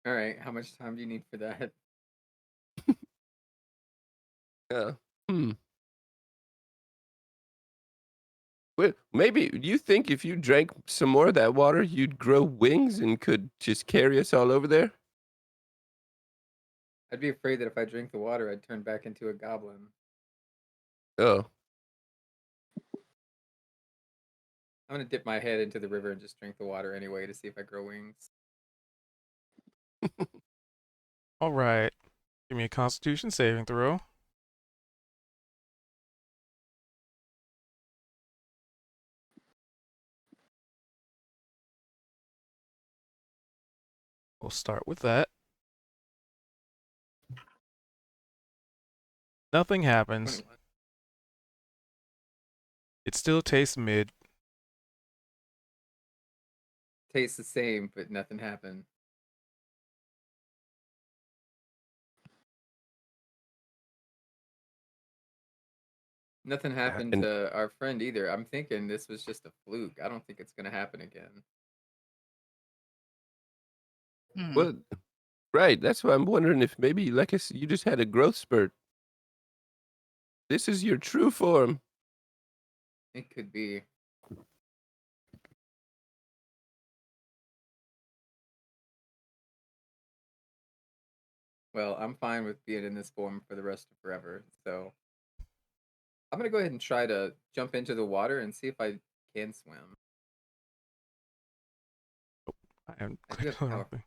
Speaker 6: All right. How much time do you need for that?
Speaker 4: Yeah. Well, maybe do you think if you drank some more of that water, you'd grow wings and could just carry us all over there?
Speaker 6: I'd be afraid that if I drink the water, I'd turn back into a goblin.
Speaker 4: Oh,
Speaker 6: I'm gonna dip my head into the river and just drink the water anyway to see if I grow wings.
Speaker 1: All right. Give me a Constitution saving throw. We'll start with that. Nothing happens.
Speaker 6: 21.
Speaker 1: It still tastes mid.
Speaker 6: Tastes the same, but nothing happened. Nothing happened
Speaker 4: and
Speaker 6: to our friend either. I'm thinking this was just a fluke. I don't think it's gonna happen again.
Speaker 2: Hmm.
Speaker 4: well, right. That's why I'm wondering if maybe, like you just had a growth spurt. This is your true form.
Speaker 6: It could be. Well, I'm fine with being in this form for the rest of forever. So I'm gonna go ahead and try to jump into the water and see if I can swim.
Speaker 1: I am
Speaker 6: I do have
Speaker 1: clicking on the wrong
Speaker 6: powerful.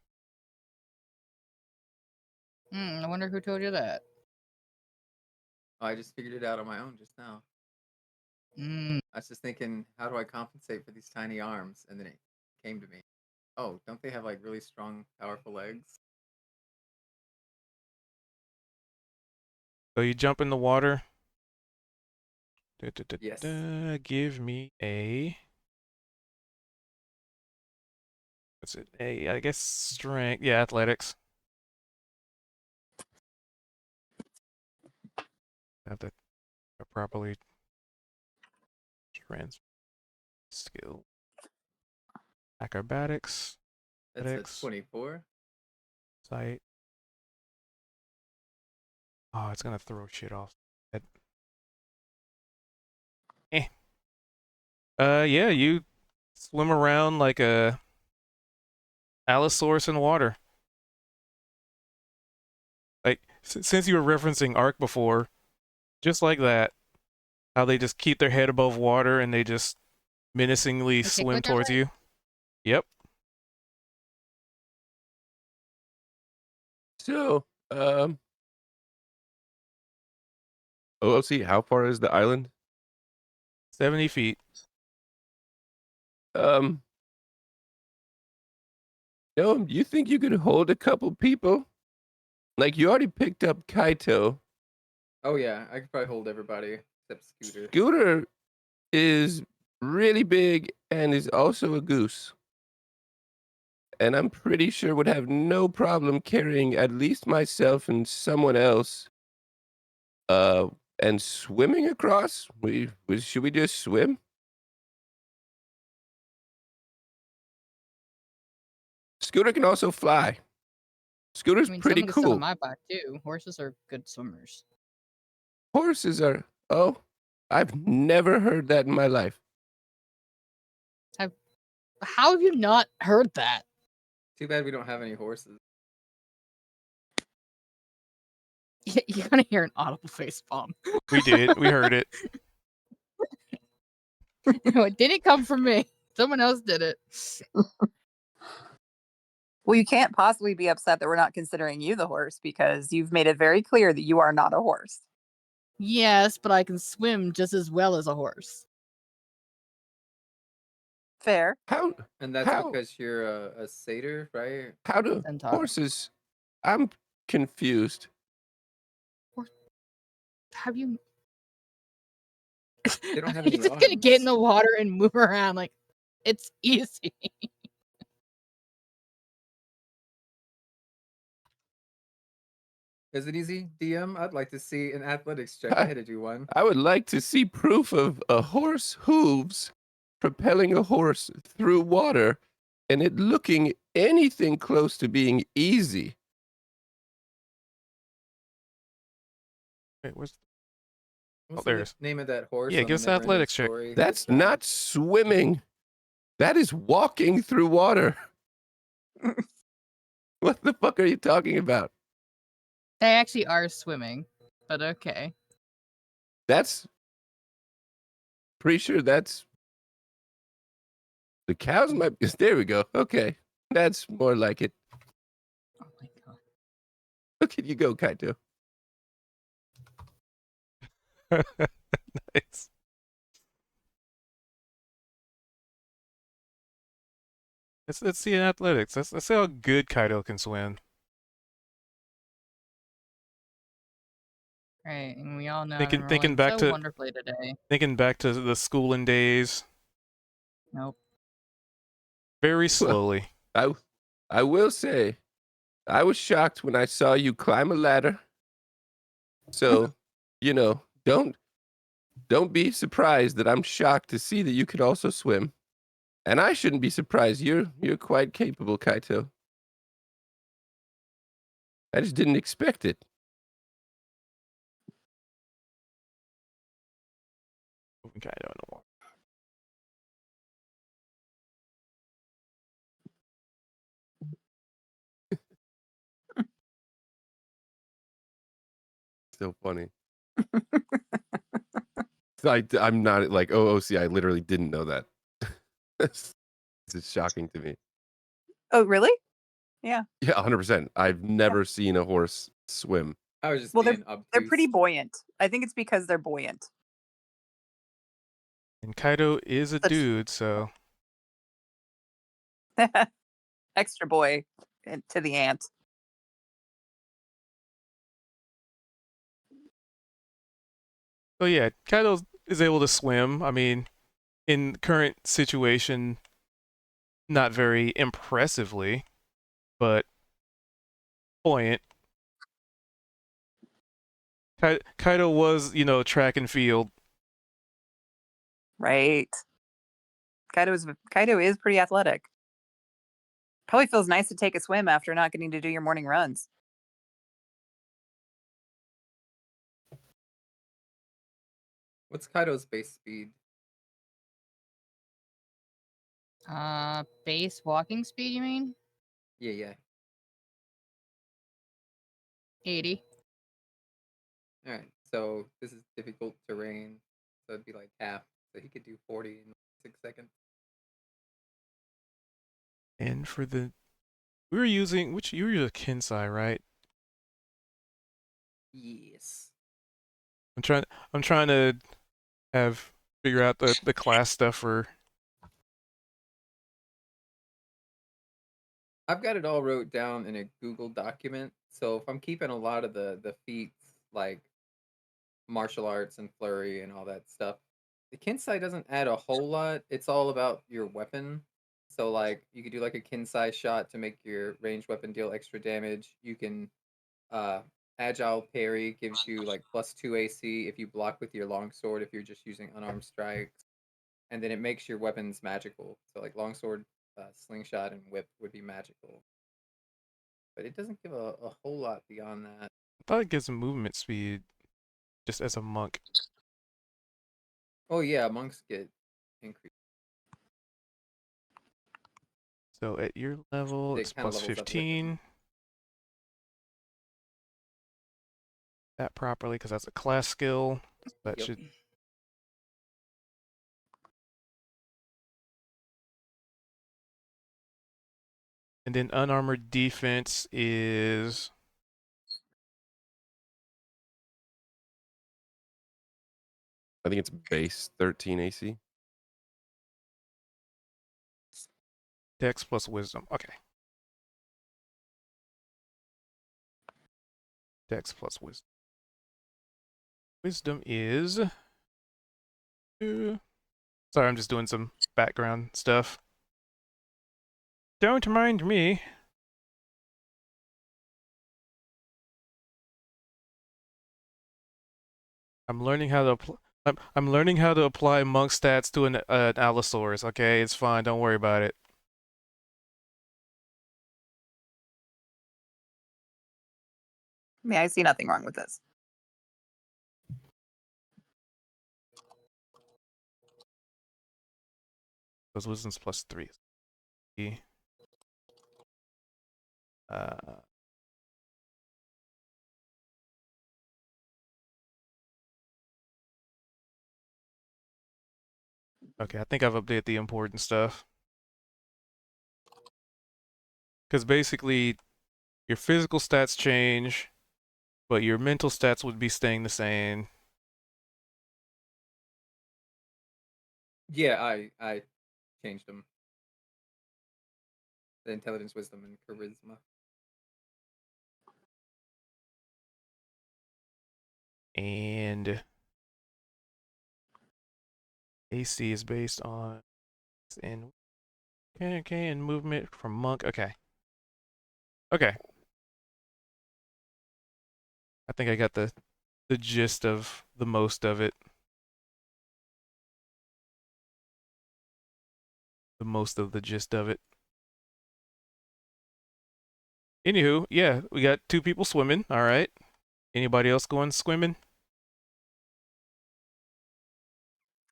Speaker 1: thing.
Speaker 2: I wonder who told you that.
Speaker 6: Oh, I just figured it out on my own just now.
Speaker 2: Hmm.
Speaker 6: I was just thinking, how do I compensate for these tiny arms? And then it came to me. Oh, don't they have like really strong, powerful legs?
Speaker 1: So you jump in the water.
Speaker 6: Yes.
Speaker 1: Give me a. What's it? I guess strength. Yeah, athletics. Have to properly trans skill. Acrobatics.
Speaker 6: That's a
Speaker 1: Athletics.
Speaker 6: 24.
Speaker 1: Sight. Oh, it's gonna throw shit off. Eh. Yeah, you swim around like a Allosaurus in water. Like, since you were referencing Ark before, just like that, how they just keep their head above water and they just menacingly
Speaker 2: They kick
Speaker 1: swim
Speaker 2: with their
Speaker 1: towards
Speaker 2: leg.
Speaker 1: you. Yep.
Speaker 4: So, oh, let's see. How far is the island?
Speaker 1: 70 feet.
Speaker 4: Um, no, you think you could hold a couple people? Like you already picked up Kaito.
Speaker 6: Oh yeah, I could probably hold everybody except Scooter.
Speaker 4: Scooter is really big and is also a goose. And I'm pretty sure would have no problem carrying at least myself and someone else. And swimming across? Should we just swim? Scooter can also fly. Scooter's
Speaker 2: I mean,
Speaker 4: pretty
Speaker 2: someone could sit on
Speaker 4: cool.
Speaker 2: my back too. Horses are good swimmers.
Speaker 4: Horses are, oh, I've never heard that in my life.
Speaker 2: How have you not heard that?
Speaker 6: Too bad we don't have any horses.
Speaker 2: You're gonna hear an audible face palm.
Speaker 1: We did. We heard it.
Speaker 2: No, it didn't come from me. Someone else did it.
Speaker 7: Well, you can't possibly be upset that we're not considering you the horse because you've made it very clear that you are not a horse.
Speaker 2: Yes, but I can swim just as well as a horse.
Speaker 7: Fair.
Speaker 6: And that's
Speaker 4: How?
Speaker 6: because you're a satyr, right?
Speaker 4: How do
Speaker 2: Centaur.
Speaker 4: horses? I'm confused.
Speaker 2: Have you?
Speaker 6: They don't have
Speaker 2: You're
Speaker 6: any
Speaker 2: just gonna get in
Speaker 6: arms.
Speaker 2: the water and move around like it's easy.
Speaker 6: Is it easy, DM? I'd like to see an athletics check. I had to do one.
Speaker 4: I would like to see proof of a horse hooves propelling a horse through water and it looking anything close to being easy.
Speaker 1: Wait, where's?
Speaker 6: What's
Speaker 1: there it
Speaker 6: the
Speaker 1: is.
Speaker 6: name of that horse?
Speaker 1: Yeah,
Speaker 6: on
Speaker 1: give
Speaker 6: the
Speaker 1: us the
Speaker 6: never-ending
Speaker 1: athletics check.
Speaker 6: story?
Speaker 4: That's not swimming. That is walking through water. What the fuck are you talking about?
Speaker 2: They actually are swimming, but okay.
Speaker 4: That's pretty sure that's the cows might. There we go. Okay, that's more like it.
Speaker 2: Oh my god.
Speaker 4: Look at you go, Kaito.
Speaker 1: Nice. Let's see in athletics. Let's see how good Kaido can swim.
Speaker 2: Right, and we all know
Speaker 1: Thinking
Speaker 2: I'm
Speaker 1: thinking
Speaker 2: rolling
Speaker 1: back
Speaker 2: so
Speaker 1: to
Speaker 2: wonderfully today.
Speaker 1: thinking back to the schooling days.
Speaker 2: Nope.
Speaker 1: Very
Speaker 4: Well,
Speaker 1: slowly.
Speaker 4: I will say, I was shocked when I saw you climb a ladder. So, don't be surprised that I'm shocked to see that you can also swim. And I shouldn't be surprised. You're quite capable, Kaito. I just didn't expect it.
Speaker 1: Kaido in the water.
Speaker 4: So funny. I'm not like, oh, see, I literally didn't know that. This is shocking to me.
Speaker 7: Oh, really? Yeah.
Speaker 4: Yeah, 100%. I've never seen a horse swim.
Speaker 6: I was just
Speaker 7: Well,
Speaker 6: being
Speaker 7: they're pretty
Speaker 6: obtuse.
Speaker 7: buoyant. I think it's because they're buoyant.
Speaker 1: And Kaido is a
Speaker 7: Such-
Speaker 1: dude, so
Speaker 7: Extra boy to the ant.
Speaker 1: yeah, Kaido is able to swim. I mean, in current situation, not very impressively, but buoyant. Kaido was, track and field.
Speaker 7: Right. Kaido is pretty athletic. Probably feels nice to take a swim after not getting to do your morning runs.
Speaker 6: What's Kaido's base speed?
Speaker 2: Base walking speed, you mean?
Speaker 6: Yeah.
Speaker 2: 80.
Speaker 6: All right. So this is difficult terrain. So it'd be like half. So he could do 40 in 6 seconds.
Speaker 1: And for the, we were using you were using Kinsai, right?
Speaker 6: Yes.
Speaker 1: I'm trying to figure out the class stuff for.
Speaker 6: I've got it all wrote down in a Google document. So if I'm keeping a lot of the feats like martial arts and flurry and all that stuff, the Kinsai doesn't add a whole lot. It's all about your weapon. So like you could do like a Kinsai shot to make your ranged weapon deal extra damage. You can uh agile parry gives you like +2 AC if you block with your longsword if you're just using unarmed strikes. And then it makes your weapons magical. So like longsword, slingshot, and whip would be magical. But it doesn't give a whole lot beyond that.
Speaker 1: I thought it gives him movement speed, just as a monk.
Speaker 6: Oh yeah, monks get increased.
Speaker 1: So at your level,
Speaker 6: It
Speaker 1: it's
Speaker 6: kind of
Speaker 1: plus
Speaker 6: levels up with them.
Speaker 1: 15. That properly, because that's a class skill. That
Speaker 6: Yep.
Speaker 1: should. And then unarmored defense is.
Speaker 4: I think it's base 13 AC.
Speaker 1: Dex plus wisdom. Okay. Dex plus wisdom. Wisdom is. Sorry, I'm just doing some background stuff. Don't mind me. I'm learning how to I'm learning how to apply monk stats to an Allosaurus. Okay, it's fine. Don't worry about it.
Speaker 3: Yeah, I see nothing wrong with this.
Speaker 1: Those wisdom's +3. Uh, okay, I think I've updated the important stuff. Because basically, your physical stats change, but your mental stats would be staying the same.
Speaker 6: Yeah, I changed them. The intelligence, wisdom, and charisma.
Speaker 1: And AC is based on okay, and movement from monk. Okay. Okay. I think I got the gist of the most of it. The most of the gist of it. Anywho, yeah, we got 2 people swimming. All right. Anybody else going swimming?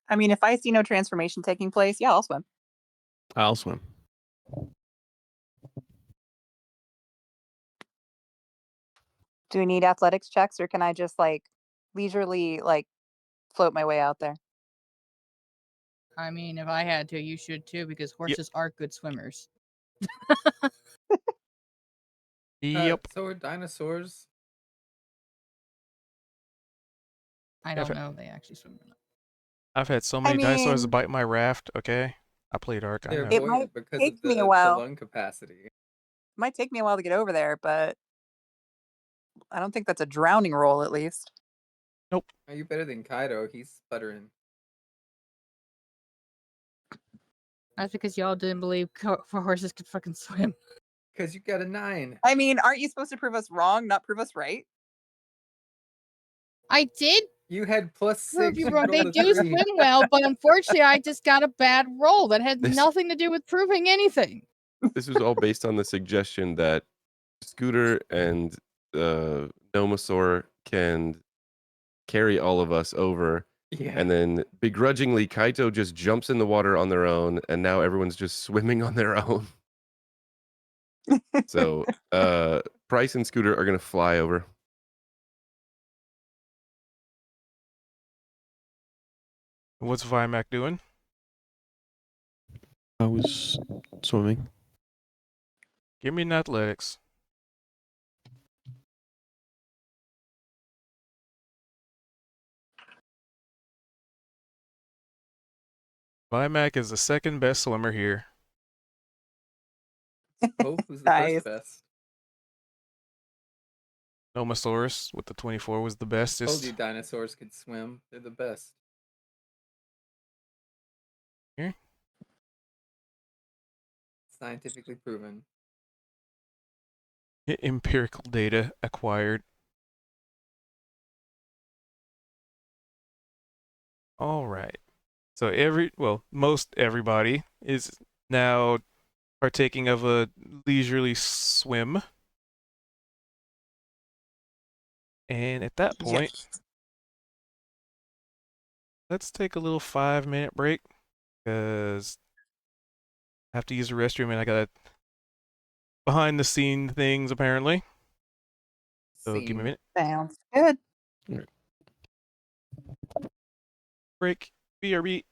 Speaker 3: I mean, if I see no transformation taking place, yeah, I'll swim.
Speaker 5: I'll swim.
Speaker 3: Do we need athletics checks, or can I just like leisurely like float my way out there?
Speaker 2: I mean, if I had to, you should too, because horses are good swimmers.
Speaker 1: Yep.
Speaker 6: So are dinosaurs.
Speaker 2: I don't know if they actually swim or not.
Speaker 1: I've had so
Speaker 3: I
Speaker 1: many dinosaurs
Speaker 3: mean,
Speaker 1: bite my raft. Okay. I played Ark. I
Speaker 6: They're
Speaker 1: know.
Speaker 3: it might
Speaker 6: buoyant because
Speaker 3: take
Speaker 6: of
Speaker 3: me a
Speaker 6: the
Speaker 3: while.
Speaker 6: lung capacity.
Speaker 3: Might take me a while to get over there, but I don't think that's a drowning roll, at least.
Speaker 1: Nope.
Speaker 6: Are you better than Kaido? He's sputtering.
Speaker 2: That's because y'all didn't believe for horses could fucking swim.
Speaker 6: Because you got a 9.
Speaker 3: I mean, aren't you supposed to prove us wrong, not prove us right?
Speaker 2: I did
Speaker 6: You had
Speaker 2: prove
Speaker 6: +6.
Speaker 2: you
Speaker 6: You
Speaker 2: wrong. They
Speaker 6: rolled a
Speaker 2: do
Speaker 6: 3.
Speaker 2: swim well, but unfortunately, I just got a bad roll that had
Speaker 4: This
Speaker 2: nothing to do with proving anything.
Speaker 4: this was all based on the suggestion that Scooter and Nomosaur can carry all of us over,
Speaker 6: Yeah.
Speaker 4: and then begrudgingly Kaito just jumps in the water on their own, and now everyone's just swimming on their own. So Price and Scooter are gonna fly over.
Speaker 1: What's Vimac doing?
Speaker 5: I was swimming.
Speaker 1: Give me an athletics. Vimac is the second best swimmer here.
Speaker 6: Oh, who's the
Speaker 3: Nice.
Speaker 6: first best?
Speaker 1: Nomosaurus with the 24 was the
Speaker 6: Told you
Speaker 1: bestest.
Speaker 6: dinosaurs could swim. They're the best.
Speaker 1: Here.
Speaker 6: Scientifically proven.
Speaker 1: Empirical data acquired. All right. So most everybody is now partaking of a leisurely swim. And at that point,
Speaker 3: Yes.
Speaker 1: let's take a little 5-minute break because I have to use the restroom and I got behind the scene things apparently. So give me a
Speaker 6: Scene.
Speaker 1: minute.
Speaker 3: Sounds good.
Speaker 1: Break. BRB.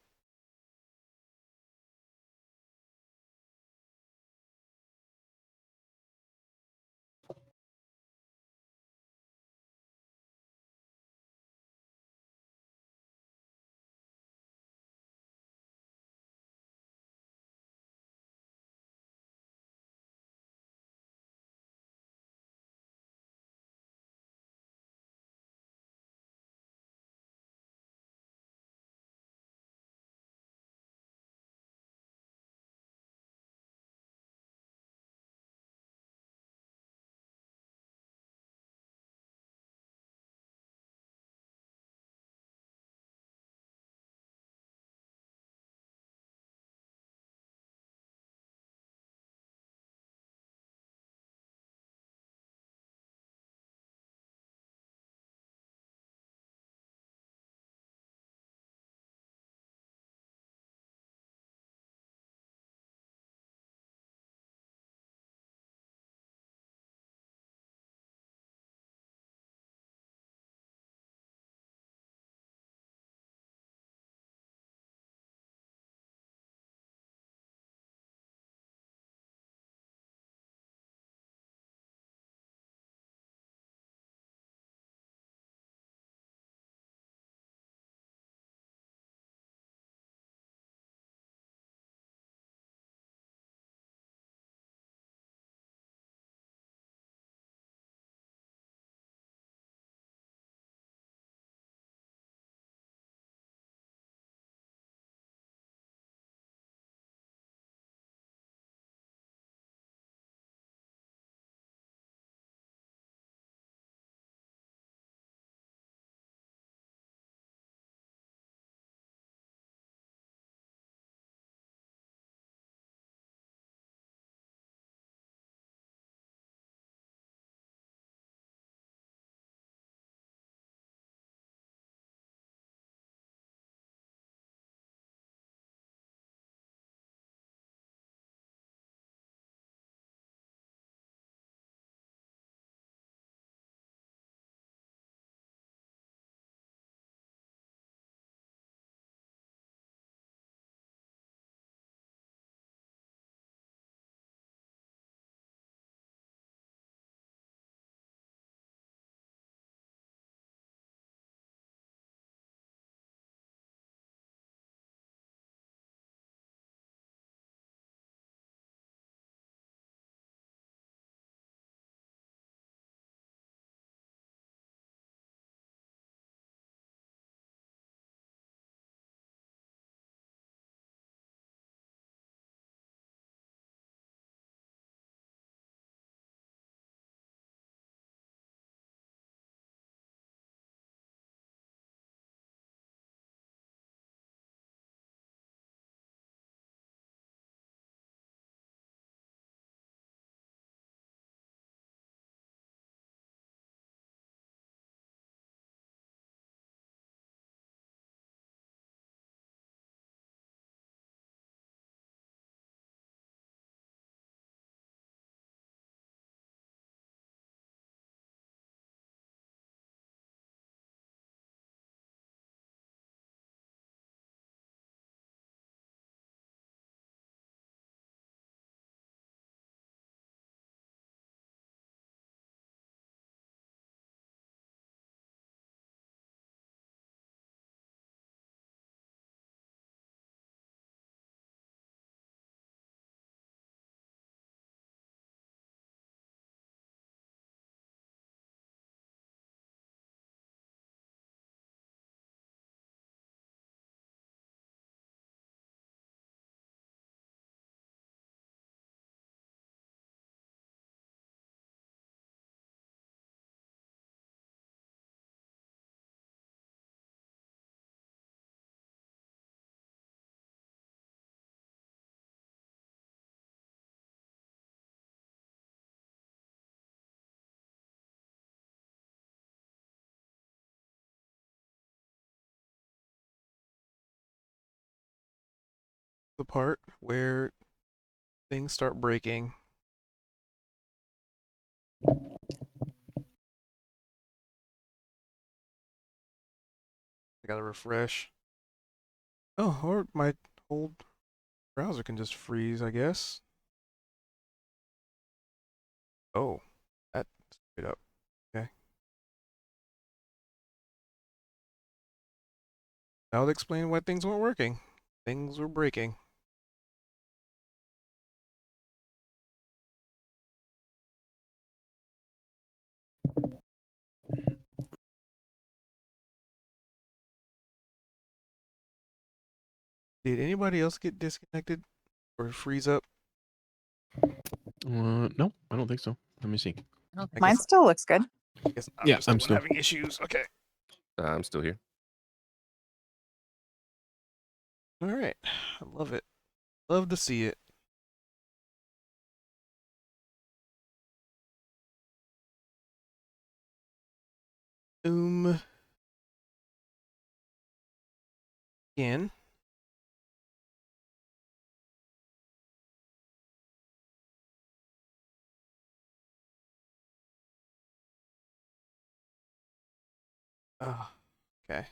Speaker 1: the part where things start breaking. I gotta refresh. Oh, or my whole browser can just freeze, I guess. Oh, that straight up. Okay. That would explain why things weren't working. Things were breaking. Did anybody else get disconnected or freeze up?
Speaker 5: No, I don't think so. Let me see.
Speaker 1: I
Speaker 3: Mine
Speaker 1: guess,
Speaker 3: still looks good.
Speaker 1: I guess I'm
Speaker 5: Yeah,
Speaker 1: just the
Speaker 5: I'm
Speaker 1: one
Speaker 5: still.
Speaker 1: having issues. Okay.
Speaker 4: I'm still here.
Speaker 1: All right. I love it. Love to see it. Again. Oh, okay.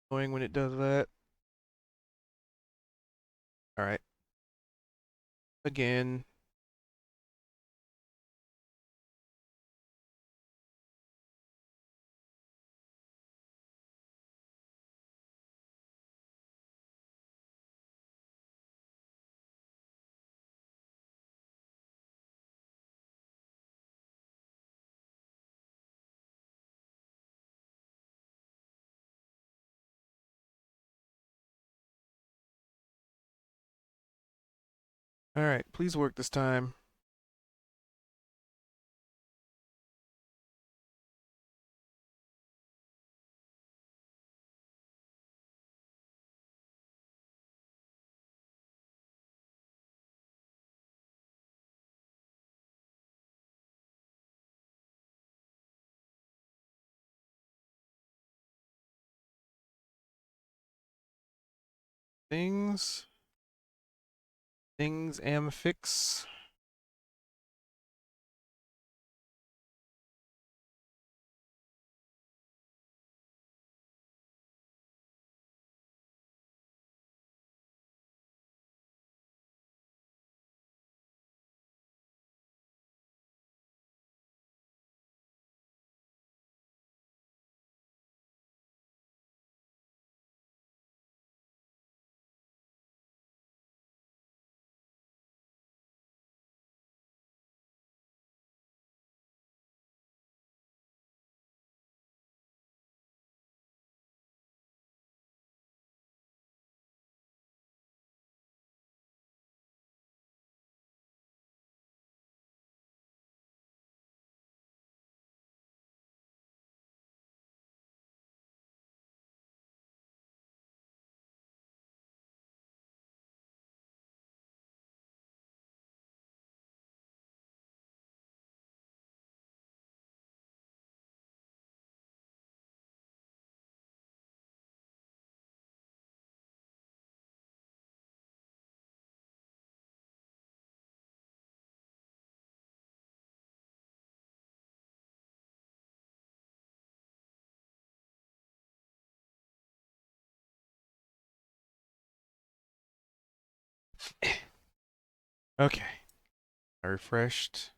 Speaker 1: Annoying when it does that. All right. Again. All right. Please work this time. Things. Things am fix. Okay. I refreshed.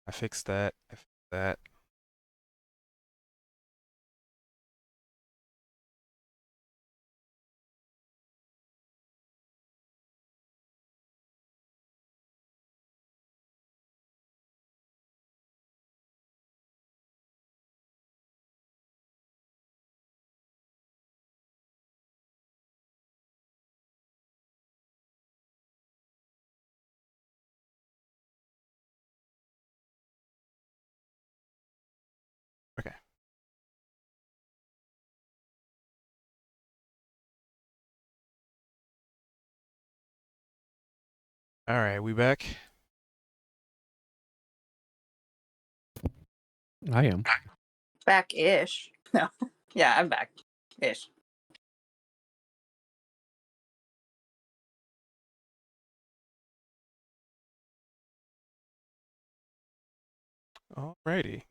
Speaker 1: I fixed that. I fixed that. Okay. All right. We back.
Speaker 5: I am.
Speaker 3: Back-ish. No.
Speaker 7: Yeah, I'm back. Ish.
Speaker 1: Alrighty.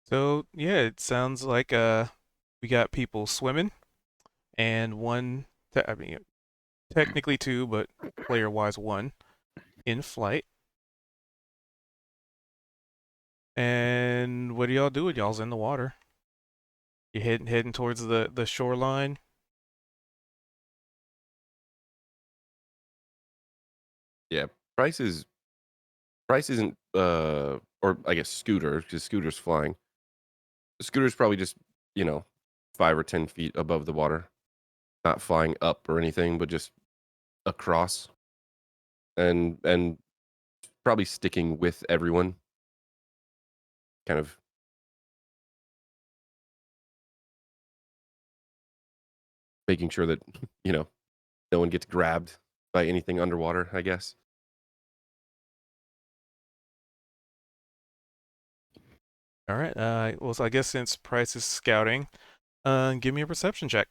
Speaker 1: So yeah, it sounds like we got people swimming and one. I mean, technically two, but player-wise one in flight. And what are y'all doing? Y'all's in the water. You heading towards the shoreline.
Speaker 4: Yeah, Price isn't or I guess Scooter, because Scooter's flying. Scooter's probably just, 5 or 10 feet above the water, not flying up or anything, but just across, and probably sticking with everyone, kind of making sure that no one gets grabbed by anything underwater, I guess.
Speaker 1: All right. Well, so I guess since Price is scouting, give me a perception check.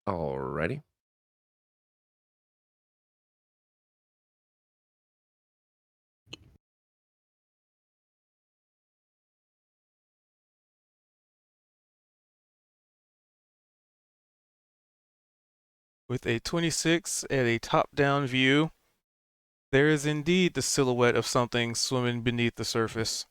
Speaker 4: Alrighty.
Speaker 1: With a 26 at a top-down view, there is indeed the silhouette of something swimming beneath the surface.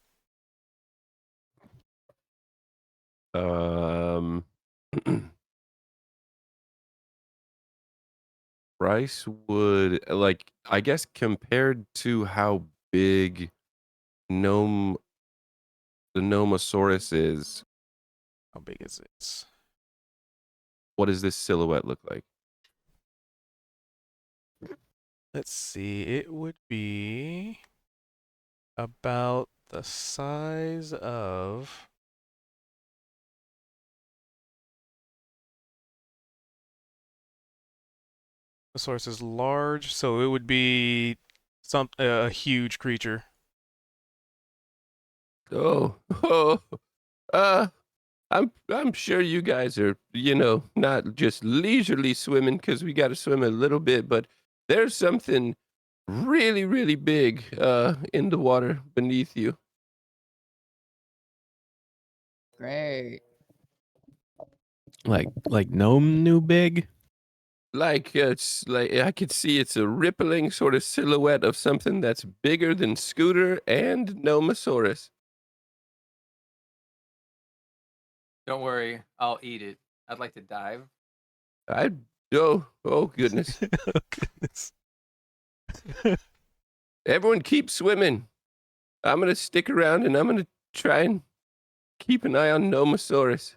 Speaker 4: Bryce would, like, I guess, compared to how big gnome the Nomosaurus is,
Speaker 1: How big is it?
Speaker 4: what does this silhouette look like?
Speaker 1: Let's see. It would be about the size of. The source is large, so it would be a huge creature.
Speaker 4: Oh, oh, uh, I'm sure you guys are, not just leisurely swimming because we got to swim a little bit, but there's something really, really big in the water beneath you.
Speaker 2: Great.
Speaker 5: Like gnome new big.
Speaker 4: Like it's like I could see it's a rippling sort of silhouette of something that's bigger than Scooter and Nomosaurus.
Speaker 6: Don't worry, I'll eat it. I'd like to dive.
Speaker 4: I oh goodness.
Speaker 1: Oh, goodness.
Speaker 4: Everyone keep swimming. I'm gonna stick around and I'm gonna try and keep an eye on Nomosaurus.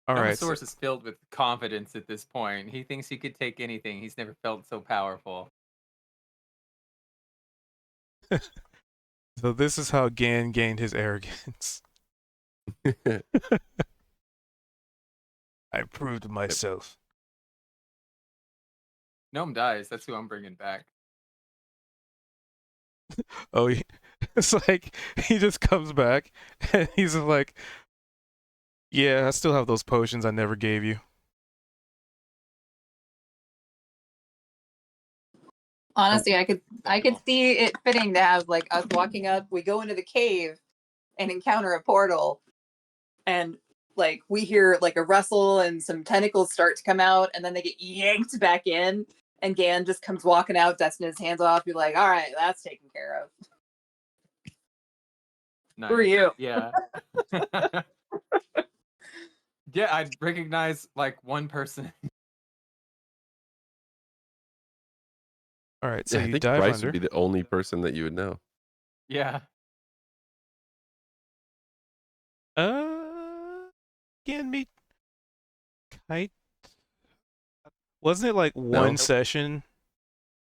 Speaker 1: All right. So,
Speaker 6: Nomosaurus is filled with confidence at this point. He thinks he could take anything. He's never felt so powerful.
Speaker 1: so this is how Gan gained his arrogance. I proved myself.
Speaker 6: Gnome dies. That's who I'm bringing back.
Speaker 1: Oh, it's like he just comes back and he's just like, "Yeah, I still have those potions I never gave you."
Speaker 7: Honestly, I could see it fitting to have like us walking up. We go into the cave and encounter a portal, and like we hear like a rustle and some tentacles start to come out, and then they get yanked back in. And Gan just comes walking out, dusting his hands off. Be like, "All right, that's taken care of."
Speaker 6: Nice.
Speaker 7: Who are you?
Speaker 6: Yeah. Yeah, I'd recognize like one person.
Speaker 1: All right, so
Speaker 4: Yeah, I
Speaker 1: you
Speaker 4: think
Speaker 1: dive
Speaker 4: Bryce
Speaker 1: under.
Speaker 4: would be the only person that you would know.
Speaker 6: Yeah.
Speaker 1: Can meet Kite. Wasn't it like one
Speaker 4: No,
Speaker 1: session,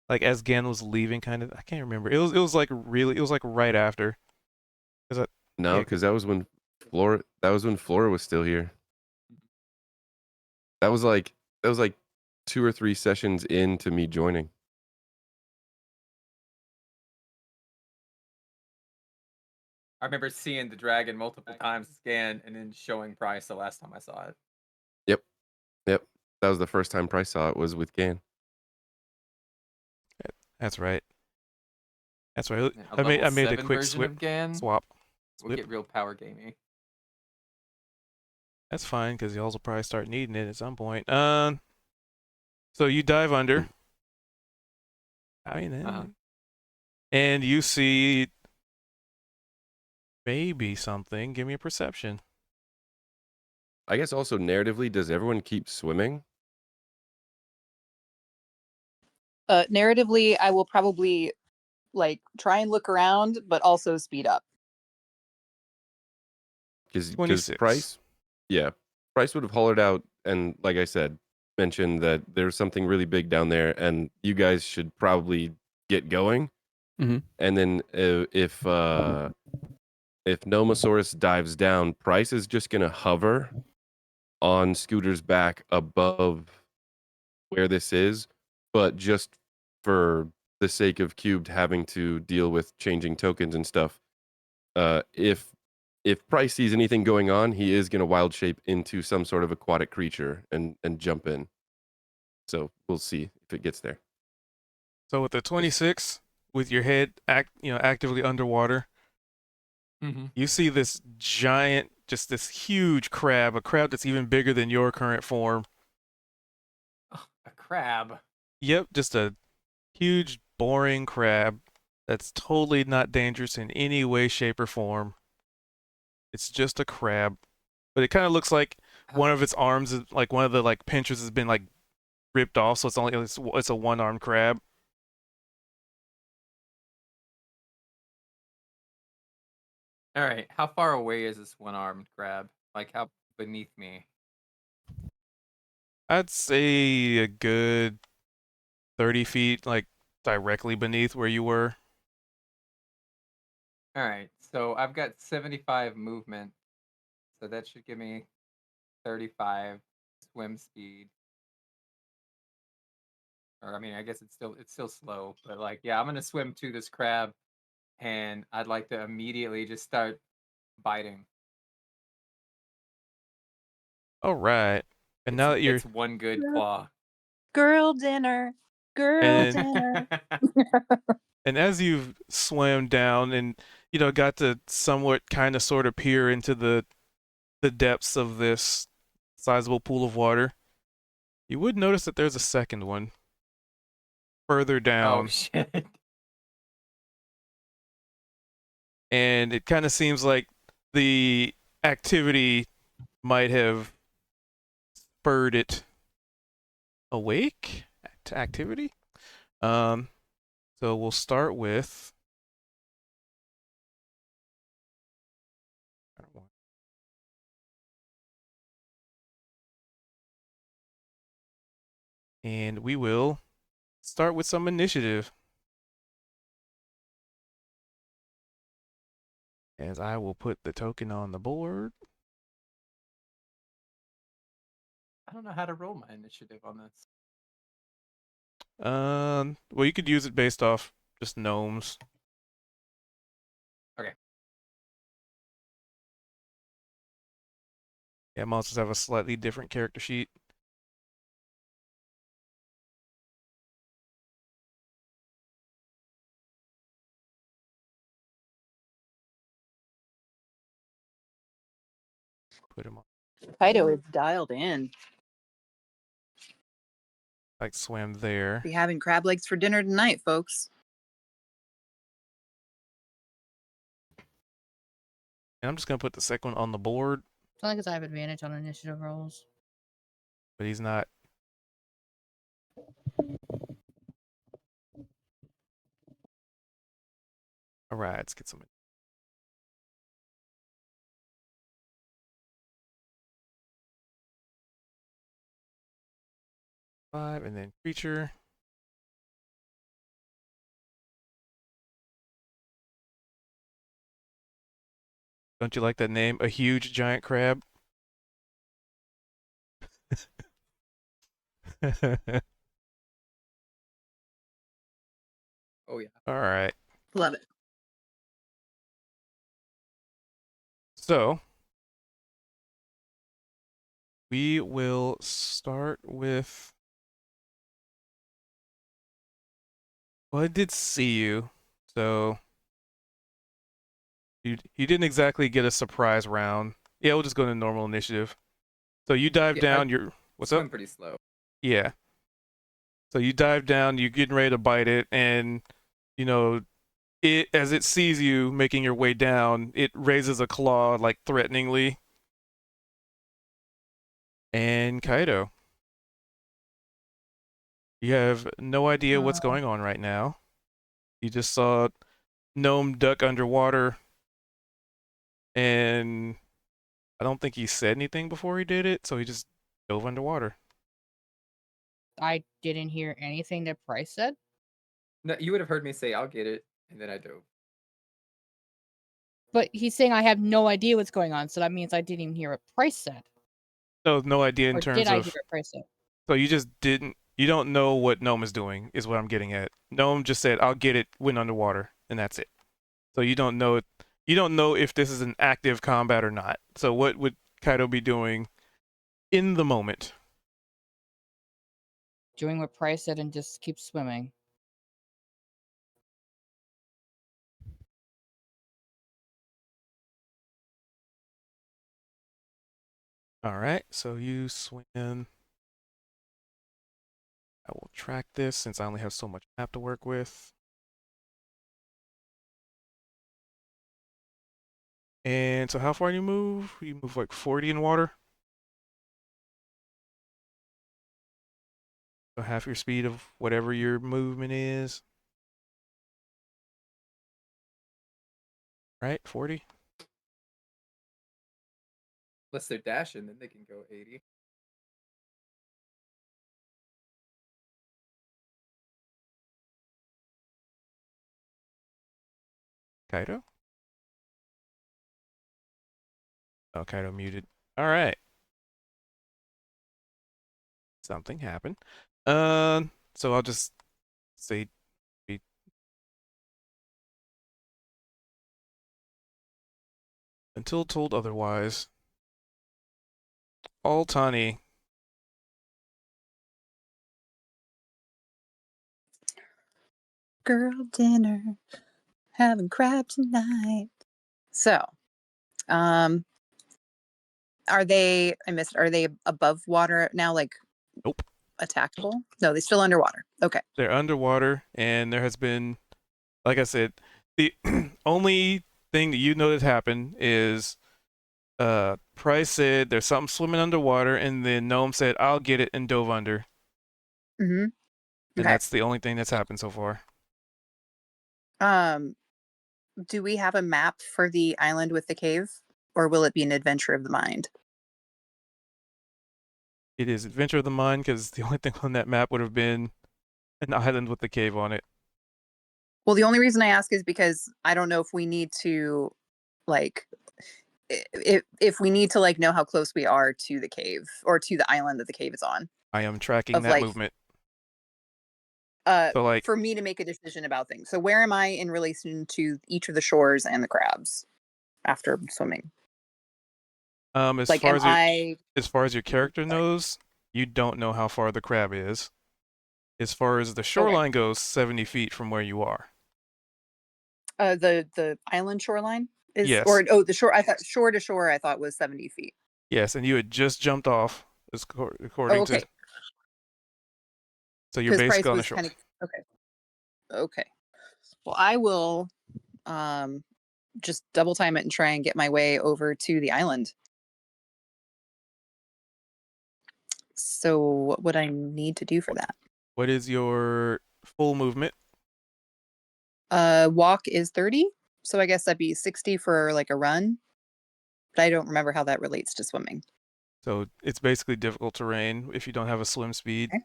Speaker 1: like as Gan was leaving, kind of? I can't remember. It was like really. It was like right after. Cause
Speaker 4: no,
Speaker 1: yeah,
Speaker 4: because that was when Flora was still here. That was like That was like 2 or 3 sessions into me joining.
Speaker 6: I remember seeing the dragon multiple times scan and then showing Price the last time I saw it.
Speaker 4: Yep. Yep. That was the first time Price saw it was with Gan.
Speaker 1: That's right. That's right.
Speaker 6: Yeah,
Speaker 1: I made
Speaker 6: level
Speaker 1: a
Speaker 6: 7
Speaker 1: quick
Speaker 6: version of Gan
Speaker 1: swap.
Speaker 6: will get real power gamey.
Speaker 1: That's fine because y'all will probably start needing it at some point. So you dive under. I mean, and you see maybe something. Give me a perception.
Speaker 4: I guess also narratively, does everyone keep swimming?
Speaker 7: Narratively, I will probably like try and look around, but also speed up.
Speaker 4: Because
Speaker 1: 26.
Speaker 4: Price, yeah, Price would have hollered out and, like I said, mentioned that there's something really big down there, and you guys should probably get going.
Speaker 5: Mhm.
Speaker 4: And then if Nomosaurus dives down, Price is just gonna hover on Scooter's back above where this is, but just for the sake of Cubed having to deal with changing tokens and stuff, if Price sees anything going on, he is going to wild shape into some sort of aquatic creature and jump in. So we'll see if it gets there.
Speaker 1: So with the 26, with your head actively underwater, you see this giant, just this huge crab, a crab that's even bigger than your current form.
Speaker 6: Oh, a crab.
Speaker 1: Yep, just a huge, boring crab that's totally not dangerous in any way, shape, or form. It's just a crab, but it kind of looks like one of its arms is like one of the like pinchers has been like ripped off, so it's a one-armed crab.
Speaker 6: All right, how far away is this one-armed crab? Like how beneath me?
Speaker 1: I'd say a good 30 feet, like directly beneath where you were.
Speaker 6: All right, so I've got 75 movement, so that should give me 35 swim speed. Or I mean, I guess it's still slow, but like yeah, I'm gonna swim to this crab, and I'd like to immediately just start biting.
Speaker 1: All right. And now that you're
Speaker 6: It's one good claw.
Speaker 7: Girl dinner. Girl
Speaker 1: and
Speaker 7: dinner.
Speaker 1: and as you've swam down and got to somewhat kind of sort of peer into the depths of this sizable pool of water, you would notice that there's a second one further
Speaker 6: Oh
Speaker 1: down,
Speaker 6: shit.
Speaker 1: and it kind of seems like the activity might have spurred it awake to activity. Um, so we'll start with and we will start with some initiative. As I will put the token on the board.
Speaker 6: I don't know how to roll my initiative on this.
Speaker 1: Well, you could use it based off just gnomes.
Speaker 6: Okay.
Speaker 1: Yeah, monsters have a slightly different character sheet. Put him on.
Speaker 7: Kaido is dialed in.
Speaker 1: Like swam there.
Speaker 3: Be having crab legs for dinner tonight, folks.
Speaker 1: And I'm just gonna put the second one on the board,
Speaker 2: As long as I have advantage on initiative rolls.
Speaker 1: but he's not. All right, let's get some. 5 and then creature. Don't you like that name? A huge giant crab.
Speaker 6: Oh yeah.
Speaker 1: All right.
Speaker 3: Love it.
Speaker 1: So we will start with. Well, I did see you, so you didn't exactly get a surprise round. Yeah, we'll just go to normal initiative. So you dive
Speaker 6: Yeah, I
Speaker 1: down. You're what's
Speaker 6: swim
Speaker 1: up?
Speaker 6: pretty slow.
Speaker 1: Yeah. So you dive down. You're getting ready to bite it, and you know it as it sees you making your way down. It raises a claw like threateningly. And Kaido, you have no idea what's going on right now. You just saw Gnome duck underwater, and I don't think he said anything before he did it, so he just dove underwater.
Speaker 2: I didn't hear anything that Price said.
Speaker 6: No, you would have heard me say I'll get it, and then I dove.
Speaker 2: But he's saying I have no idea what's going on, so that means I didn't even hear what Price said.
Speaker 1: So no idea in
Speaker 2: Or did
Speaker 1: terms
Speaker 2: I hear
Speaker 1: of.
Speaker 2: what Price said?
Speaker 1: So you just didn't. You don't know what Gnome is doing, is what I'm getting at. Gnome just said, "I'll get it," went underwater, and that's it. So you don't know. You don't know if this is an active combat or not. So what would Kaido be doing in the moment?
Speaker 2: Doing what Price said and just keep swimming.
Speaker 1: All right. So you swim. I will track this since I only have so much map to work with. And so how far do you move? You move like 40 in water. So half your speed of whatever your movement is. Right? 40?
Speaker 6: Unless they're dashing, then they can go 80.
Speaker 1: Kaido? Oh, Kaido muted. All right. Something happened. So I'll just say until told otherwise. All Tani.
Speaker 3: Girl dinner, having crab tonight. So, um, are they? I missed. Are they above water now? Like
Speaker 1: Nope.
Speaker 3: attackable? No, they still underwater. Okay.
Speaker 1: They're underwater, and there has been, like I said, the only thing that you know that happened is Price said there's something swimming underwater, and then Gnome said, "I'll get it," and dove under.
Speaker 3: Mm-hmm.
Speaker 1: And
Speaker 3: Okay.
Speaker 1: that's the only thing that's happened so far.
Speaker 3: Um, do we have a map for the island with the cave, or will it be an adventure of the mind?
Speaker 1: It is Adventure of the Mind because the only thing on that map would have been an island with the cave on it.
Speaker 3: Well, the only reason I ask is because I don't know if we need to, like, if we need to like know how close we are to the cave or to the island that the cave is on.
Speaker 1: I am tracking
Speaker 3: Of
Speaker 1: that
Speaker 3: like,
Speaker 1: movement. So like,
Speaker 3: for me to make a decision about things. So where am I in relation to each of the shores and the crabs after swimming?
Speaker 1: as
Speaker 3: Like,
Speaker 1: far
Speaker 3: am
Speaker 1: as your
Speaker 3: I?
Speaker 1: as far as your character
Speaker 3: Sorry.
Speaker 1: knows, you don't know how far the crab is. As far as the
Speaker 3: Okay.
Speaker 1: shoreline goes, 70 feet from where you are.
Speaker 3: The island shoreline is,
Speaker 1: Yes.
Speaker 3: or oh, the shore. I thought shore to shore. I thought was 70 feet.
Speaker 1: Yes, and you had just jumped off,
Speaker 3: Oh,
Speaker 1: according to.
Speaker 3: okay.
Speaker 1: So you're
Speaker 3: Because
Speaker 1: basically
Speaker 3: Price
Speaker 1: on the
Speaker 3: was
Speaker 1: shore.
Speaker 3: kind of okay. Okay. Well, I will um just double time it and try and get my way over to the island. So what would I need to do for that?
Speaker 1: What is your full movement?
Speaker 3: Walk is 30, so I guess that'd be 60 for like a run. But I don't remember how that relates to swimming.
Speaker 1: So it's basically difficult terrain if you don't have a swim speed.
Speaker 3: Okay.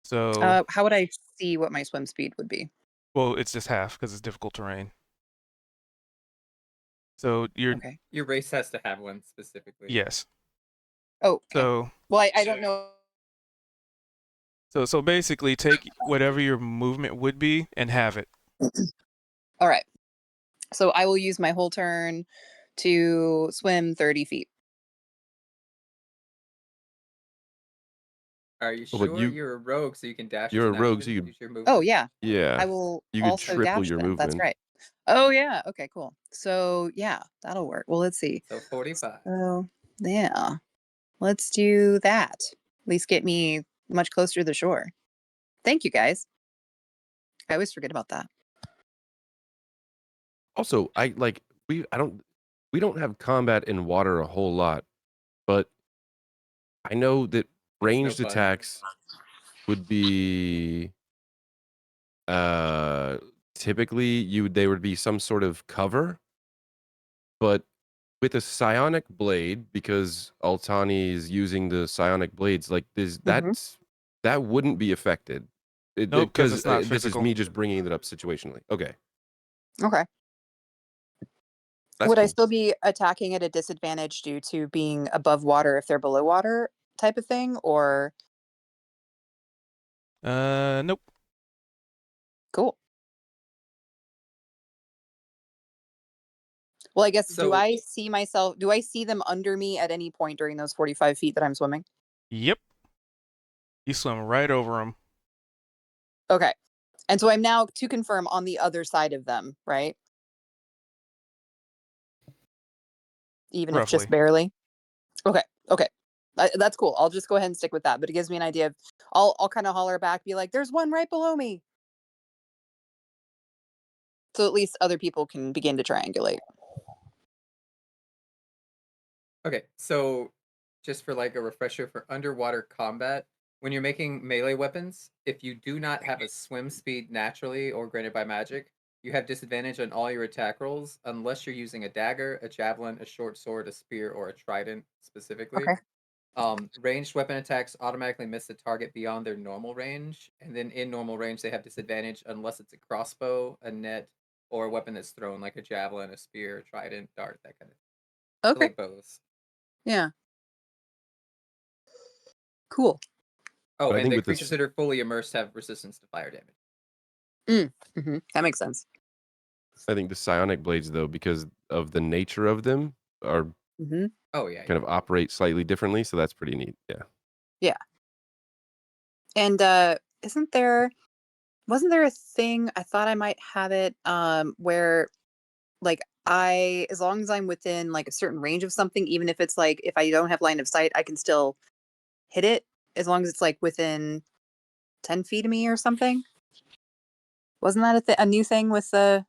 Speaker 1: So,
Speaker 3: How would I see what my swim speed would be?
Speaker 1: well, it's just half because it's difficult terrain. So you're,
Speaker 3: Okay.
Speaker 6: Your race has to have one specifically.
Speaker 1: yes.
Speaker 3: Oh, okay.
Speaker 1: So
Speaker 3: Well, I don't know
Speaker 1: So basically, take whatever your movement would be and have it.
Speaker 7: All right. So I will use my whole turn to swim 30 feet.
Speaker 6: Are you
Speaker 4: Oh, but
Speaker 6: sure you're a rogue so you can dash
Speaker 4: you're
Speaker 6: as
Speaker 4: a
Speaker 6: an
Speaker 4: rogue,
Speaker 6: action?
Speaker 4: so you
Speaker 6: Use your movement?
Speaker 7: Oh, yeah.
Speaker 4: yeah.
Speaker 7: I will
Speaker 4: You could
Speaker 7: also
Speaker 4: triple
Speaker 7: dash
Speaker 4: your
Speaker 7: then. That's
Speaker 4: movement.
Speaker 7: right. Oh, yeah. Okay, cool. So, yeah, that'll work. Well, let's see.
Speaker 6: So 45.
Speaker 7: So, yeah, let's do that. At least get me much closer to the shore. Thank you, guys. I always forget about that.
Speaker 4: Also, we don't have combat in water a whole lot, but I know that
Speaker 6: It's no
Speaker 4: ranged
Speaker 6: fun.
Speaker 4: attacks would be uh typically there would be some sort of cover, but with a psionic blade, because Altani is using the psionic blades, like
Speaker 7: Mhm.
Speaker 4: that wouldn't be affected.
Speaker 1: Nope, because
Speaker 4: Because
Speaker 1: it's not
Speaker 4: this is
Speaker 1: physical.
Speaker 4: me just bringing it up situationally. Okay,
Speaker 7: Okay.
Speaker 4: that's
Speaker 7: Would I
Speaker 4: cool.
Speaker 7: still be attacking at a disadvantage due to being above water if they're below water type of thing? Or
Speaker 1: Nope.
Speaker 7: cool. Well, I guess do
Speaker 6: So
Speaker 7: I see them under me at any point during those 45 feet that I'm swimming?
Speaker 1: Yep. You swim right over them,
Speaker 7: Okay. And so I'm now, to confirm, on the other side of them, right? Even if just
Speaker 1: roughly.
Speaker 7: barely. Okay. Okay. That's cool. I'll just go ahead and stick with that. But it gives me an idea of I'll kind of holler back, be like, "There's one right below me." So at least other people can begin to triangulate.
Speaker 6: okay, so just for like a refresher for underwater combat, when you're making melee weapons, if you do not have a swim speed naturally or granted by magic, you have disadvantage on all your attack rolls unless you're using a dagger, a javelin, a short sword, a spear, or a trident specifically.
Speaker 7: Okay.
Speaker 6: Ranged weapon attacks automatically miss the target beyond their normal range, and then in normal range they have disadvantage unless it's a crossbow, a net, or a weapon that's thrown like a javelin, a spear, a trident, dart, that kind of thing. So
Speaker 7: Okay.
Speaker 6: like bows.
Speaker 7: Yeah. Cool.
Speaker 6: Oh,
Speaker 4: But I
Speaker 6: and
Speaker 4: think
Speaker 6: the
Speaker 4: with
Speaker 6: creatures
Speaker 4: this,
Speaker 6: that are fully immersed have resistance to fire damage.
Speaker 7: That makes sense.
Speaker 4: I think the psionic blades, though, because of the nature of them, are
Speaker 7: hmm
Speaker 6: Oh yeah,
Speaker 4: kind of operate slightly differently. So that's pretty neat. Yeah.
Speaker 7: Yeah. And wasn't there a thing, I thought I might have it, where like as long as I'm within like a certain range of something, even if it's like if I don't have line of sight, I can still hit it as long as it's like within 10 feet of me or something. Wasn't that a new thing with the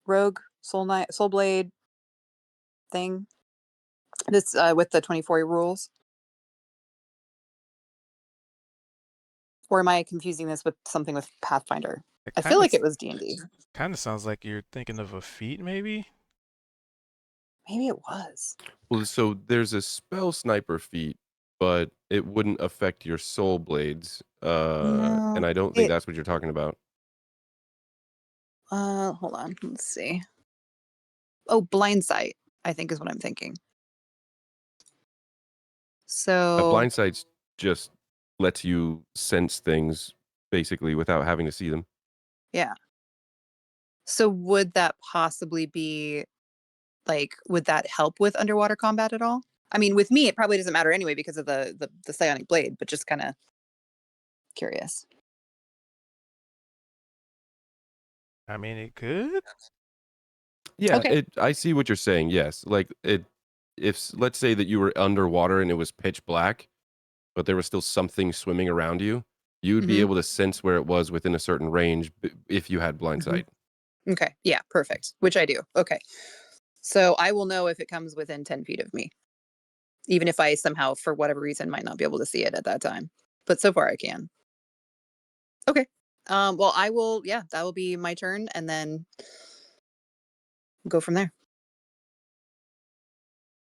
Speaker 7: rogue soul blade thing? This with the 24 rules? Or am I confusing this with something with Pathfinder?
Speaker 1: It
Speaker 7: I feel like it was D&D.
Speaker 1: kind of sounds like you're thinking of a feat, maybe.
Speaker 7: Maybe it was.
Speaker 4: Well, so there's a spell sniper feat, but it wouldn't affect your soul blades.
Speaker 7: No,
Speaker 4: And I don't think
Speaker 7: it
Speaker 4: that's what you're talking about.
Speaker 7: hold on, let's see. Oh, blind sight, I think is what I'm thinking.
Speaker 4: A
Speaker 7: So,
Speaker 4: blind sight just lets you sense things basically without having to see them.
Speaker 7: yeah. So would that possibly be like would that help with underwater combat at all? I mean, with me it probably doesn't matter anyway because of the psionic blade, but just kind of curious.
Speaker 1: I mean, it could.
Speaker 4: Yeah,
Speaker 7: Okay.
Speaker 4: I see what you're saying. Yes. Like if let's say that you were underwater and it was pitch black, but there was still something swimming around you, you'd be
Speaker 7: Mhm.
Speaker 4: able to sense where it was within a certain range if you had blind
Speaker 7: Mhm.
Speaker 4: sight.
Speaker 7: Okay. Yeah, perfect. Which I do. Okay. So I will know if it comes within 10 feet of me, even if I somehow, for whatever reason, might not be able to see it at that time. But so far I can. Okay. Well, I will, yeah, that will be my turn and then go from there.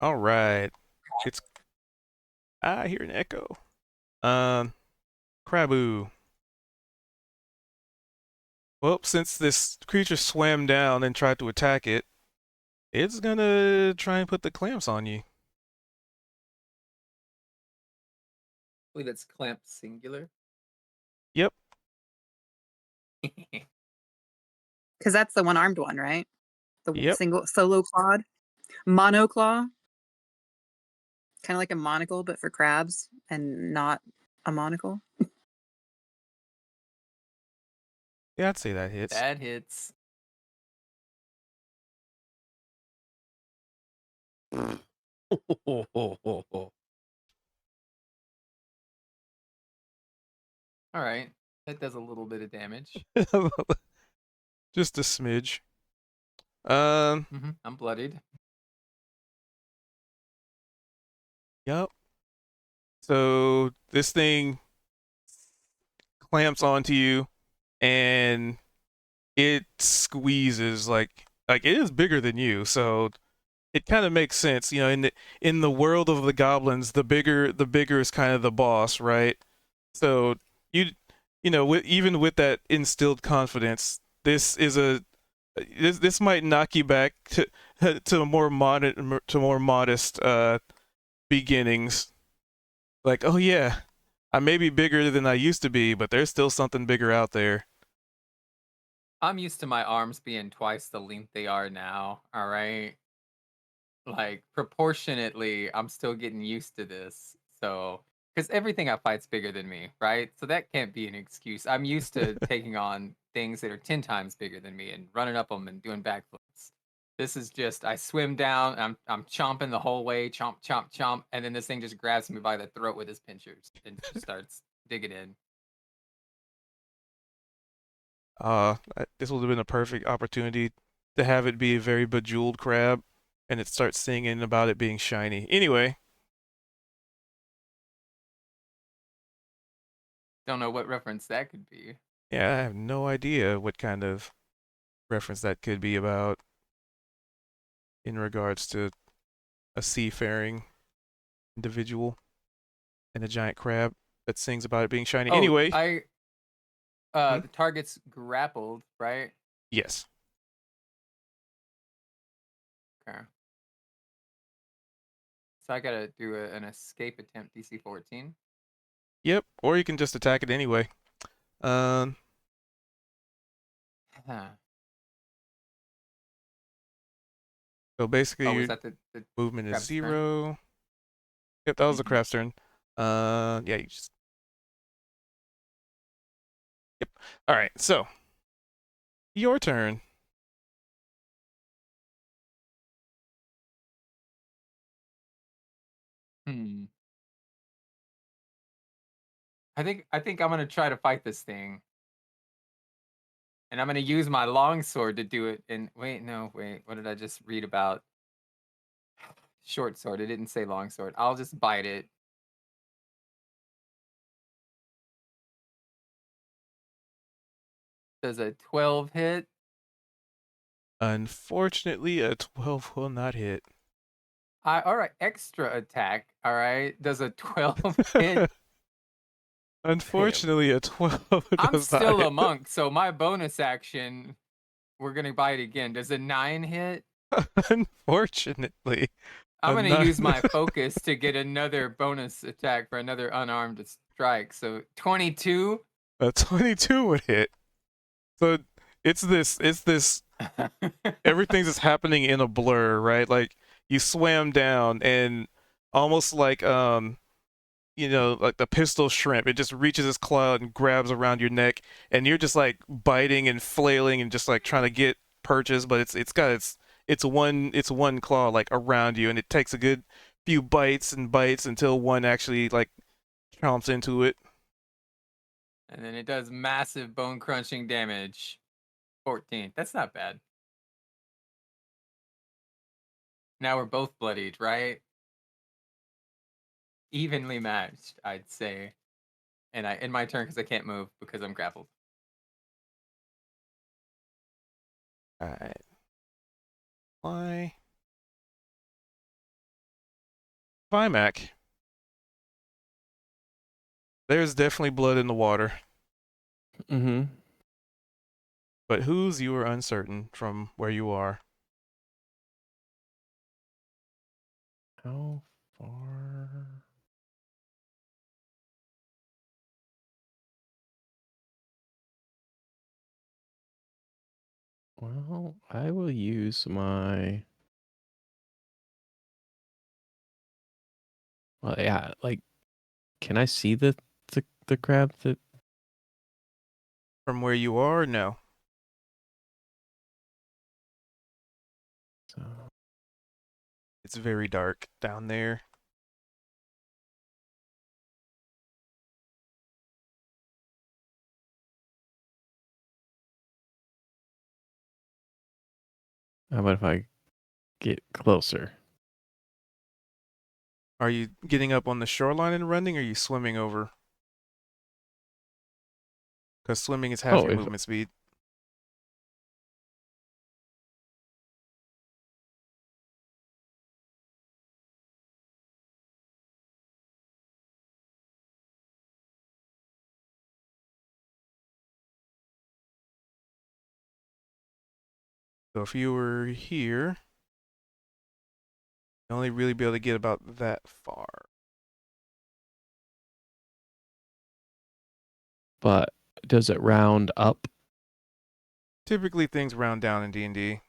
Speaker 1: All right. It's I hear an echo. Um, Krabu. Well, since this creature swam down and tried to attack it, it's gonna try and put the clamps on you.
Speaker 6: I believe it's clamp singular.
Speaker 1: Yep.
Speaker 3: Because that's the one-armed one, right? The
Speaker 1: Yep.
Speaker 3: single solo clawed, monoclaw, kind of like a monocle, but for crabs and not a monocle.
Speaker 1: Yeah, I'd say that hits.
Speaker 6: That hits. All right. That does a little bit of damage.
Speaker 1: Just a smidge.
Speaker 6: I'm bloodied.
Speaker 1: Yep. So this thing clamps onto you and it squeezes like it is bigger than you, so it kind of makes sense. In the world of the goblins, the bigger is kind of the boss, right? So you even with that instilled confidence, this might knock you back to more modest beginnings. Like, oh yeah, I may be bigger than I used to be, but there's still something bigger out there.
Speaker 6: I'm used to my arms being twice the length they are now. All right. Like proportionately, I'm still getting used to this. So, because everything I fight's bigger than me, right? So that can't be an excuse. I'm used to taking on things that are 10 times bigger than me and running up them and doing backflips. This is just I swim down, I'm chomping the whole way, chomp, chomp, chomp, and then this thing just grabs me by the throat with his pinchers and just starts digging in.
Speaker 1: This would have been a perfect opportunity to have it be a very bejeweled crab, and it starts singing about it being shiny. Anyway,
Speaker 6: Don't know what reference that could be.
Speaker 1: yeah, I have no idea what kind of reference that could be about in regards to a seafaring individual and a giant crab that sings about it being shiny.
Speaker 6: Oh,
Speaker 1: Anyway,
Speaker 6: the target's grappled, right?
Speaker 1: yes.
Speaker 6: Okay. So I gotta do an escape attempt DC 14.
Speaker 1: Yep, or you can just attack it anyway. Um,
Speaker 6: Huh.
Speaker 1: so basically
Speaker 6: Oh, was
Speaker 1: your
Speaker 6: that the
Speaker 1: movement is
Speaker 6: crab's turn?
Speaker 1: 0. Yep, that was the
Speaker 6: Mhm.
Speaker 1: crab's turn. Yeah, you just. Yep. All right, so your turn.
Speaker 6: Hmm. I think I'm gonna try to fight this thing, and I'm gonna use my longsword to do it. And wait, no, wait, what did I just read about? Short sword. It didn't say longsword. I'll just bite it. Does a 12 hit?
Speaker 1: Unfortunately, a 12 will not hit.
Speaker 6: All right, extra attack. All right, does a 12 hit?
Speaker 1: Unfortunately, a 12
Speaker 6: I'm
Speaker 1: does not
Speaker 6: still a
Speaker 1: hit.
Speaker 6: monk, so my bonus action, we're gonna bite again. Does a 9 hit?
Speaker 1: Unfortunately,
Speaker 6: I'm
Speaker 1: a
Speaker 6: gonna
Speaker 1: 9.
Speaker 6: use my focus to get another bonus attack for another unarmed strike. So 22.
Speaker 1: A 22 would hit. So it's this everything's just happening in a blur, right? Like you swam down and almost like the pistol shrimp, it just reaches its claw and grabs around your neck, and you're just like biting and flailing and just like trying to get purchase, but it's got its one claw like around you, and it takes a good few bites and bites until one actually like chomps into it.
Speaker 6: And then it does massive bone crunching damage. 14. That's not bad. Now we're both bloodied, right? Evenly matched, I'd say. And I end my turn because I can't move because I'm grappled.
Speaker 1: All right. Why? Vimac. There's definitely blood in the water,
Speaker 5: Mm-hmm.
Speaker 1: but whose you are uncertain from where you are.
Speaker 5: How far? Well, I will use my. Well, yeah, like, can I see the crab that?
Speaker 1: From where you are, no.
Speaker 5: So,
Speaker 1: It's very dark down there.
Speaker 5: how about if I get closer?
Speaker 1: Are you getting up on the shoreline and running, or are you swimming over? Because swimming is half
Speaker 5: Oh,
Speaker 1: your
Speaker 5: if
Speaker 1: movement speed. So if you were here, you'll only really be able to get about that far.
Speaker 5: but does it round up?
Speaker 1: Typically, things round down in D&D.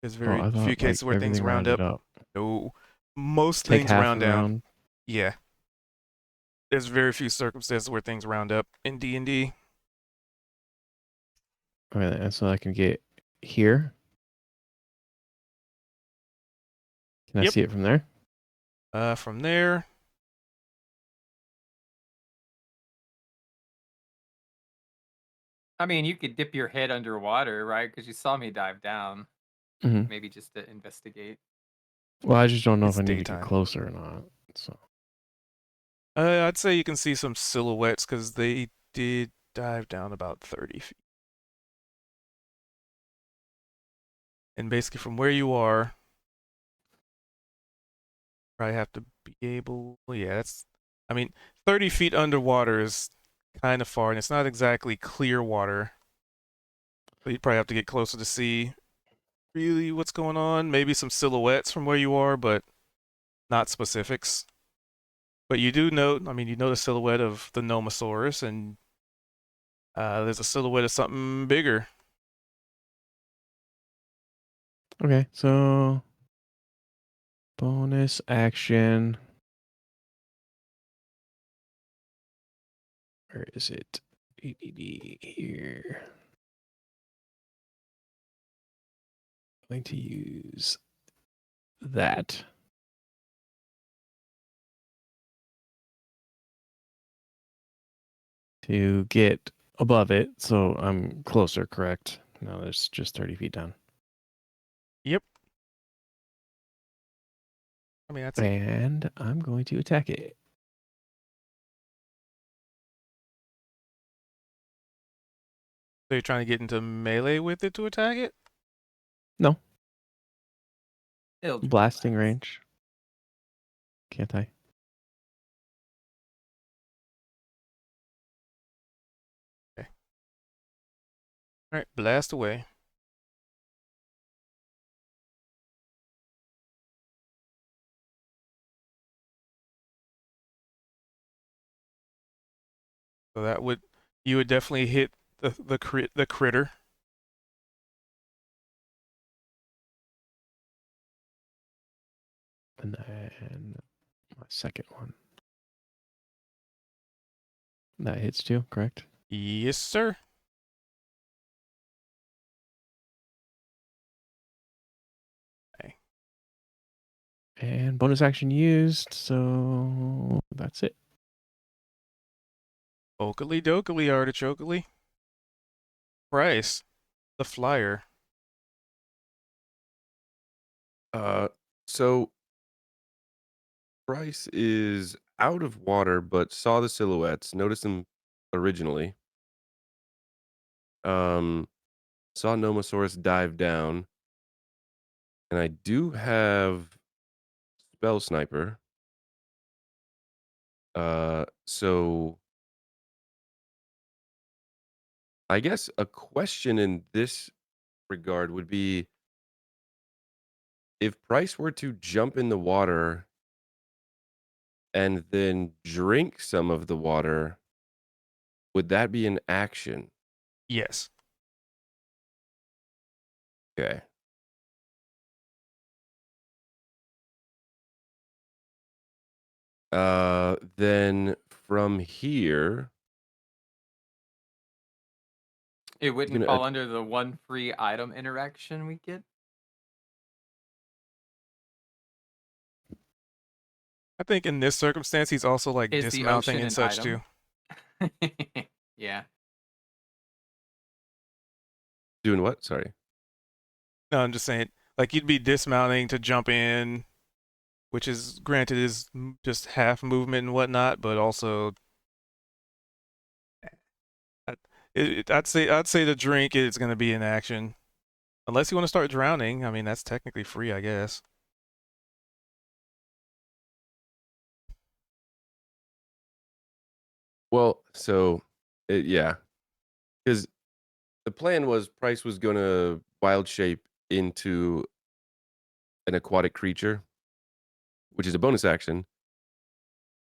Speaker 1: There's
Speaker 5: Oh,
Speaker 1: very
Speaker 5: I
Speaker 1: few
Speaker 5: thought like
Speaker 1: cases where things
Speaker 5: everything
Speaker 1: round
Speaker 5: rounded
Speaker 1: up.
Speaker 5: up.
Speaker 1: No, most
Speaker 5: Take
Speaker 1: things
Speaker 5: half
Speaker 1: round down.
Speaker 5: around.
Speaker 1: Yeah, there's very few circumstances where things round up in D&D.
Speaker 5: Okay, and so I can get here. Can I
Speaker 1: Yep.
Speaker 5: see it from there?
Speaker 1: From there,
Speaker 6: I mean, you could dip your head underwater, right? Because you saw me dive down.
Speaker 5: Mm-hmm.
Speaker 6: Maybe just to investigate.
Speaker 5: Well, I just don't know
Speaker 1: It's
Speaker 5: if I need to get
Speaker 1: daytime.
Speaker 5: closer or not. So
Speaker 1: I'd say you can see some silhouettes because they did dive down about 30 feet. And basically, from where you are, probably have to be able. Yeah, that's. I mean, 30 feet underwater is kind of far, and it's not exactly clear water. So you'd probably have to get closer to see really what's going on. Maybe some silhouettes from where you are, but not specifics. But you do know. I mean, you know the silhouette of the Nomosaurus, and there's a silhouette of something bigger.
Speaker 5: okay, so bonus action. Where is it? ADD here. I'm going to use that. To get above it, so I'm closer, correct? No, there's just 30 feet down.
Speaker 1: Yep. I mean, that's.
Speaker 5: And I'm going to attack it.
Speaker 1: So you're trying to get into melee with it to attack it?
Speaker 5: No,
Speaker 6: Eldritch
Speaker 5: blasting
Speaker 6: Blast.
Speaker 5: range. Can't I?
Speaker 1: Okay. All right, blast away. So that would you would definitely hit the critter.
Speaker 5: And then my second one. That hits too, correct?
Speaker 1: Yes, sir. Okay.
Speaker 5: And bonus action used, so that's it.
Speaker 1: Oakley dokley artichokely. Price, the flyer.
Speaker 4: So Bryce is out of water, but saw the silhouettes, noticed them originally. Um, saw Nomosaurus dive down, and I do have Spell Sniper. So I guess a question in this regard would be if Bryce were to jump in the water and then drink some of the water, would that be an action?
Speaker 1: Yes.
Speaker 4: Okay. Then from here,
Speaker 6: It wouldn't
Speaker 4: gonna
Speaker 6: fall under the one free item interaction we get.
Speaker 1: I think in this circumstance, he's also like
Speaker 6: Is the
Speaker 1: dismounting
Speaker 6: ocean
Speaker 1: and
Speaker 6: an
Speaker 1: such too.
Speaker 6: item? Yeah.
Speaker 4: doing what? Sorry.
Speaker 1: No, I'm just saying, like you'd be dismounting to jump in, which is granted is just half movement and whatnot, but also, I'd say the drink is going to be in action, unless you want to start drowning. I mean, that's technically free, I guess.
Speaker 4: Well, so yeah, because the plan was Price was gonna wild shape into an aquatic creature, which is a bonus action.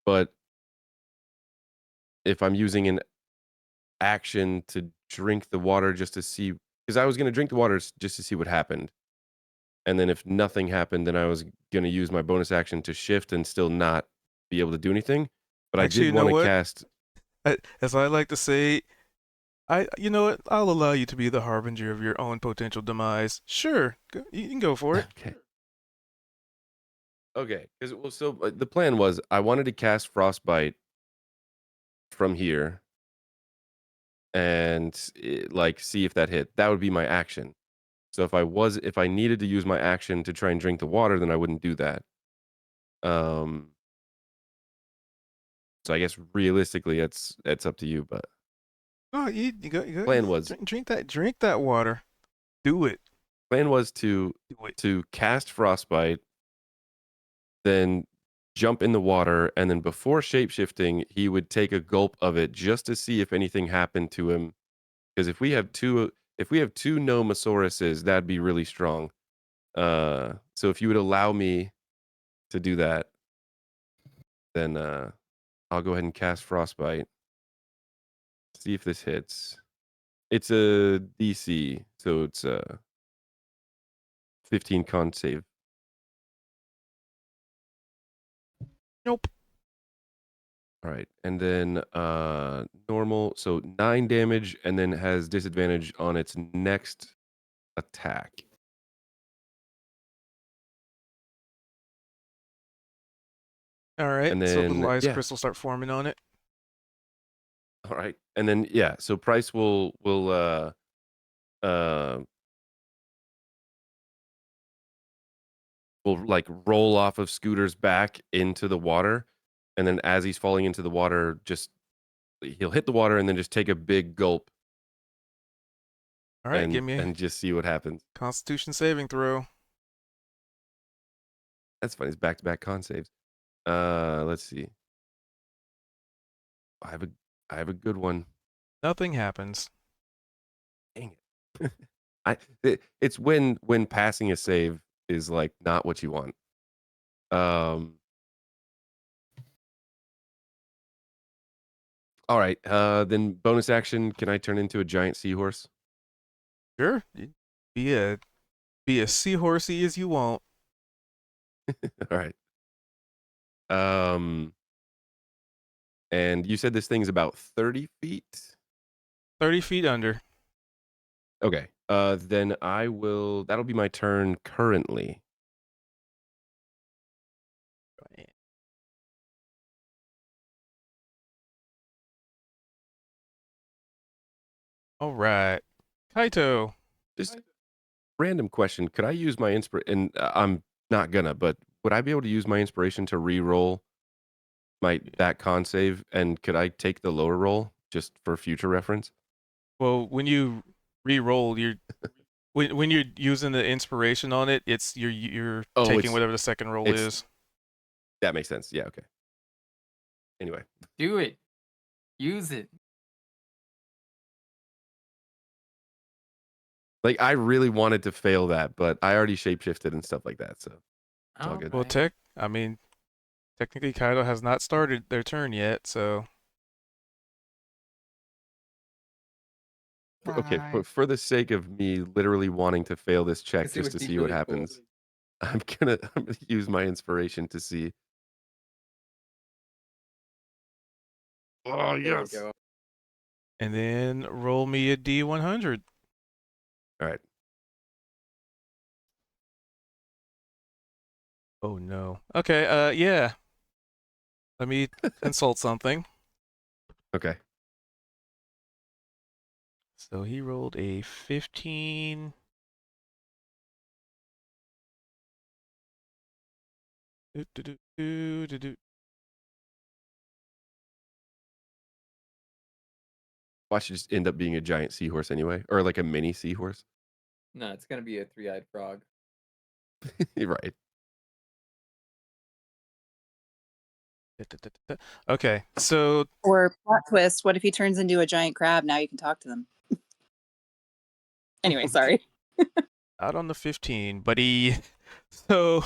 Speaker 4: But if I'm using an action to drink the water just to see, because I was gonna drink the water just to see what happened, and then if nothing happened, then I was gonna use my bonus action to shift and still not be able to do anything. But I
Speaker 1: Actually,
Speaker 4: did
Speaker 1: you know
Speaker 4: want to
Speaker 1: what?
Speaker 4: cast.
Speaker 1: As I like to say, you know what? I'll allow you to be the harbinger of your own potential demise. Sure, you can go for it.
Speaker 4: Okay. Okay, because the plan was I wanted to cast Frostbite from here and like see if that hit. That would be my action. So if I needed to use my action to try and drink the water, then I wouldn't do that. Um, so I guess realistically, it's up to you. But
Speaker 1: Oh, you go,
Speaker 4: plan was
Speaker 1: drink that water. Do it.
Speaker 4: plan was to
Speaker 1: Do it.
Speaker 4: cast Frostbite, then jump in the water, and then before shapeshifting, he would take a gulp of it just to see if anything happened to him. Because if we have two Nomasauruses, that'd be really strong. So if you would allow me to do that, then I'll go ahead and cast Frostbite. See if this hits. It's a DC, so it's a 15 con save.
Speaker 1: Nope.
Speaker 4: All right, and then normal, so 9 damage, and then has disadvantage on its next attack.
Speaker 1: All right.
Speaker 4: And
Speaker 1: So
Speaker 4: then
Speaker 1: little ice
Speaker 4: yeah,
Speaker 1: crystals start forming on it.
Speaker 4: all right, and then yeah, so Price uh will like roll off of Scooter's back into the water, and then as he's falling into the water, just he'll hit the water and then just take a big gulp
Speaker 1: All right. Give me a
Speaker 4: and just see what happens.
Speaker 1: Constitution saving throw.
Speaker 4: That's funny. It's back to back con saves. Let's see. I have a I have a good one.
Speaker 1: Nothing happens.
Speaker 4: Dang it. It's when passing a save is like not what you want. All right. Then bonus action. Can I turn into a giant seahorse?
Speaker 1: Sure. Be as seahorsey as you want.
Speaker 4: All right. And you said this thing's about 30 feet.
Speaker 1: 30 feet under.
Speaker 4: Okay. Then I will. That'll be my turn currently.
Speaker 1: All right. Kaito.
Speaker 4: Just random question. Could I use my inspiration? And I'm not gonna, but would I be able to use my inspiration to re-roll that con save? And could I take the lower roll just for future reference?
Speaker 1: Well, when you re-roll, when you're using the inspiration on it, it's you're taking whatever the second roll is.
Speaker 4: That makes sense. Yeah. Okay. Anyway.
Speaker 6: Do it. Use it.
Speaker 4: Like I really wanted to fail that, but I already shapeshifted and stuff like that, so it's all good.
Speaker 1: Well, technically Kaido has not started their turn yet, so
Speaker 4: Okay,
Speaker 2: Alright.
Speaker 4: for the sake of me literally wanting to fail this check
Speaker 6: Let's see
Speaker 4: just
Speaker 6: what
Speaker 4: to see what
Speaker 6: secretly cool.
Speaker 4: happens, I'm gonna use my inspiration to see. Oh
Speaker 6: There we
Speaker 4: yes.
Speaker 6: go.
Speaker 1: And then roll me a D100.
Speaker 4: All right.
Speaker 1: Oh no. Okay, yeah. Let me consult something.
Speaker 4: Okay.
Speaker 1: So he rolled a 15. Do, do, do, do, do, do.
Speaker 4: Watch it just end up being a giant seahorse anyway, or like a mini seahorse.
Speaker 6: No, it's gonna be a three-eyed frog.
Speaker 4: You're right.
Speaker 1: Da, da, da, da, da. Okay, so
Speaker 3: Or plot twist, what if he turns into a giant crab? Now you can talk to them. Anyway, sorry.
Speaker 1: out on the 15, buddy. So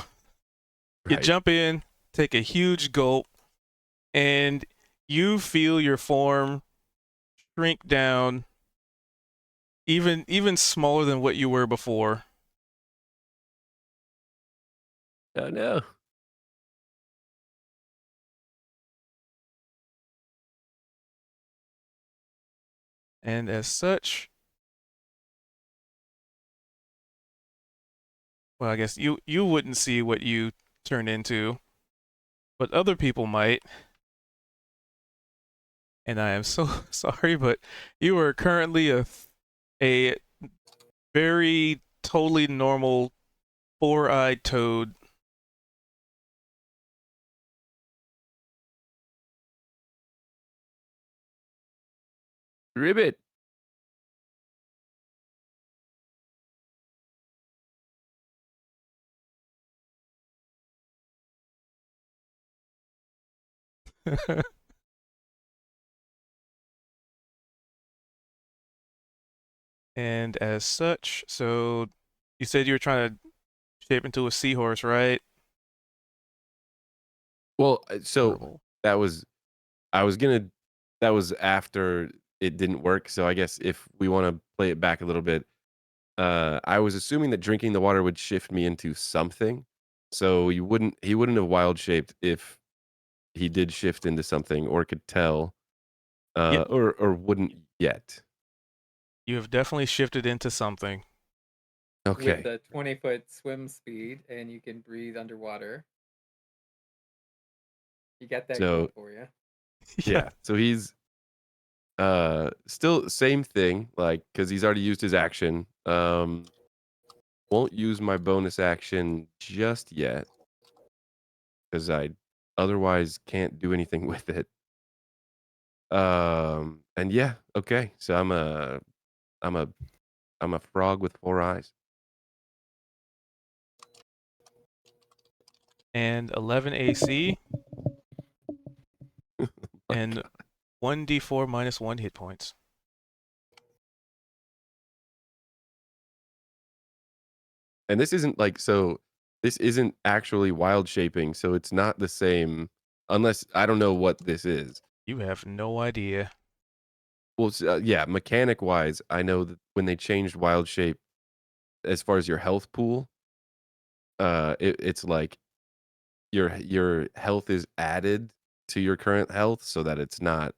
Speaker 1: you
Speaker 4: Right.
Speaker 1: jump in, take a huge gulp, and you feel your form shrink down even smaller than what you were before.
Speaker 4: Oh no.
Speaker 1: And as such, well, I guess you wouldn't see what you turn into, but other people might. And I am so sorry, but you are currently a very totally normal four-eyed toad.
Speaker 4: Ribbit.
Speaker 1: And as such, so you said you were trying to shape into a seahorse, right?
Speaker 4: Well, so
Speaker 1: Horrible.
Speaker 4: that was I was gonna that was after it didn't work. So I guess if we want to play it back a little bit, I was assuming that drinking the water would shift me into something. So he wouldn't have wild shaped if he did shift into something or could tell,
Speaker 1: Yeah,
Speaker 4: or wouldn't yet.
Speaker 1: you have definitely shifted into something.
Speaker 6: With
Speaker 4: Okay.
Speaker 6: the 20-foot swim speed, and you can breathe underwater. You got that going
Speaker 4: So
Speaker 6: for you.
Speaker 4: yeah. So he's still same thing, like because he's already used his action. Won't use my bonus action just yet because I otherwise can't do anything with it. And yeah, okay. So I'm a I'm a frog with four eyes.
Speaker 1: And 11 AC
Speaker 4: My
Speaker 1: and
Speaker 4: God.
Speaker 1: 1d4 minus 1 hit points.
Speaker 4: And this isn't like so. This isn't actually wild shaping, so it's not the same. Unless I don't know what this is.
Speaker 1: You have no idea.
Speaker 4: Well, yeah, mechanic wise, I know that when they changed wild shape, as far as your health pool, it's like your health is added to your current health, so that it's not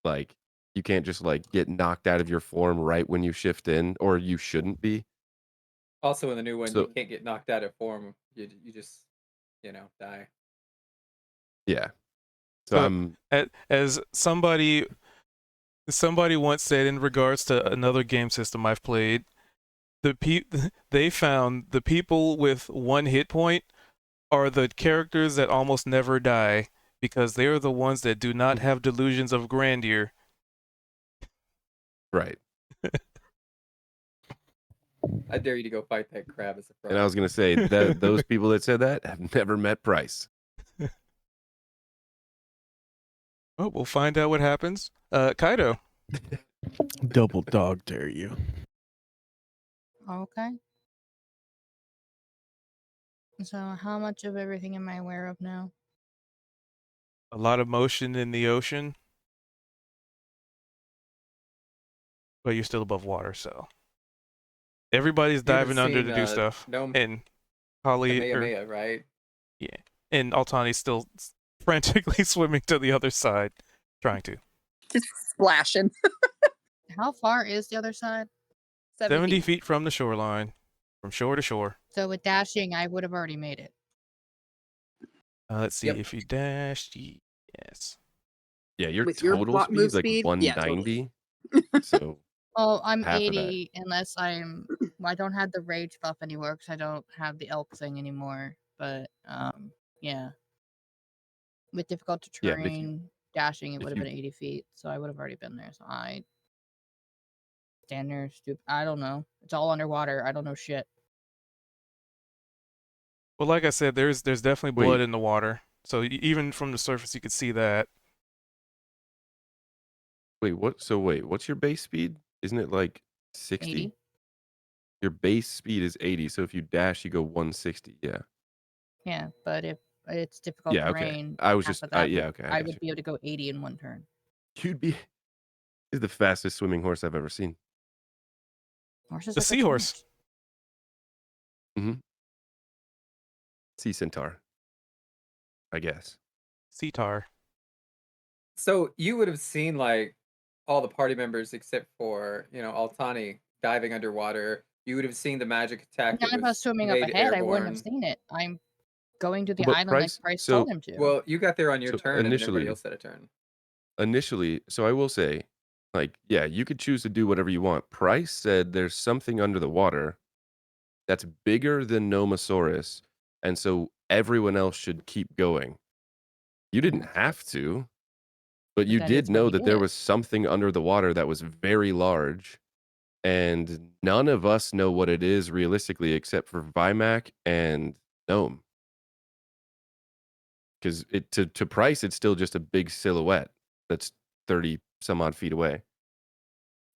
Speaker 4: like you can't just like get knocked out of your form right when you shift in, or you shouldn't be.
Speaker 6: Also, in the new one, you
Speaker 4: So
Speaker 6: can't get knocked out of form. You just, die.
Speaker 4: yeah, so
Speaker 1: So,
Speaker 4: I'm
Speaker 1: as somebody once said in regards to another game system I've played, they found the people with 1 hit point are the characters that almost never die because they are the ones that do not have delusions of grandeur.
Speaker 4: right.
Speaker 6: I dare you to go fight that crab as a frog.
Speaker 4: And I was gonna say that those people that said that have never met Price.
Speaker 1: Oh, we'll find out what happens. Kaido.
Speaker 5: Double dog dare you.
Speaker 2: Okay. So how much of everything am I aware of now?
Speaker 1: A lot of motion in the ocean. but you're still above water, so everybody's
Speaker 6: You would have
Speaker 1: diving under
Speaker 6: seen
Speaker 1: to do stuff,
Speaker 6: Gnome
Speaker 1: and Holly or
Speaker 6: Kamehameha, right?
Speaker 1: yeah, and Altani's still frantically swimming to the other side, trying to.
Speaker 7: Just splashing.
Speaker 2: How far is the other side?
Speaker 1: 70 feet from the shoreline, from shore to shore.
Speaker 2: So with dashing, I would have already made it.
Speaker 1: Let's see
Speaker 6: Yep.
Speaker 1: if you dashed. Yes.
Speaker 4: Yeah, your
Speaker 7: With your
Speaker 4: total
Speaker 7: move
Speaker 4: speed's like
Speaker 7: speed? Yeah, totally.
Speaker 4: 190. So
Speaker 2: Oh, I'm
Speaker 4: half of that.
Speaker 2: 80 unless I don't have the rage buff anymore because I don't have the elk thing anymore. But yeah. With difficult
Speaker 4: Yeah, but if
Speaker 2: terrain, dashing, it would
Speaker 4: if
Speaker 2: have been
Speaker 4: you
Speaker 2: 80 feet. So I would have already been there. So I stand there stupid. I don't know. It's all underwater. I don't know shit.
Speaker 1: Well, like I said, there's definitely blood
Speaker 4: wait,
Speaker 1: in the water. So even from the surface, you could see that.
Speaker 4: wait, what's your base speed? Isn't it like 60?
Speaker 2: 80.
Speaker 4: Your base speed is 80, so if you dash, you go 160. Yeah.
Speaker 2: Yeah, but if it's difficult
Speaker 4: Yeah, okay.
Speaker 2: terrain,
Speaker 4: I was
Speaker 2: half
Speaker 4: just
Speaker 2: of that
Speaker 4: yeah, okay, I
Speaker 2: I
Speaker 4: got
Speaker 2: would
Speaker 4: you.
Speaker 2: be able to go 80 in one turn.
Speaker 4: You'd be is the fastest swimming horse I've ever seen.
Speaker 2: Horses
Speaker 1: The
Speaker 2: are good
Speaker 1: seahorse.
Speaker 2: swimmers.
Speaker 4: Mhm. Sea centaur, I guess.
Speaker 1: Seatar.
Speaker 6: So you would have seen like all the party members except for, Altani diving underwater. You would have seen the magic attack that
Speaker 2: None of us
Speaker 6: was
Speaker 2: swimming up
Speaker 6: made
Speaker 2: ahead. I wouldn't have
Speaker 6: airborne.
Speaker 2: seen it. I'm going to the
Speaker 4: But
Speaker 2: island like
Speaker 4: Price
Speaker 2: Price told
Speaker 4: so
Speaker 2: him to.
Speaker 6: Well, you got there on your
Speaker 4: so
Speaker 6: turn and then everybody else had a turn.
Speaker 4: initially, so I will say, like, yeah, you could choose to do whatever you want. Price said there's something under the water that's bigger than Nomosaurus, and so everyone else should keep going. You didn't have to, but you
Speaker 2: That is
Speaker 4: did
Speaker 2: what
Speaker 4: know
Speaker 2: he
Speaker 4: that there
Speaker 2: did.
Speaker 4: was something under the water that was very large, and none of us know what it is realistically except for Vimac and Gnome. Because to Price, it's still just a big silhouette that's 30 some odd feet away.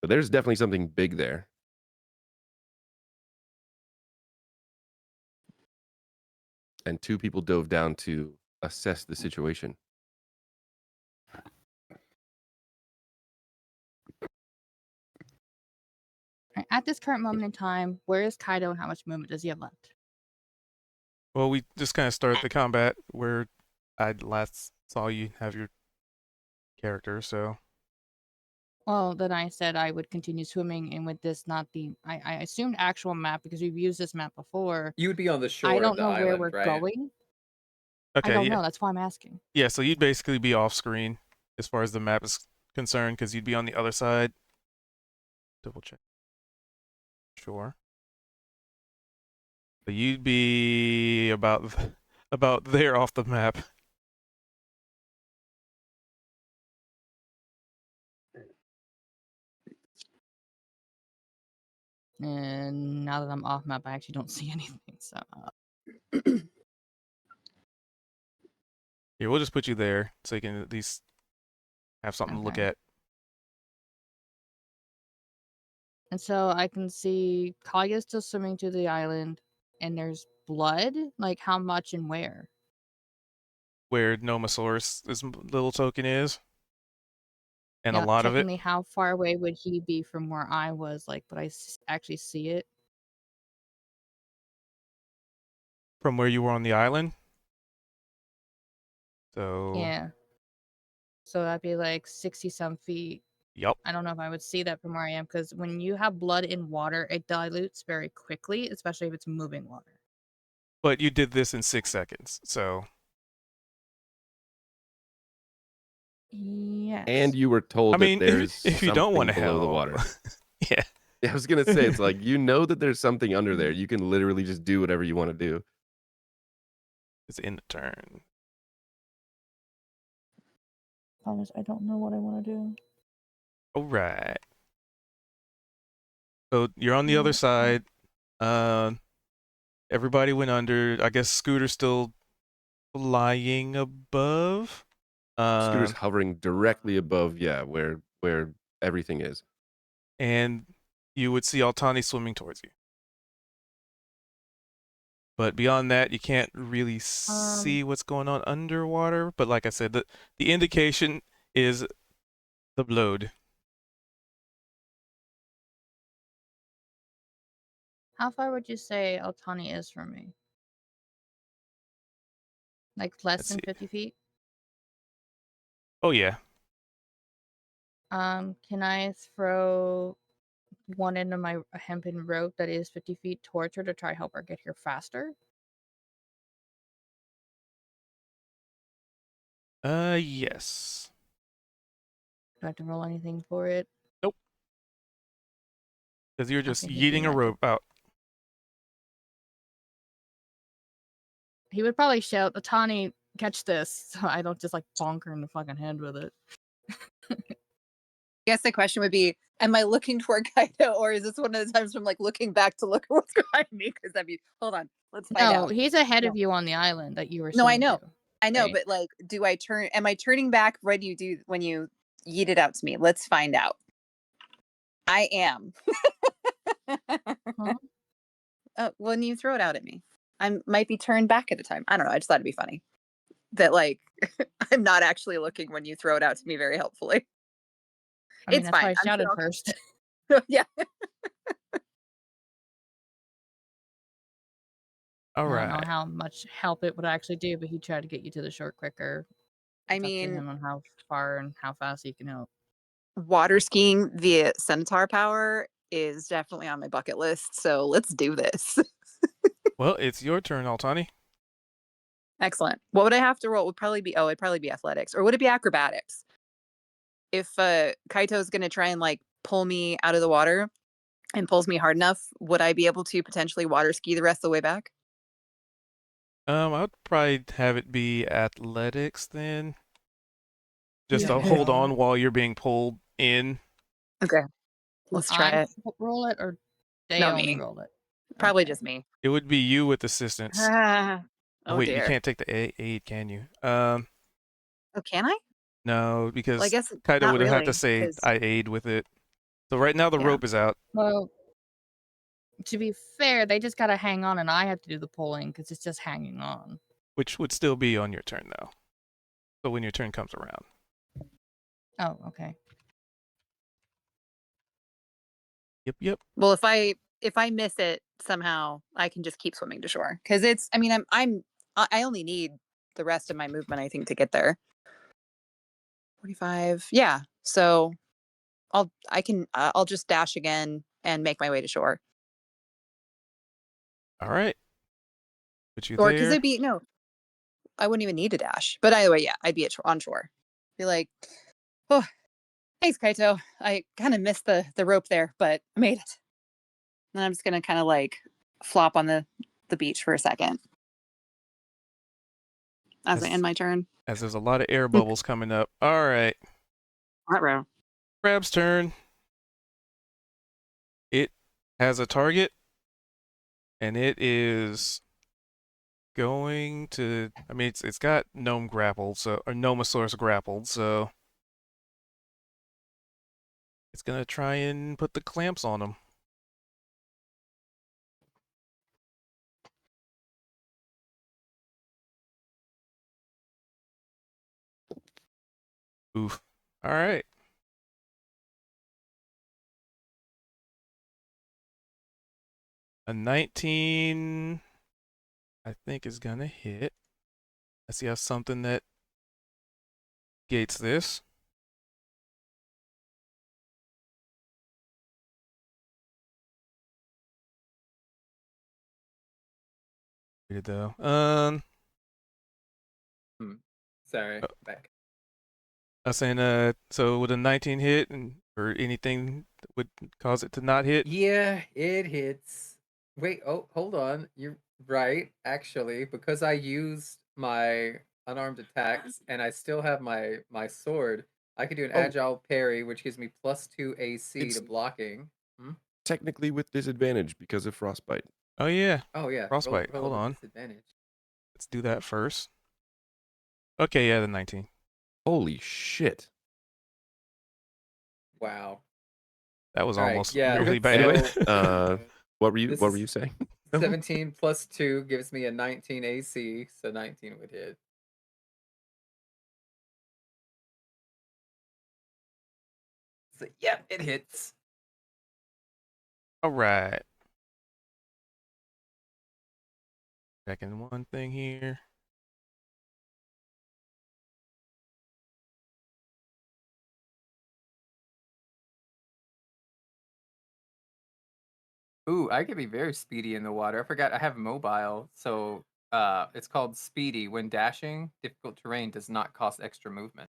Speaker 4: But there's definitely something big there. And two people dove down to assess the situation.
Speaker 2: At this current moment in time, where is Kaido and how much movement does he have left?
Speaker 1: Well, we just kind of started the combat where I last saw you have your character, so
Speaker 2: Well, then I said I would continue swimming, and with this not I assumed actual map because we've used this map before.
Speaker 6: You would be on the
Speaker 2: I
Speaker 6: shore of
Speaker 2: don't
Speaker 6: the
Speaker 2: know where
Speaker 6: island,
Speaker 2: we're
Speaker 6: right?
Speaker 2: going. I
Speaker 1: okay,
Speaker 2: don't
Speaker 1: yeah,
Speaker 2: know. That's why I'm asking.
Speaker 1: yeah. So you'd basically be off screen as far as the map is concerned, because you'd be on the other side. Double check. Sure. So you'd be about there off the map.
Speaker 2: And now that I'm off map, I actually don't see anything. So
Speaker 1: Yeah, we'll just put you there so you can at least have something to look
Speaker 2: okay.
Speaker 1: at.
Speaker 2: And so I can see Kalia's still swimming to the island, and there's blood. Like how much and where?
Speaker 1: Where Nomosaurus' little token is, and a
Speaker 2: Yeah,
Speaker 1: lot of it
Speaker 2: technically, how far away would he be from where I was? Like, would I actually see it?
Speaker 1: from where you were on the island. So,
Speaker 2: Yeah. So that'd be like 60 some feet.
Speaker 1: yup.
Speaker 2: I don't know if I would see that from where I am because when you have blood in water, it dilutes very quickly, especially if it's moving water.
Speaker 1: But you did this in 6 seconds, so
Speaker 2: Yes.
Speaker 4: And you were
Speaker 1: I
Speaker 4: told that
Speaker 1: mean,
Speaker 4: there's
Speaker 1: if you don't want
Speaker 4: something
Speaker 1: to
Speaker 4: below the
Speaker 1: help,
Speaker 4: water.
Speaker 1: yeah,
Speaker 4: Yeah, I was going to say, it's like, you know that there's something under there. You can literally just do whatever you want to do.
Speaker 1: it's in the turn.
Speaker 2: Thomas, I don't know what I want to do.
Speaker 1: All right. So you're on the other side. Everybody went under. I guess Scooter's still flying above.
Speaker 4: Scooter's hovering directly above, yeah, where everything is.
Speaker 1: And you would see Altani swimming towards you. But beyond that, you can't really see what's going on underwater. But like I said, the indication is the blood.
Speaker 2: How far would you say Otani is from me? Like less
Speaker 1: Let's
Speaker 2: than
Speaker 1: see.
Speaker 2: 50 feet?
Speaker 1: Oh yeah.
Speaker 2: Can I throw one end of my hempen rope that is 50 feet towards her to try help her get here faster?
Speaker 1: Yes.
Speaker 2: Do I have to roll anything for it?
Speaker 1: Nope. Because you're just
Speaker 2: Okay, he'd be
Speaker 1: yeeting a
Speaker 2: like
Speaker 1: rope out.
Speaker 2: he would probably shout, Otani, catch this, so I don't just like bonk her in the fucking head with it.
Speaker 7: I guess the question would be, am I looking toward Kaido, or is this one of the times from like looking back to look at what's behind me? Because that'd be, hold on, let's find
Speaker 2: No,
Speaker 7: out.
Speaker 2: he's ahead
Speaker 7: No.
Speaker 2: of you on the island that you were
Speaker 7: No, I
Speaker 2: swimming
Speaker 7: know.
Speaker 2: to.
Speaker 7: I know,
Speaker 2: Right.
Speaker 7: but like, am I turning back when you yeet it out to me? Let's find out. I am.
Speaker 2: Huh?
Speaker 7: When you throw it out at me, I might be turned back at a time. I don't know. I just thought it'd be funny that like I'm not actually looking when you throw it out to me very helpfully.
Speaker 2: I mean,
Speaker 7: It's
Speaker 2: that's why
Speaker 7: fine.
Speaker 2: I
Speaker 7: I'm sure
Speaker 2: shouted
Speaker 7: I'll
Speaker 2: first.
Speaker 7: yeah.
Speaker 1: All
Speaker 2: I don't know
Speaker 1: right.
Speaker 2: how much help it would actually do, but he tried to get you to the shore quicker.
Speaker 7: I
Speaker 2: It's up to
Speaker 7: mean,
Speaker 2: him on how far and how fast he can help.
Speaker 7: water skiing via centaur power is definitely on my bucket list. So let's do this.
Speaker 1: Well, it's your turn, Altani.
Speaker 7: Excellent. What would I have to roll? It would probably be it'd probably be athletics, or would it be acrobatics? If Kaito's gonna try and like pull me out of the water and pulls me hard enough, would I be able to potentially water ski the rest of the way back?
Speaker 1: I would probably have it be athletics then. Just
Speaker 2: Yeah.
Speaker 1: to hold on while you're being pulled in.
Speaker 7: Okay,
Speaker 2: Do
Speaker 7: let's try
Speaker 2: I
Speaker 7: it.
Speaker 2: roll it or they
Speaker 7: No,
Speaker 2: only
Speaker 7: me.
Speaker 2: roll it?
Speaker 7: Probably
Speaker 2: Okay.
Speaker 7: just me.
Speaker 1: It would be you with assistance.
Speaker 7: Oh
Speaker 1: Wait, you
Speaker 7: dear.
Speaker 1: can't take the aid, can you?
Speaker 7: Oh, can I?
Speaker 1: No,
Speaker 7: Well, I
Speaker 1: because
Speaker 7: guess
Speaker 1: Kaido
Speaker 7: not
Speaker 1: would have had to
Speaker 7: really.
Speaker 1: say
Speaker 7: Because
Speaker 1: I aid with it. So right now the
Speaker 7: yeah.
Speaker 1: rope is out,
Speaker 2: Well, to be fair, they just gotta hang on, and I have to do the pulling because it's just hanging on.
Speaker 1: which would still be on your turn though. So when your turn comes around.
Speaker 2: Oh, okay.
Speaker 1: Yep.
Speaker 7: Well, if I miss it somehow, I can just keep swimming to shore. Because it's. I mean, I only need the rest of my movement, I think, to get there. 45. Yeah. So I'll just dash again and make my way to shore.
Speaker 1: All right. Put you
Speaker 7: Or because
Speaker 1: there.
Speaker 7: it'd be no, I wouldn't even need to dash. But either way, yeah, I'd be on shore. Be like, oh, thanks, Kaito. I kind of missed the rope there, but I made it. And I'm just gonna kind of like flop on the beach for a second as I end
Speaker 1: As,
Speaker 7: my turn.
Speaker 1: as there's a lot of air bubbles coming up. All right.
Speaker 7: That row.
Speaker 1: Crab's turn. It has a target, and it is going to. I mean, it's got gnome grappled, so or Nomosaurus grappled, so it's gonna try and put the clamps on him. Oof. All right. A 19, I think, is gonna hit. Let's see, I have something that gates this. Did it though?
Speaker 6: Sorry,
Speaker 1: Uh,
Speaker 6: back.
Speaker 1: I was saying, so would a 19 hit, and or anything that would cause it to not hit?
Speaker 6: Yeah, it hits. Wait, oh, hold on. You're right, actually, because I used my unarmed attacks and I still have my sword. I could do an
Speaker 4: Oh.
Speaker 6: agile parry, which gives me +2 AC
Speaker 4: It's-
Speaker 6: to blocking. Hmm?
Speaker 4: Technically with disadvantage because of frostbite.
Speaker 1: Oh yeah,
Speaker 6: Oh yeah,
Speaker 1: frostbite.
Speaker 6: roll
Speaker 1: Hold
Speaker 6: with
Speaker 1: on,
Speaker 6: disadvantage.
Speaker 1: let's do that first. Okay, yeah, the 19.
Speaker 4: Holy shit.
Speaker 6: Wow.
Speaker 1: That was
Speaker 6: All right,
Speaker 1: almost
Speaker 6: yeah.
Speaker 1: really bad.
Speaker 4: Anyway,
Speaker 6: So
Speaker 4: what were
Speaker 6: this
Speaker 4: you
Speaker 6: is
Speaker 4: saying?
Speaker 6: 17 +2 gives me a 19 AC, so 19 would hit. So, yep, it hits.
Speaker 1: All right. Checking one thing here.
Speaker 6: Ooh, I could be very speedy in the water. I forgot I have mobile, so it's called speedy. When dashing, difficult terrain does not cost extra movement.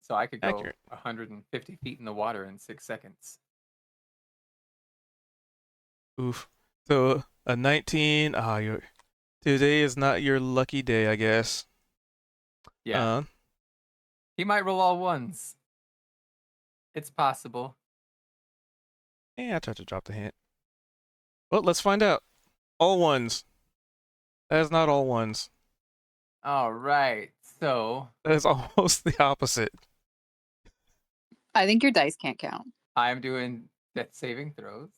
Speaker 6: So I could go
Speaker 1: Accurate.
Speaker 6: 150 feet in the water in 6 seconds.
Speaker 1: Oof. So a 19. Ah, today is not your lucky day, I guess.
Speaker 6: Yeah, he might roll all ones. It's possible.
Speaker 1: Yeah, I tried to drop the hint. Well, let's find out. All ones. That is not all ones.
Speaker 6: All right, so
Speaker 1: That is almost the opposite.
Speaker 7: I think your dice can't count.
Speaker 6: I'm doing death saving throws.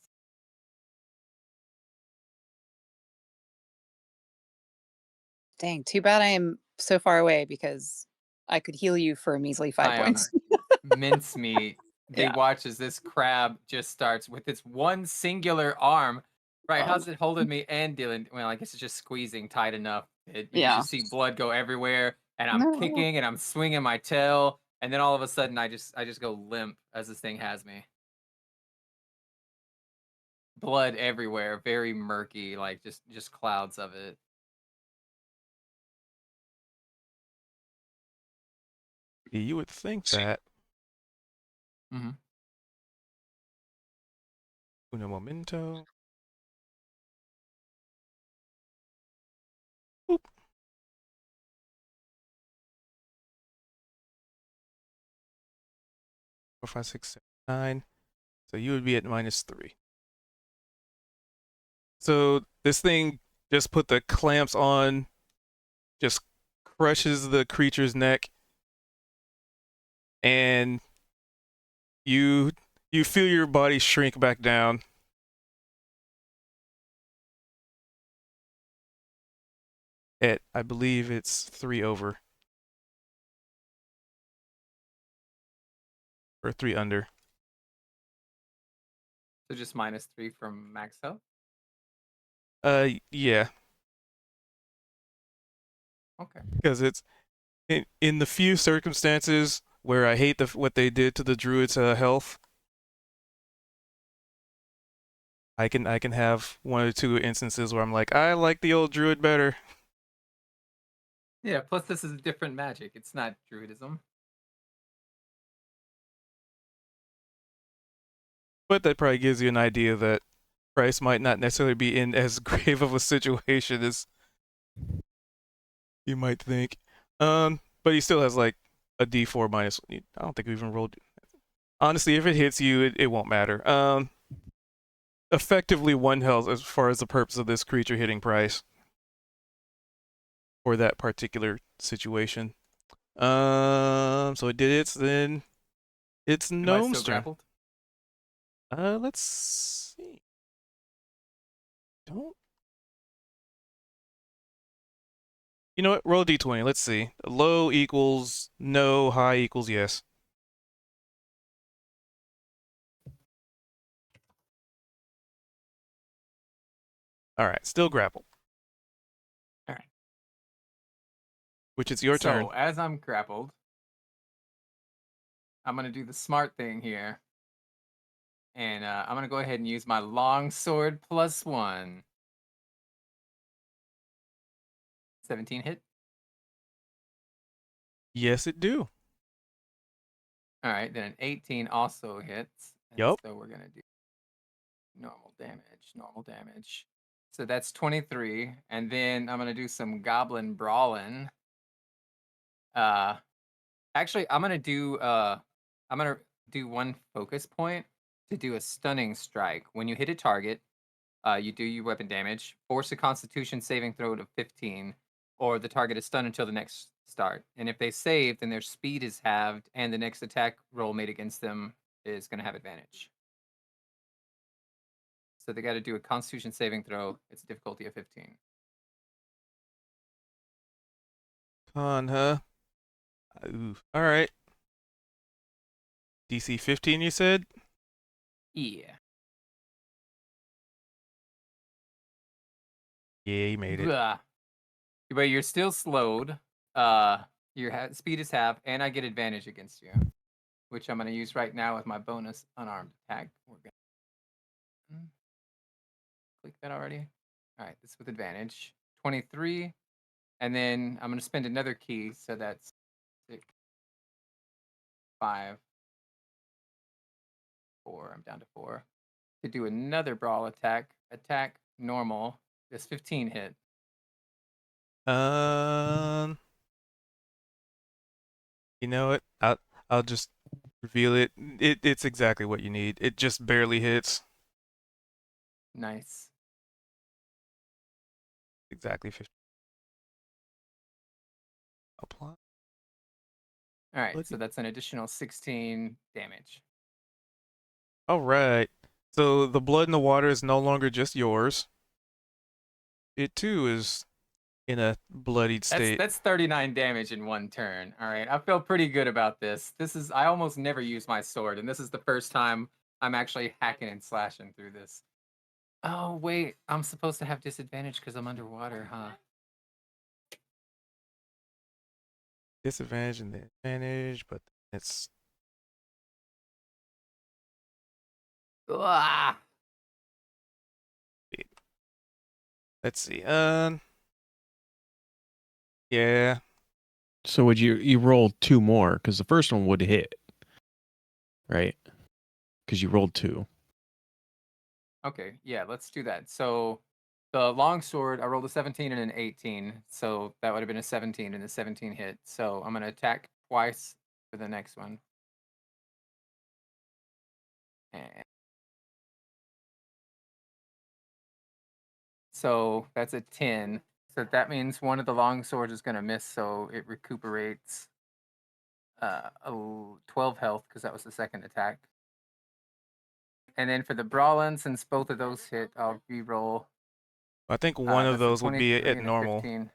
Speaker 7: Dang, too bad I am so far away because I could heal you for a measly 5
Speaker 6: I
Speaker 7: points.
Speaker 6: mincemeat. They
Speaker 7: Yeah.
Speaker 6: watch as this crab just starts with its one singular arm. Right, how's it holding me and dealing? Well, I guess it's just squeezing tight enough. You
Speaker 7: Yeah.
Speaker 6: just see blood go everywhere, and I'm
Speaker 7: No.
Speaker 6: kicking and I'm swinging my tail, and then all of a sudden I just go limp as this thing has me. Blood everywhere, very murky, like just clouds of it.
Speaker 1: You would think that.
Speaker 6: Mm-hmm.
Speaker 1: Uno momento. Boop. 4, 5, 6, 7, 9. So you would be at -3. So this thing just put the clamps on, just crushes the creature's neck, and you feel your body shrink back down. I believe it's 3 over or 3 under.
Speaker 6: So just -3 from max health.
Speaker 1: Yeah,
Speaker 6: Okay.
Speaker 1: because it's in the few circumstances where I hate what they did to the druid's health. I can have one or two instances where I'm like, I like the old druid better.
Speaker 6: Yeah. Plus, this is a different magic. It's not druidism.
Speaker 1: But that probably gives you an idea that Price might not necessarily be in as grave of a situation as you might think. But he still has like a D4 minus. I don't think we even rolled. Honestly, if it hits you, it won't matter. Effectively 1 health as far as the purpose of this creature hitting Price for that particular situation. So it did its, then it's
Speaker 6: Am I
Speaker 1: Gnome's
Speaker 6: still
Speaker 1: turn.
Speaker 6: grappled?
Speaker 1: Let's see. Don't. You know what? Roll a d20. Let's see. Low equals no, high equals yes. All right, still grappled.
Speaker 6: All right.
Speaker 1: Which is your turn.
Speaker 6: So as I'm grappled, I'm gonna do the smart thing here, and I'm gonna go ahead and use my long sword +1. 17 hit.
Speaker 1: Yes, it do.
Speaker 6: All right, then an 18 also hits, and
Speaker 1: Yup.
Speaker 6: so we're gonna do normal damage. Normal damage. So that's 23, and then I'm gonna do some goblin brawling. Uh, actually, I'm gonna do one focus point to do a stunning strike. When you hit a target, you do your weapon damage. Force a Constitution saving throw of 15, or the target is stunned until the next start. And if they save, then their speed is halved, and the next attack roll made against them is going to have advantage. So they got to do a Constitution saving throw. It's a difficulty of 15.
Speaker 1: Con, huh? Ooh. All right. DC 15, you said?
Speaker 6: Yeah.
Speaker 1: Yeah, he made it.
Speaker 6: Blah. But you're still slowed. Your speed is half, and I get advantage against you, which I'm going to use right now with my bonus unarmed attack. We're going to click that already. All right, this with advantage. 23. And then I'm going to spend another key, so that's 6, 5, 4. I'm down to 4. To do another brawl attack. Attack normal. This 15 hit.
Speaker 1: You know what? I'll just reveal it. It's exactly what you need. It just barely hits.
Speaker 6: Nice.
Speaker 1: Exactly 50. Apply.
Speaker 6: All right,
Speaker 1: Look
Speaker 6: so
Speaker 1: at-
Speaker 6: that's an additional 16 damage.
Speaker 1: All right. So the blood in the water is no longer just yours. It too is in a bloodied state.
Speaker 6: That's 39 damage in one turn. All right, I feel pretty good about this. I almost never use my sword, and this is the first time I'm actually hacking and slashing through this. Oh wait, I'm supposed to have disadvantage because I'm underwater, huh?
Speaker 1: Disadvantage and the advantage, but it's
Speaker 6: Ah!
Speaker 1: let's see. Yeah.
Speaker 5: So would you rolled 2 more because the first one would hit, right? Because you rolled 2.
Speaker 6: Okay, yeah, let's do that. So the longsword, I rolled a 17 and an 18, so that would have been a 17, and the 17 hit. So I'm gonna attack twice for the next one. And so that's a 10. So that means one of the long swords is gonna miss, so it recuperates 12 health because that was the second attack. And then for the brawling, since both of those hit, I'll re-roll.
Speaker 1: I think one of
Speaker 6: That's a
Speaker 1: those would be
Speaker 6: 23
Speaker 1: at
Speaker 6: and a
Speaker 1: normal
Speaker 6: 15.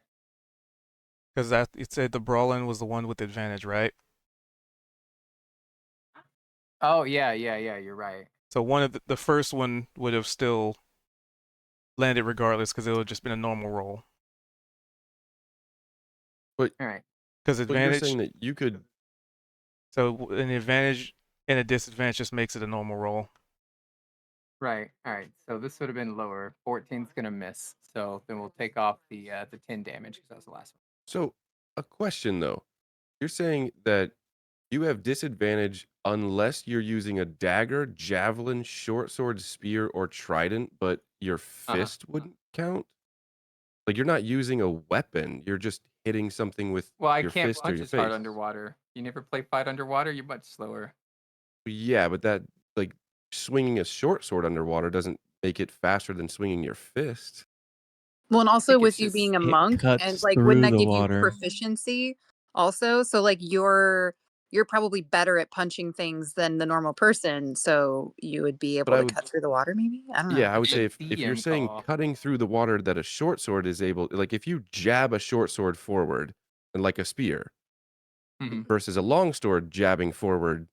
Speaker 1: because that it said the brawling was the one with advantage, right?
Speaker 6: Oh yeah, you're right.
Speaker 1: So one of the first one would have still landed regardless because it would have just been a normal roll.
Speaker 4: But
Speaker 6: All right.
Speaker 1: Because
Speaker 4: but you're saying
Speaker 1: advantage,
Speaker 4: that you could.
Speaker 1: so an advantage and a disadvantage just makes it a normal roll.
Speaker 6: Right. All right. So this would have been lower. 14's gonna miss. So then we'll take off the 10 damage because that was the last one.
Speaker 4: So a question though, you're saying that you have disadvantage unless you're using a dagger, javelin, short sword, spear, or trident, but your
Speaker 6: Uh-huh.
Speaker 4: fist wouldn't count? Like you're not using a weapon, you're just hitting something with
Speaker 6: Well, I
Speaker 4: your
Speaker 6: can't
Speaker 4: fist or
Speaker 6: punch
Speaker 4: your
Speaker 6: as hard
Speaker 4: face.
Speaker 6: underwater. You never play fight underwater. You're much slower.
Speaker 4: Yeah, but that, like, swinging a short sword underwater doesn't make it faster than swinging your fist.
Speaker 3: Well, and
Speaker 6: I
Speaker 3: also
Speaker 6: think it's
Speaker 3: with you
Speaker 6: just
Speaker 3: being a
Speaker 5: It
Speaker 3: monk, and
Speaker 5: cuts
Speaker 3: like, wouldn't
Speaker 5: through
Speaker 3: that
Speaker 5: the
Speaker 3: give you
Speaker 5: water.
Speaker 3: proficiency also? So like you're probably better at punching things than the normal person, so you would be
Speaker 4: But
Speaker 3: able
Speaker 4: I
Speaker 3: to
Speaker 4: would,
Speaker 3: cut through the water maybe? I don't know.
Speaker 4: yeah, I would
Speaker 6: it's
Speaker 4: say
Speaker 6: a
Speaker 4: if you're
Speaker 6: DM
Speaker 4: saying
Speaker 6: call.
Speaker 4: cutting through the water that a short sword is able, like if you jab a short sword forward and like a spear
Speaker 6: Mhm.
Speaker 4: versus a long sword jabbing forward,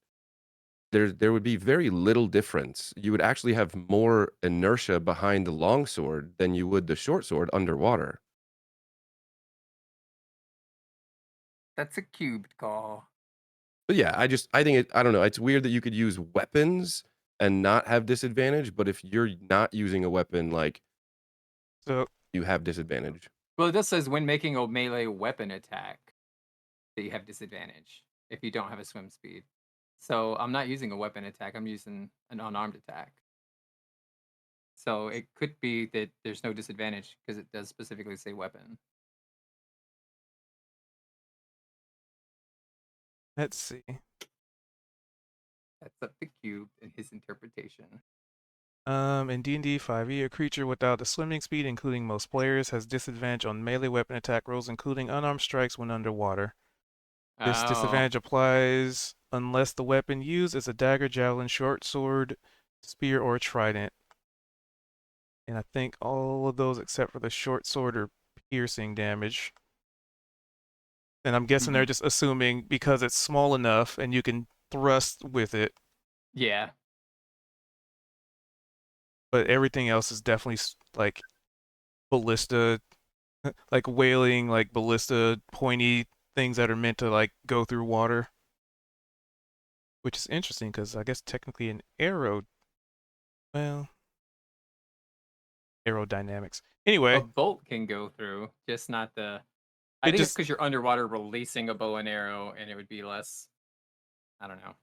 Speaker 4: there would be very little difference. You would actually have more inertia behind the long sword than you would the short sword underwater.
Speaker 6: That's a cubed call.
Speaker 4: But yeah, I think I don't know. It's weird that you could use weapons and not have disadvantage, but if you're not using a weapon, like
Speaker 1: So
Speaker 4: you have disadvantage.
Speaker 6: Well, it just says when making a melee weapon attack that you have disadvantage if you don't have a swim speed. So I'm not using a weapon attack. I'm using an unarmed attack. So it could be that there's no disadvantage because it does specifically say weapon.
Speaker 1: let's see.
Speaker 6: That's up to Cube and his interpretation.
Speaker 1: In D&D 5e, a creature without the swimming speed, including most players, has disadvantage on melee weapon attack rolls, including unarmed strikes when underwater. This
Speaker 6: Oh,
Speaker 1: disadvantage applies unless the weapon used is a dagger, javelin, short sword, spear, or trident. And I think all of those except for the short sword are piercing damage. And I'm guessing they're just assuming because it's small enough and you can thrust with it,
Speaker 6: yeah.
Speaker 1: but everything else is definitely like ballista, like whaling, like ballista, pointy things that are meant to like go through water. Which is interesting because I guess technically an arrow, well, aerodynamics.
Speaker 6: A
Speaker 1: Anyway,
Speaker 6: bolt can go through, just not the. I
Speaker 1: it
Speaker 6: think it's
Speaker 1: just
Speaker 6: because you're underwater releasing a bow and arrow, and it would be less. I don't know.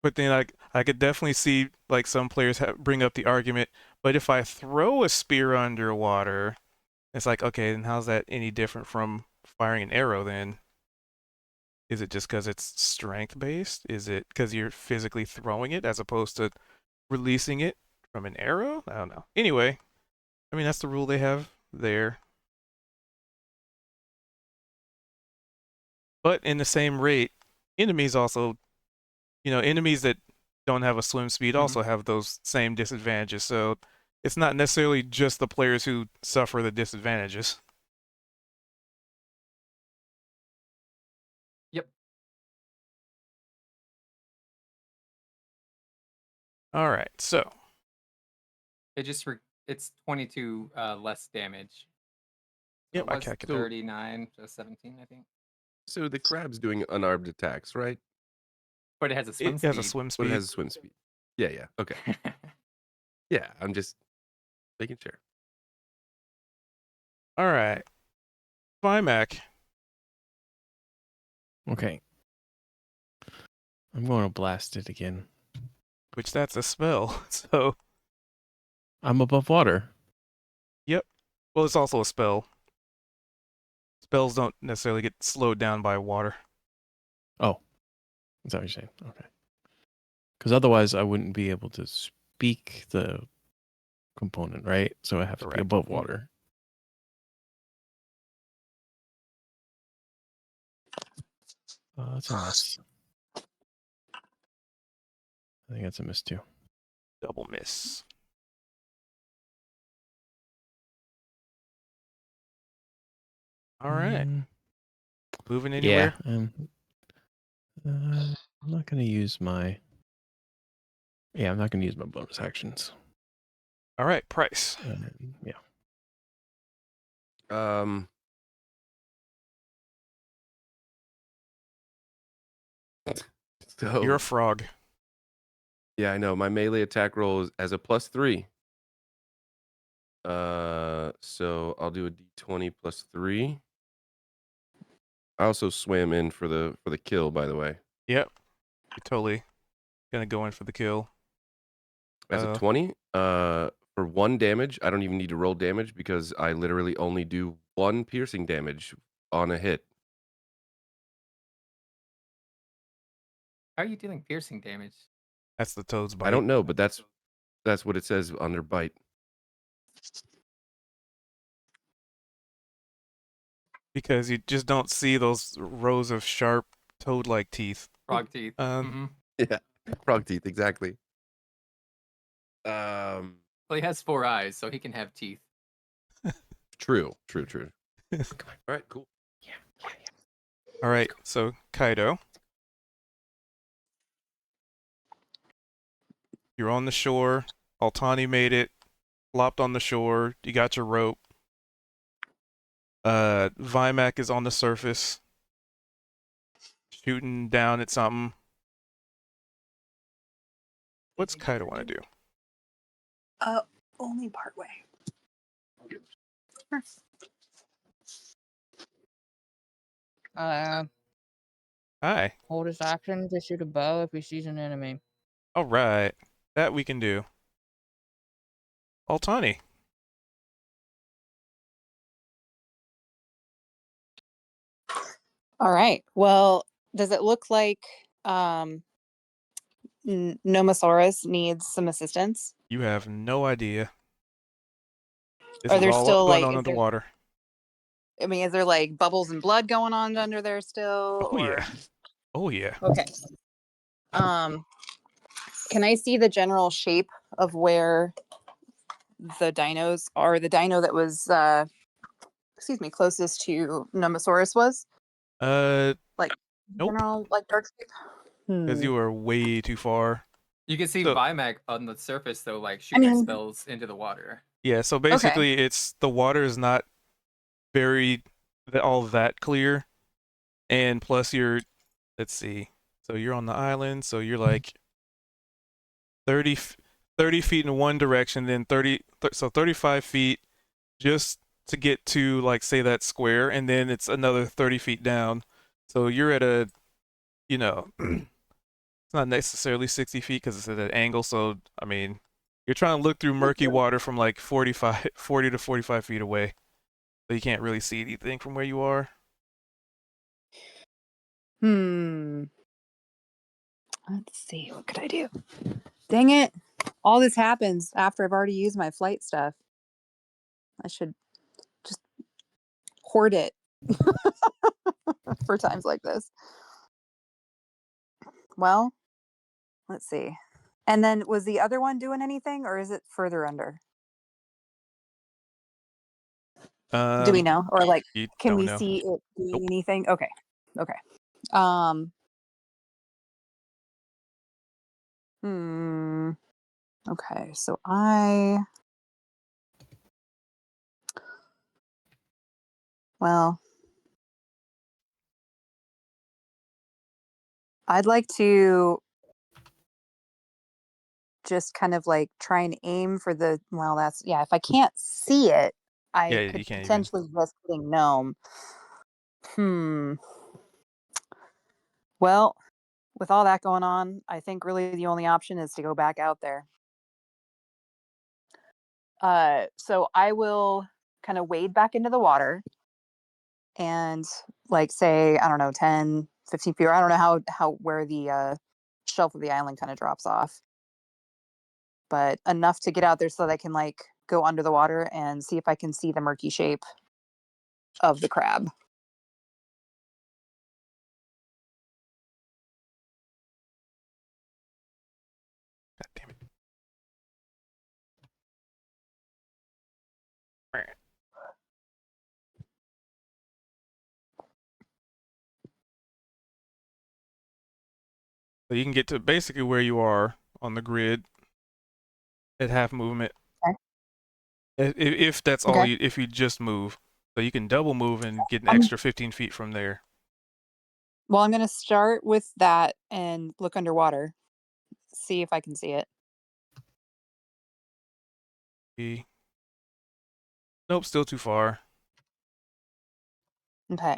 Speaker 1: but then I could definitely see like some players bring up the argument, but if I throw a spear underwater, it's like okay, then how's that any different from firing an arrow then? Is it just because it's strength based? Is it because you're physically throwing it as opposed to releasing it from an arrow? I don't know. Anyway, I mean that's the rule they have there. But in the same rate, enemies also, enemies that don't have a swim speed
Speaker 6: Mhm.
Speaker 1: also have those same disadvantages. So it's not necessarily just the players who suffer the disadvantages.
Speaker 6: Yep.
Speaker 1: All right, so
Speaker 6: It just it's 22 less damage. So
Speaker 1: yep,
Speaker 6: it
Speaker 1: I
Speaker 6: was
Speaker 1: calculated.
Speaker 6: 39 to 17, I think.
Speaker 4: So the crab's doing unarmed attacks, right?
Speaker 6: But it has a swim
Speaker 1: It has a
Speaker 6: speed.
Speaker 1: swim
Speaker 4: But
Speaker 1: speed.
Speaker 4: it has a swim speed. Yeah, yeah. Okay. Yeah, I'm just making sure.
Speaker 1: All right, Vimac.
Speaker 5: Okay. I'm going to blast it again.
Speaker 1: Which that's a spell. So
Speaker 5: I'm above water.
Speaker 1: yep. Well, it's also a spell. Spells don't necessarily get slowed down by water.
Speaker 5: Oh, is that what you're saying? Okay. Because otherwise, I wouldn't be able to speak the component, right? So I have to be
Speaker 1: Correct.
Speaker 5: above water. That's a miss. I think that's a miss too.
Speaker 1: Double miss. All right. Moving anywhere?
Speaker 5: Yeah. I'm not going to use my. Yeah, I'm not going to use my bonus actions.
Speaker 1: All right, Price.
Speaker 5: Yeah.
Speaker 4: So
Speaker 1: You're a frog.
Speaker 4: yeah, I know. My melee attack roll is as a +3. So I'll do a d20 +3. I also swam in for the kill, by the way.
Speaker 1: Yep. You're totally gonna go in for the kill.
Speaker 4: As a 20, for 1 damage, I don't even need to roll damage because I literally only do 1 piercing damage on a hit.
Speaker 6: How are you dealing piercing damage?
Speaker 1: That's the toad's bite.
Speaker 4: I don't know, but that's what it says under bite.
Speaker 1: Because you just don't see those rows of sharp toad-like teeth.
Speaker 6: Frog teeth.
Speaker 4: Yeah, frog teeth, exactly.
Speaker 6: Well, he has 4 eyes, so he can have teeth.
Speaker 4: True. All right, cool.
Speaker 1: All right, so Kaido, you're on the shore. Altani made it, flopped on the shore. You got your rope. Vimac is on the surface, shooting down at something. What's Kaido want to do?
Speaker 7: Only part way.
Speaker 1: Hi.
Speaker 2: Hold his action to shoot a bow if he sees an enemy.
Speaker 1: All right, that we can do. Altani.
Speaker 3: All right. Well, does it look like Nomosaurus needs some assistance?
Speaker 1: You have no idea. This
Speaker 3: Are
Speaker 1: is
Speaker 3: there
Speaker 1: all
Speaker 3: still
Speaker 1: going
Speaker 3: like
Speaker 1: on underwater.
Speaker 3: is there like bubbles and blood going on under there still?
Speaker 1: Oh yeah. Oh yeah.
Speaker 3: Okay. Can I see the general shape of where the dinos are? The dino that was closest to Nomosaurus was? Like
Speaker 1: Nope.
Speaker 3: general like dark shape?
Speaker 1: Because you were way too far.
Speaker 6: You can see
Speaker 1: So-
Speaker 6: Vimac on the surface, though, like shooting spells into the water.
Speaker 1: Yeah, so
Speaker 3: Okay.
Speaker 1: basically it's the water is not very all that clear, and plus you're, let's see, so you're on the island, so you're like 30 30 feet in one direction, then 35 feet just to get to, like, say that square, and then it's another 30 feet down. So you're at a, you know, it's not necessarily 60 feet because it's at an angle. So, I mean, you're trying to look through murky water from like 40 to 45 feet away. So you can't really see anything from where you are.
Speaker 3: Hmm. Let's see. What could I do? Dang it. All this happens after I've already used my flight stuff. I should just hoard it for times like this. Well, let's see. And then was the other one doing anything or is it further under? Do we know? Or like
Speaker 1: You
Speaker 3: can
Speaker 1: don't
Speaker 3: we
Speaker 1: know.
Speaker 3: see it doing
Speaker 1: Nope.
Speaker 3: anything? Okay. Okay. Um hmm. Okay. So well, I'd like to just kind of like try and aim for well, that's, yeah, if I can't see it, I
Speaker 1: Yeah,
Speaker 3: could
Speaker 1: you can't even.
Speaker 3: potentially risk hitting gnome. Hmm. Well, with all that going on, I think really the only option is to go back out there. So I will kind of wade back into the water and like say, I don't know, 10, 15 feet, or I don't know where the shelf of the island kind of drops off, but enough to get out there so that I can like go under the water and see if I can see the murky shape of the crab.
Speaker 1: God damn it. So you can get to basically where you are on the grid at half movement.
Speaker 3: Okay.
Speaker 1: If that's all
Speaker 3: Okay.
Speaker 1: you, if you just move. So you can double move and get an
Speaker 3: Um,
Speaker 1: extra 15 feet from there.
Speaker 3: well, I'm going to start with that and look underwater, see if I can see it.
Speaker 1: Nope, still too far.
Speaker 3: Okay.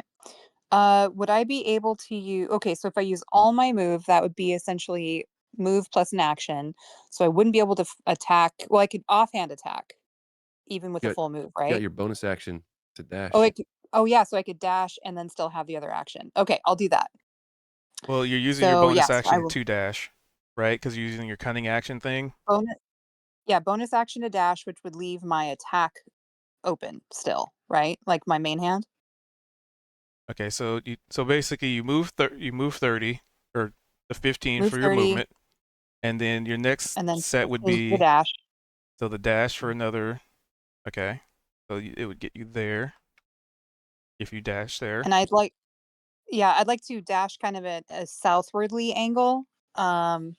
Speaker 3: Would I be able to use, okay, so if I use all my move, that would be essentially move plus an action. So I wouldn't be able to attack. Well, I could offhand attack even with a
Speaker 4: got
Speaker 3: full move,
Speaker 4: you got
Speaker 3: right?
Speaker 4: your bonus action to
Speaker 3: Oh,
Speaker 4: dash.
Speaker 3: oh yeah, so I could dash and then still have the other action. Okay, I'll do that.
Speaker 1: Well, you're using your
Speaker 3: So
Speaker 1: bonus
Speaker 3: yes, I
Speaker 1: action
Speaker 3: will
Speaker 1: to dash, right? Because you're using your cunning action thing.
Speaker 3: bonus, yeah, bonus action to dash, which would leave my attack open still, right? Like my main hand.
Speaker 1: Okay, so basically you move 30 or the 15
Speaker 3: Move
Speaker 1: for your
Speaker 3: 30
Speaker 1: movement, and then your next
Speaker 3: and then
Speaker 1: set would
Speaker 3: 15 for the
Speaker 1: be,
Speaker 3: dash.
Speaker 1: so the dash for another. Okay, so it would get you there if you dash there.
Speaker 3: And I'd like to dash kind of at a southwardly angle. Um,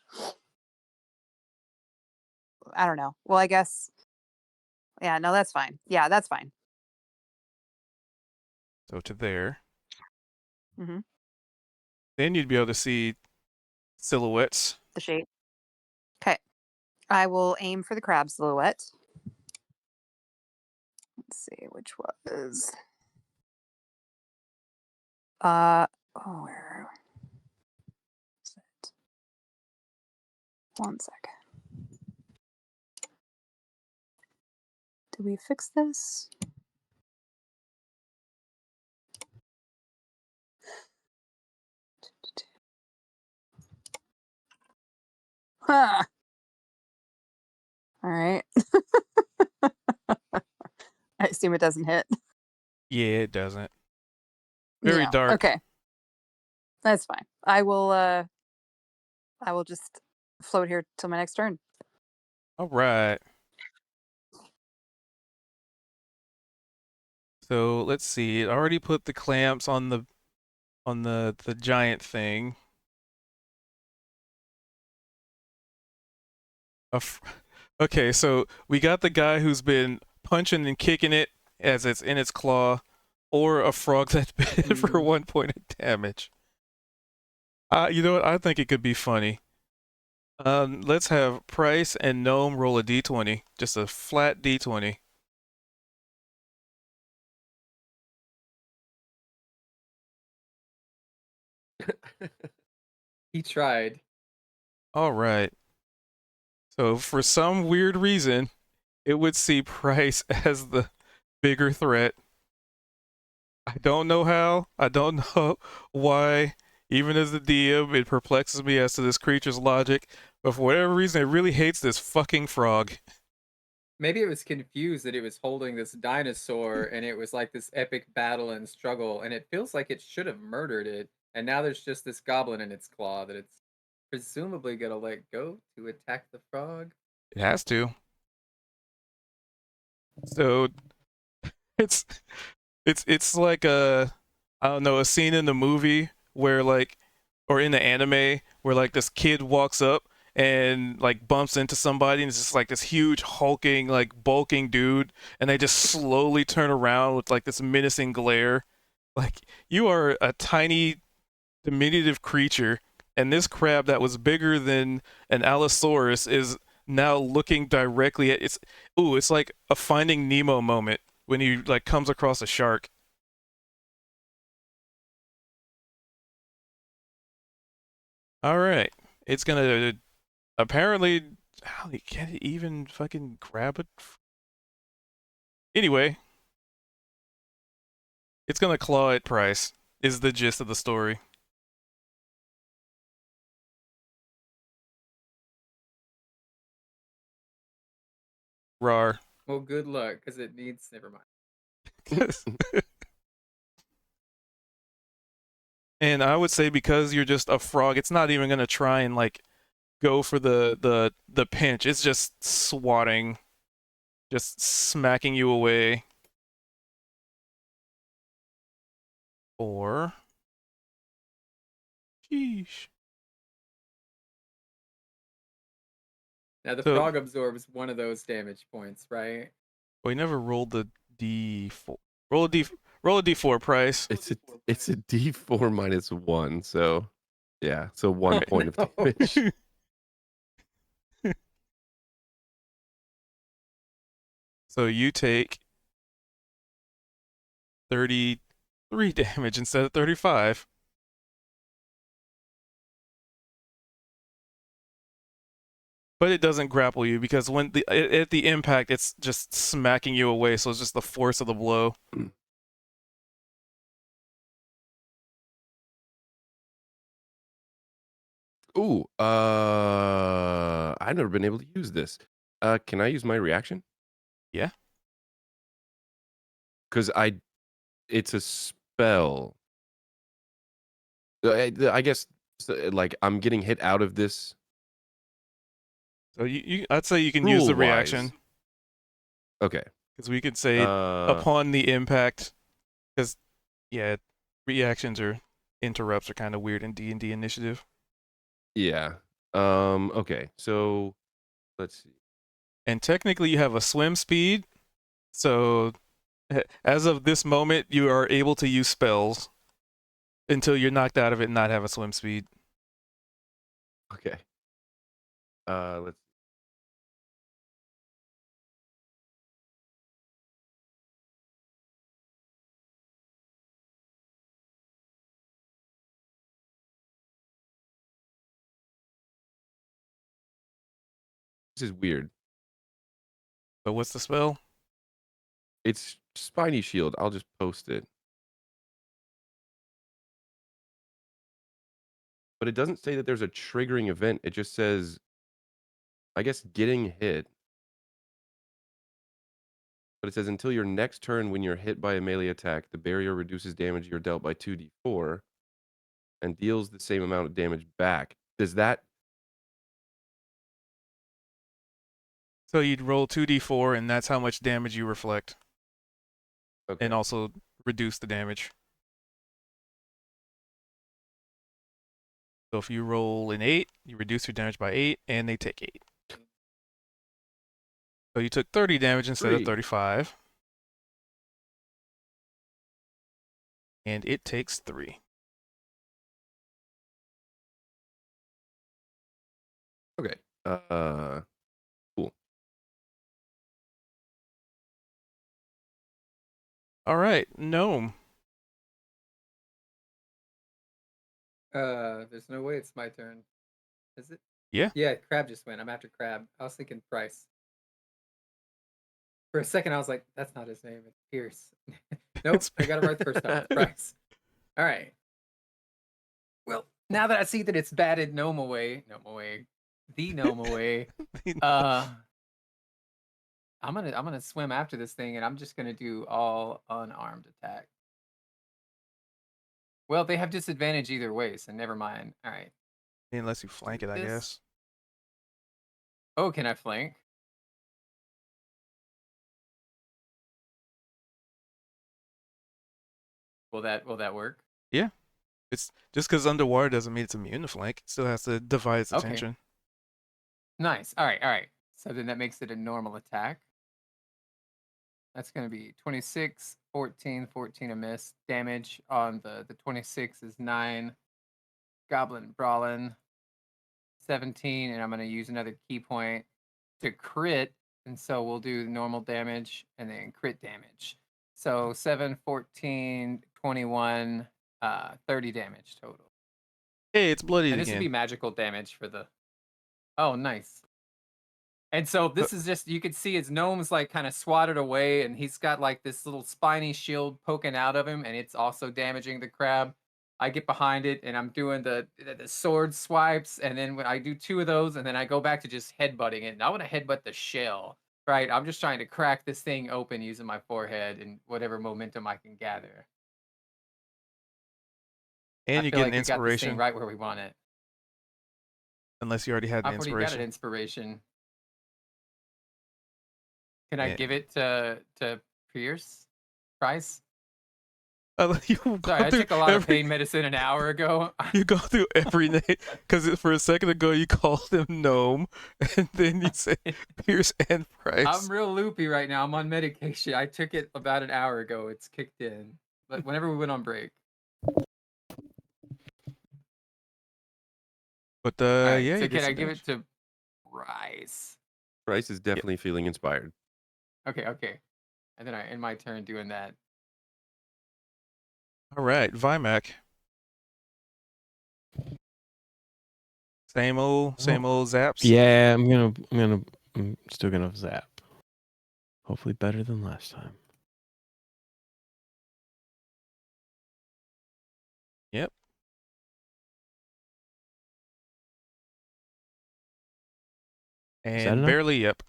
Speaker 3: I don't know. Well, I guess, yeah, no, that's fine. Yeah, that's fine.
Speaker 1: So to there.
Speaker 3: Hmm.
Speaker 1: Then you'd be able to see silhouettes.
Speaker 3: The shape. Okay. I will aim for the crab silhouette. Let's see which was. Oh, where is it? One second. Did we fix this? Huh. All right. I assume it doesn't hit.
Speaker 1: Yeah, it doesn't. Very
Speaker 3: Yeah.
Speaker 1: dark.
Speaker 3: Okay. That's fine. I will just float here till my next turn.
Speaker 1: All right. So let's see. It already put the clamps on the giant thing. A Okay, so we got the guy who's been punching and kicking it as it's in its claw, or a frog that's bit for 1 point of damage. You know what? I think it could be funny. Let's have Price and Gnome roll a d20, just a flat d20.
Speaker 6: He tried.
Speaker 1: All right. So for some weird reason, it would see Price as the bigger threat. I don't know how. I don't know why. Even as the DM, it perplexes me as to this creature's logic. But for whatever reason, it really hates this fucking frog.
Speaker 6: Maybe it was confused that it was holding this dinosaur and it was like this epic battle and struggle, and it feels like it should have murdered it. And now there's just this goblin in its claw that it's presumably gonna let go to attack the frog.
Speaker 1: It has to. So it's it's like a, I don't know, a scene in the movie where like, or in the anime where like this kid walks up and like bumps into somebody and it's just like this huge hulking like bulking dude, and they just slowly turn around with like this menacing glare. Like, you are a tiny diminutive creature, and this crab that was bigger than an Allosaurus is now looking directly at it's. Ooh, it's like a Finding Nemo moment when he like comes across a shark. All right, it's gonna apparently. How can it even fucking grab it? Anyway, it's gonna claw at Price. Is the gist of the story. Rar.
Speaker 6: Well, good luck, because it needs. Never mind.
Speaker 1: And I would say because you're just a frog, it's not even gonna try and like go for the pinch. It's just swatting, just smacking you away. Or, sheesh.
Speaker 6: Now the
Speaker 1: So
Speaker 6: frog absorbs one of those damage points, right?
Speaker 1: we never rolled the d4. Roll a d. Roll a d4, Price.
Speaker 4: It's a D4 minus 1, so yeah, so 1
Speaker 1: Right.
Speaker 4: point of
Speaker 6: No.
Speaker 4: damage.
Speaker 1: So you take 33 damage instead of 35. But it doesn't grapple you because when at the impact, it's just smacking you away. So it's just the force of the blow.
Speaker 4: Ooh, I've never been able to use this. Can I use my reaction?
Speaker 1: Yeah.
Speaker 4: Because it's a spell. I guess like I'm getting hit out of this
Speaker 1: So I'd say you can use the
Speaker 4: rule-wise.
Speaker 1: reaction
Speaker 4: Okay.
Speaker 1: because we could say
Speaker 4: Uh,
Speaker 1: upon the impact. Because yeah, reactions or interrupts are kind of weird in D&D initiative.
Speaker 4: yeah. Okay. So let's see.
Speaker 1: And technically, you have a swim speed. So as of this moment, you are able to use spells until you're knocked out of it and not have a swim speed.
Speaker 4: Okay. Let's. This is weird.
Speaker 1: But what's the spell?
Speaker 4: It's Spiny Shield. I'll just post it. But it doesn't say that there's a triggering event. It just says, I guess, getting hit. But it says until your next turn when you're hit by a melee attack, the barrier reduces damage you're dealt by 2d4 and deals the same amount of damage back. Does that?
Speaker 1: So you'd roll 2d4, and that's how much damage you reflect,
Speaker 4: Okay.
Speaker 1: and also reduce the damage. So if you roll an 8, you reduce your damage by 8, and they take 8. So you took 30 damage instead of
Speaker 4: 3.
Speaker 1: 35. And it takes 3.
Speaker 4: Okay. Cool.
Speaker 1: All right, gnome.
Speaker 6: There's no way it's my turn. Is it?
Speaker 1: Yeah.
Speaker 6: Yeah, Crab just went. I'm after Crab. I was thinking Price. For a second, I was like, that's not his name. It's Pierce. Nope,
Speaker 1: It's-
Speaker 6: I got it right the first time. It's Price. All right. Well, now that I see that it's batted the gnome away, uh, I'm gonna swim after this thing, and I'm just gonna do all unarmed attack. Well, they have disadvantage either way, so never mind. All right.
Speaker 1: Unless you flank
Speaker 6: Do
Speaker 1: it, I
Speaker 6: this.
Speaker 1: guess.
Speaker 6: Oh, can I flank? Will that work?
Speaker 1: Yeah. It's just because underwater doesn't mean it's immune to flank. It still has to divide its
Speaker 6: Okay.
Speaker 1: attention.
Speaker 6: Nice. All right. So then that makes it a normal attack. That's going to be 26, 14, 14 a miss. Damage on the 26 is 9. Goblin Brawling, 17. And I'm going to use another key point to crit. And so we'll do normal damage and then crit damage. So 7, 14, 21, 30 damage total.
Speaker 1: Hey, it's bloodied
Speaker 6: And this would be
Speaker 1: again.
Speaker 6: magical damage for the... Oh, nice. And so this is just, you could see his gnome's like kind of swatted away, and he's got like this little spiny shield poking out of him, and it's also damaging the crab. I get behind it, and I'm doing the sword swipes, and then when I do 2 of those, and then I go back to just headbutting it. And I want to headbutt the shell, right? I'm just trying to crack this thing open using my forehead and whatever momentum I can gather.
Speaker 1: And
Speaker 6: I
Speaker 1: you
Speaker 6: feel
Speaker 1: get
Speaker 6: like
Speaker 1: an
Speaker 6: we got this thing
Speaker 1: inspiration.
Speaker 6: right where we want it.
Speaker 1: Unless you already had an
Speaker 6: I've already got an
Speaker 1: inspiration.
Speaker 6: inspiration. Can I
Speaker 1: Yeah.
Speaker 6: give it to Pierce? Price?
Speaker 1: You go
Speaker 6: Sorry, I
Speaker 1: through
Speaker 6: took a lot of
Speaker 1: every-
Speaker 6: pain medicine an hour ago.
Speaker 1: You go through every name because for a second ago you called him gnome, and then you say Pierce and Price.
Speaker 6: I'm real loopy right now. I'm on medication. I took it about an hour ago. It's kicked in. But whenever we went on break.
Speaker 1: But
Speaker 6: All right,
Speaker 1: yeah,
Speaker 6: so
Speaker 1: you
Speaker 6: can
Speaker 1: did
Speaker 6: I
Speaker 1: some
Speaker 6: give
Speaker 1: damage.
Speaker 6: it to Rice?
Speaker 4: Bryce is definitely feeling inspired.
Speaker 6: Okay. And then I end my turn doing that.
Speaker 1: All right, Vimac. Same old zaps.
Speaker 5: Yeah, I'm still gonna zap. Hopefully better than last time.
Speaker 1: Yep.
Speaker 5: Is that
Speaker 1: And
Speaker 5: enough?
Speaker 1: barely, yep.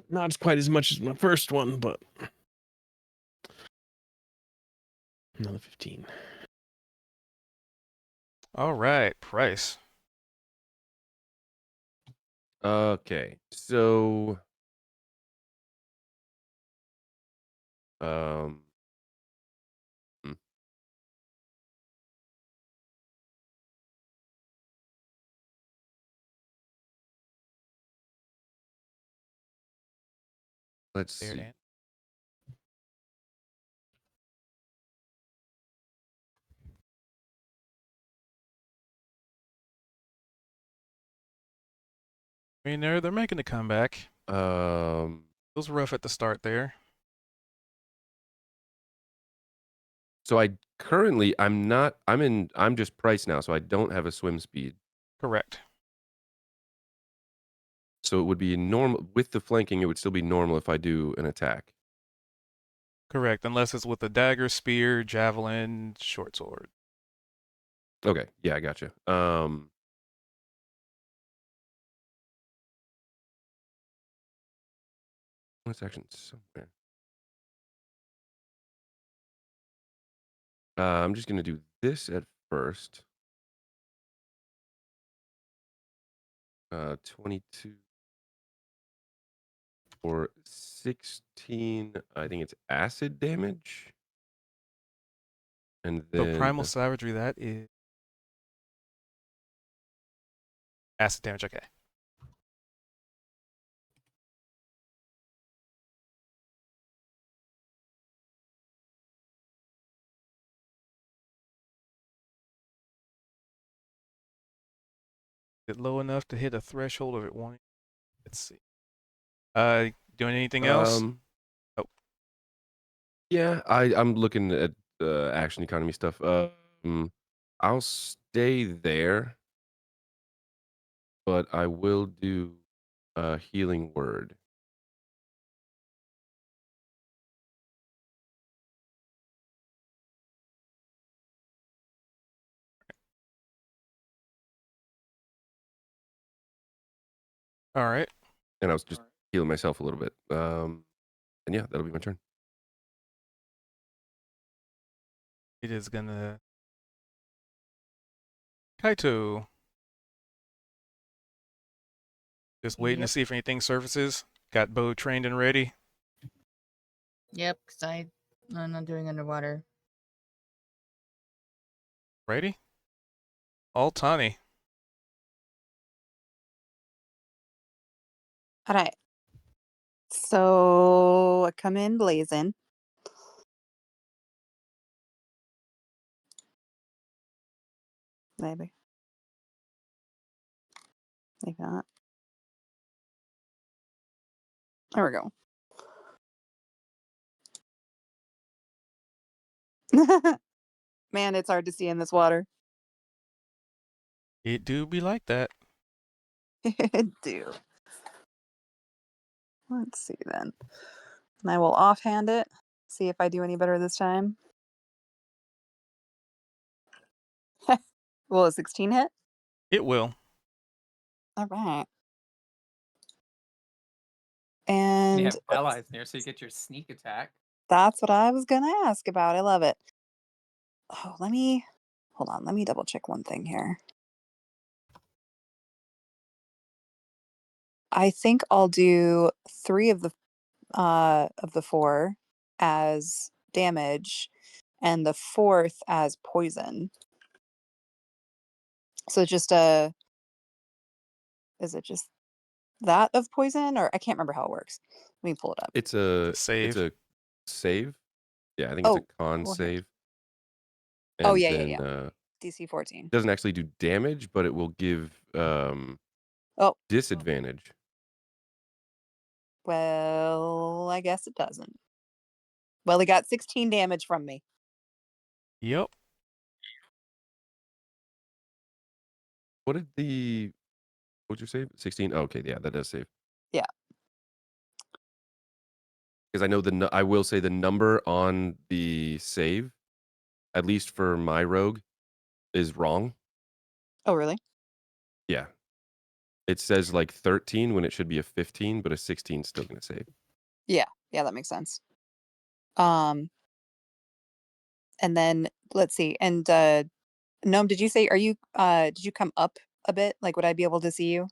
Speaker 5: Not quite as much as my first one, but another 15.
Speaker 1: All right, Price.
Speaker 4: Okay, so hmm. Let's
Speaker 1: There,
Speaker 4: see.
Speaker 1: Dan. I mean, they're making a comeback. It was rough at the start there.
Speaker 4: So I'm just Price now, so I don't have a swim speed.
Speaker 1: Correct.
Speaker 4: So it would be normal with the flanking. It would still be normal if I do an attack.
Speaker 1: Correct, unless it's with a dagger, spear, javelin, short sword.
Speaker 4: Okay, yeah, I gotcha. Bonus action somewhere. I'm just gonna do this at first. 22 or 16. I think it's acid damage. And
Speaker 1: So
Speaker 4: then
Speaker 1: primal savagery, that is Acid damage, okay. Is it low enough to hit a threshold of it wanting? Let's see. Doing anything else? Oh.
Speaker 4: Yeah, I'm looking at action economy stuff. I'll stay there, but I will do a healing word.
Speaker 1: All right.
Speaker 4: And I was just healing myself a little bit. And yeah, that'll be my turn.
Speaker 1: It is gonna. Kaito. Just waiting to
Speaker 2: Yep.
Speaker 1: see if anything surfaces. Got bow trained and ready.
Speaker 2: Yep, because I'm not doing underwater.
Speaker 1: Ready? All Tani.
Speaker 3: All right. So I come in blazing. Maybe. Maybe not. There we go. Man, it's hard to see in this water.
Speaker 1: It do be like that.
Speaker 3: Do. Let's see then. And I will offhand it. See if I do any better this time. Will a 16 hit?
Speaker 1: It will.
Speaker 3: All right.
Speaker 6: And you
Speaker 3: And
Speaker 6: have allies near, so you get your sneak attack.
Speaker 3: that's what I was going to ask about. I love it. Oh, hold on. Let me double check one thing here. I think I'll do 3 of the 4 as damage and the 4th as poison. So just is it just that of poison, or I can't remember how it works. Let me pull it up.
Speaker 4: It's a
Speaker 1: Save.
Speaker 4: save. Yeah, I think it's a con
Speaker 3: well, here.
Speaker 4: save.
Speaker 3: Oh,
Speaker 4: And
Speaker 3: yeah,
Speaker 4: then
Speaker 3: DC 14.
Speaker 4: doesn't actually do damage, but it will give
Speaker 3: Oh,
Speaker 4: disadvantage.
Speaker 3: well, I guess it doesn't. Well, he got 16 damage from me.
Speaker 1: Yep.
Speaker 4: What'd you save? 16? Oh, okay, yeah, that does save.
Speaker 3: Yeah.
Speaker 4: Because I know I will say the number on the save, at least for my rogue, is wrong.
Speaker 3: Oh, really?
Speaker 4: Yeah. It says like 13 when it should be a 15, but a 16 is still going to save.
Speaker 3: Yeah, that makes sense. And then let's see. And Gnome, did you say did you come up a bit? Like, would I be able to see you?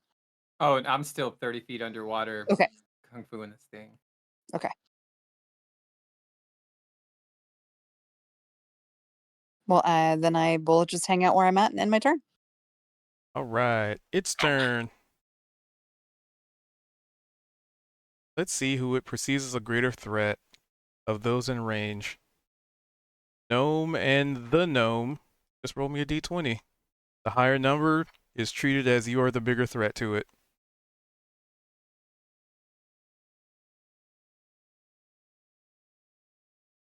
Speaker 6: Oh, and I'm still 30 feet underwater.
Speaker 3: Okay.
Speaker 6: Kung Fu in this thing.
Speaker 3: Okay. Well, then I will just hang out where I'm at and end my turn.
Speaker 1: All right. Its turn. Let's see who it perceives as a greater threat of those in range. Gnome and the gnome. Just roll me a d20. The higher number is treated as you are the bigger threat to it.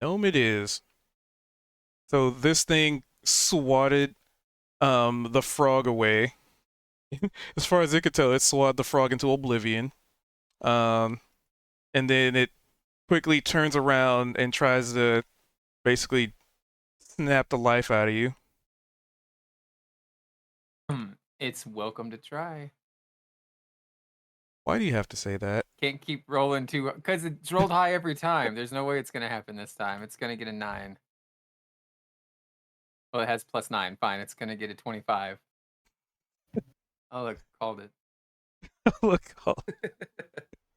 Speaker 1: Gnome it is. So this thing swatted the frog away. As far as it could tell, it swatted the frog into oblivion. And then it quickly turns around and tries to basically snap the life out of you.
Speaker 6: It's welcome to try.
Speaker 1: Why do you have to say that?
Speaker 6: Can't keep rolling because it's rolled high every time. There's no way it's gonna happen this time. It's gonna get a 9. Well, it has +9. Fine, it's gonna get a 25. Oh, look, called it.
Speaker 1: Look,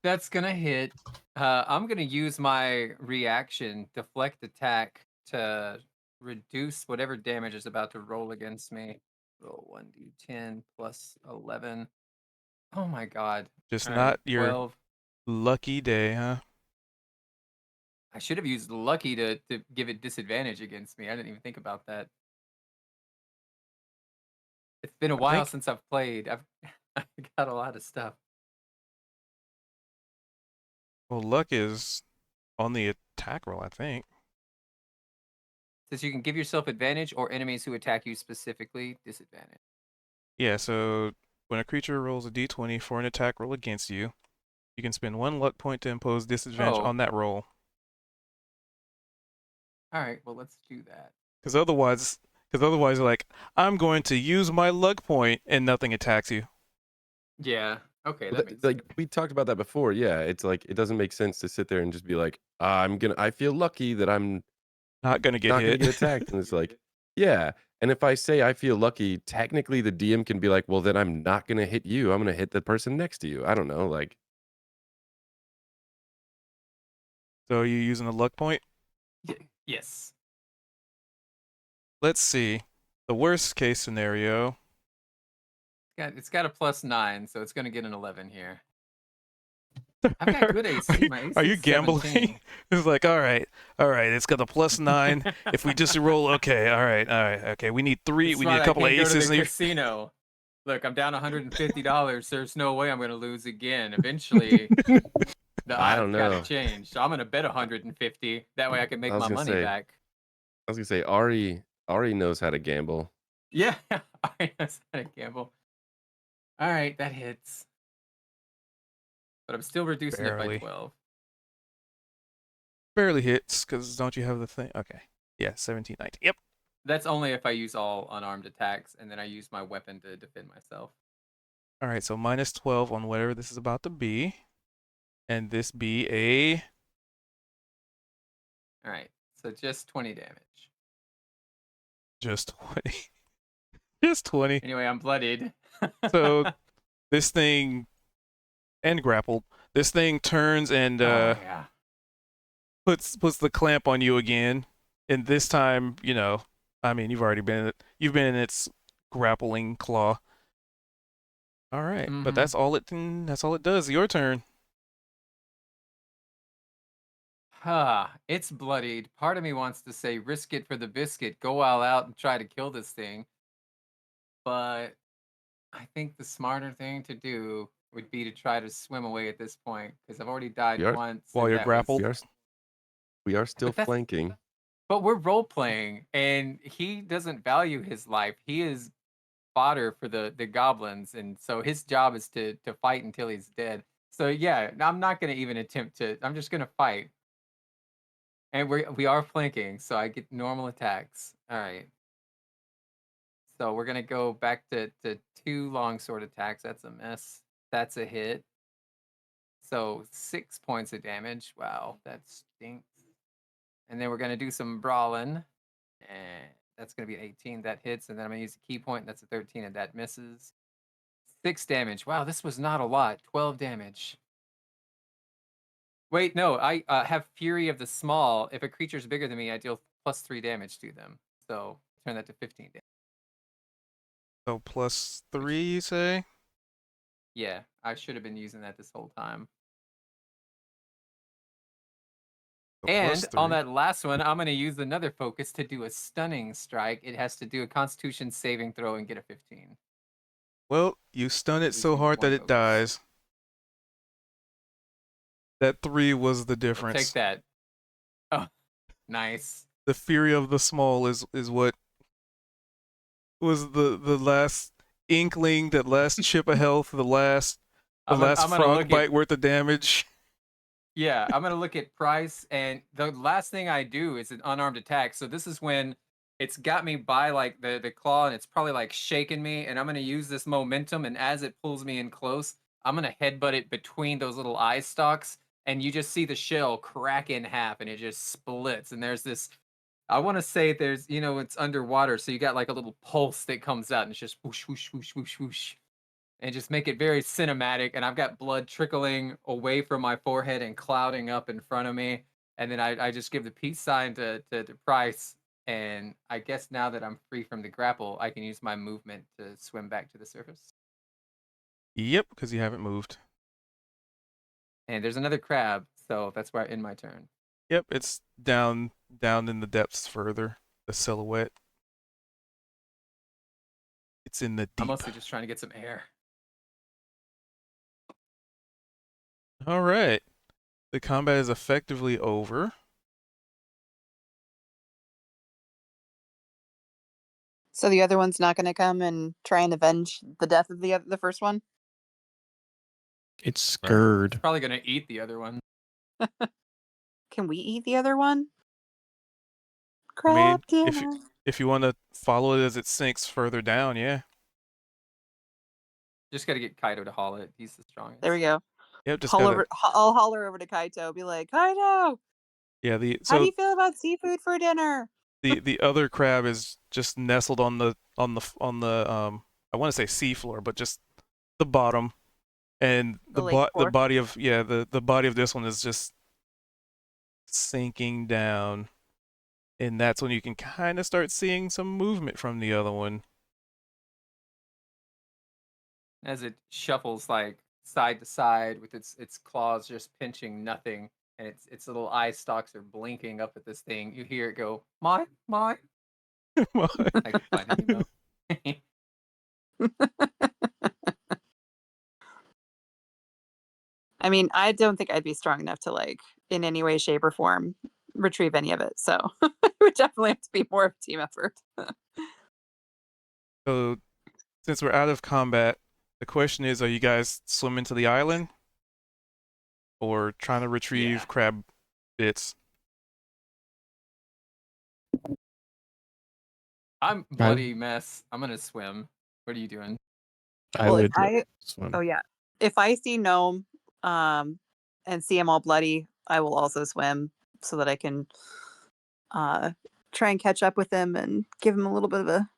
Speaker 6: That's gonna hit. I'm gonna use my reaction, deflect attack, to reduce whatever damage is about to roll against me. Roll 1d10 plus 11. Oh my god.
Speaker 1: Just
Speaker 6: All
Speaker 1: not
Speaker 6: right,
Speaker 1: your
Speaker 6: 12.
Speaker 1: lucky day, huh?
Speaker 6: I should have used lucky to give it disadvantage against me. I didn't even think about that. It's been a
Speaker 1: I
Speaker 6: while
Speaker 1: think.
Speaker 6: since I've played. I got a lot of stuff.
Speaker 1: Well, luck is on the attack roll, I think.
Speaker 6: Says you can give yourself advantage or enemies who attack you specifically disadvantage.
Speaker 1: Yeah, so when a creature rolls a d20 for an attack roll against you, you can spend 1 luck point to impose disadvantage
Speaker 6: Oh,
Speaker 1: on that roll.
Speaker 6: all right. Well, let's do that.
Speaker 1: Because otherwise, like, I'm going to use my luck point and nothing attacks you.
Speaker 6: Yeah. Okay,
Speaker 4: Well,
Speaker 6: that makes
Speaker 4: like
Speaker 6: sense.
Speaker 4: we talked about that before. Yeah, it's like it doesn't make sense to sit there and just be like, I feel lucky that I'm
Speaker 1: Not gonna get
Speaker 4: not going to
Speaker 1: hit.
Speaker 4: get attacked. And it's like, yeah. And if I say I feel lucky, technically the DM can be like, well, then I'm not going to hit you. I'm going to hit the person next to you. I don't know. Like,
Speaker 1: So are you using a luck point?
Speaker 6: Yes.
Speaker 1: Let's see. The worst case scenario.
Speaker 6: It's got a +9, so it's going to get an 11 here. I've got good AC. My AC
Speaker 1: Are you
Speaker 6: is
Speaker 1: gambling?
Speaker 6: 17.
Speaker 1: It's like, all right, it's got a +9. If we just roll, okay, all right, okay. We need 3.
Speaker 6: It's
Speaker 1: We need
Speaker 6: smart.
Speaker 1: a
Speaker 6: I
Speaker 1: couple of
Speaker 6: can't go to
Speaker 1: aces
Speaker 6: the
Speaker 1: here.
Speaker 6: casino. Look, I'm down $150. There's no way I'm going to lose again. Eventually, the
Speaker 4: I
Speaker 6: odds
Speaker 4: don't
Speaker 6: got to
Speaker 4: know.
Speaker 6: change. So I'm going to bet 150. That way I can
Speaker 4: I
Speaker 6: make
Speaker 4: was
Speaker 6: my
Speaker 4: gonna
Speaker 6: money
Speaker 4: say,
Speaker 6: back.
Speaker 4: Ari knows how to gamble.
Speaker 6: Yeah, I knows how to gamble. All right, that hits. But I'm still reducing it by
Speaker 1: Barely.
Speaker 6: 12.
Speaker 1: Barely hits, because don't you have the thing? Okay. Yeah, 17, 19. Yep.
Speaker 6: That's only if I use all unarmed attacks, and then I use my weapon to defend myself.
Speaker 1: All right, so -12 on whatever this is about to be. And this be a...
Speaker 6: All right, so just 20 damage.
Speaker 1: Just 20. Just 20.
Speaker 6: Anyway, I'm bloodied.
Speaker 1: So this thing... And grappled. This thing turns and
Speaker 6: oh, yeah.
Speaker 1: puts the clamp on you again. And this time, I mean, you've been in its grappling claw. All right, but that's all it does. Your turn.
Speaker 6: It's bloodied. Part of me wants to say, risk it for the biscuit, go all out and try to kill this thing. But I think the smarter thing to do would be to try to swim away at this point, because I've already died once.
Speaker 1: While you're grappled.
Speaker 4: We are still flanking.
Speaker 6: But we're role playing, and he doesn't value his life. He is fodder for the goblins, and so his job is to fight until he's dead. So yeah, I'm not gonna even attempt to. I'm just gonna fight. And we are flanking, so I get normal attacks. All right. So we're gonna go back to 2 longsword attacks. That's a miss. That's a hit. So 6 points of damage. Wow, that stinks. And then we're gonna do some brawling, and that's gonna be an 18. That hits, and then I'm gonna use a key point. That's a 13, and that misses. 6 damage. Wow, this was not a lot. 12 damage. Wait, no, I have Fury of the Small. If a creature is bigger than me, I deal +3 damage to them. So turn that to 15 damage.
Speaker 1: So +3, you say?
Speaker 6: Yeah, I should have been using that this whole time.
Speaker 1: So
Speaker 6: And on
Speaker 1: +3.
Speaker 6: that last one, I'm going to use another focus to do a stunning strike. It has to do a Constitution saving throw and get a 15.
Speaker 1: Well, you stun it so
Speaker 6: Losing
Speaker 1: hard that
Speaker 6: 1
Speaker 1: it
Speaker 6: focus.
Speaker 1: dies. That 3 was the
Speaker 6: I'll
Speaker 1: difference.
Speaker 6: take that. Oh, nice.
Speaker 1: The Fury of the Small is what was the last inkling, that last chip of health, the last frog bite worth of damage.
Speaker 6: Yeah, I'm gonna look at price, and the last thing I do is an unarmed attack. So this is when it's got me by like the claw, and it's probably like shaking me, and I'm gonna use this momentum, and as it pulls me in close, I'm gonna headbutt it between those little eye stalks, and you just see the shell crack in half, and it just splits, and there's this. I want to say there's, it's underwater, so you got like a little pulse that comes out, and it's just whoosh, whoosh, whoosh, whoosh, whoosh, and just make it very cinematic. And I've got blood trickling away from my forehead and clouding up in front of me. And then I just give the peace sign to Price, And I guess now that I'm free from the grapple, I can use my movement to swim back to the surface.
Speaker 1: Yep, because you haven't moved.
Speaker 6: And there's another crab, so that's where I end my turn.
Speaker 1: Yep, it's down in the depths further. The silhouette. It's in the
Speaker 6: I'm
Speaker 1: deep.
Speaker 6: mostly just trying to get some air.
Speaker 1: All right. The combat is effectively over.
Speaker 7: So the other one's not going to come and try and avenge the death of the first one?
Speaker 5: It's
Speaker 6: It's
Speaker 5: scared.
Speaker 6: probably gonna eat the other one.
Speaker 7: Can we eat the other one?
Speaker 1: I mean,
Speaker 7: Crab dinner.
Speaker 1: if you want to follow it as it sinks further down, yeah.
Speaker 6: Just gotta get Kaido to haul it. He's the strongest.
Speaker 7: There we go.
Speaker 1: Yep, just
Speaker 7: I'll
Speaker 1: gotta.
Speaker 7: holler over to Kaito. Be like, Kaito,
Speaker 1: Yeah,
Speaker 7: how do
Speaker 1: so
Speaker 7: you feel about seafood for dinner?
Speaker 1: the other crab is just nestled on the I want to say sea floor, but just the bottom, and
Speaker 7: The
Speaker 1: the
Speaker 7: lake
Speaker 1: the
Speaker 7: floor.
Speaker 1: body of the body of this one is just sinking down, and that's when you can kind of start seeing some movement from the other one.
Speaker 6: As it shuffles like side to side with its claws just pinching nothing, and its little eye stalks are blinking up at this thing. You hear it go, my. Like finding Nemo.
Speaker 7: I mean, I don't think I'd be strong enough to like in any way, shape, or form retrieve any of it. So it would definitely have to be more of a team effort.
Speaker 1: So, since we're out of combat, the question is: are you guys swimming to the island, or trying to retrieve
Speaker 6: Yeah.
Speaker 1: crab bits?
Speaker 6: I'm bloody mess. I'm gonna swim. What are you doing?
Speaker 5: I
Speaker 7: Well, if
Speaker 5: would
Speaker 7: I
Speaker 5: swim.
Speaker 7: oh yeah, if I see Gnome, and see him all bloody, I will also swim so that I can try and catch up with him and give him a little bit of a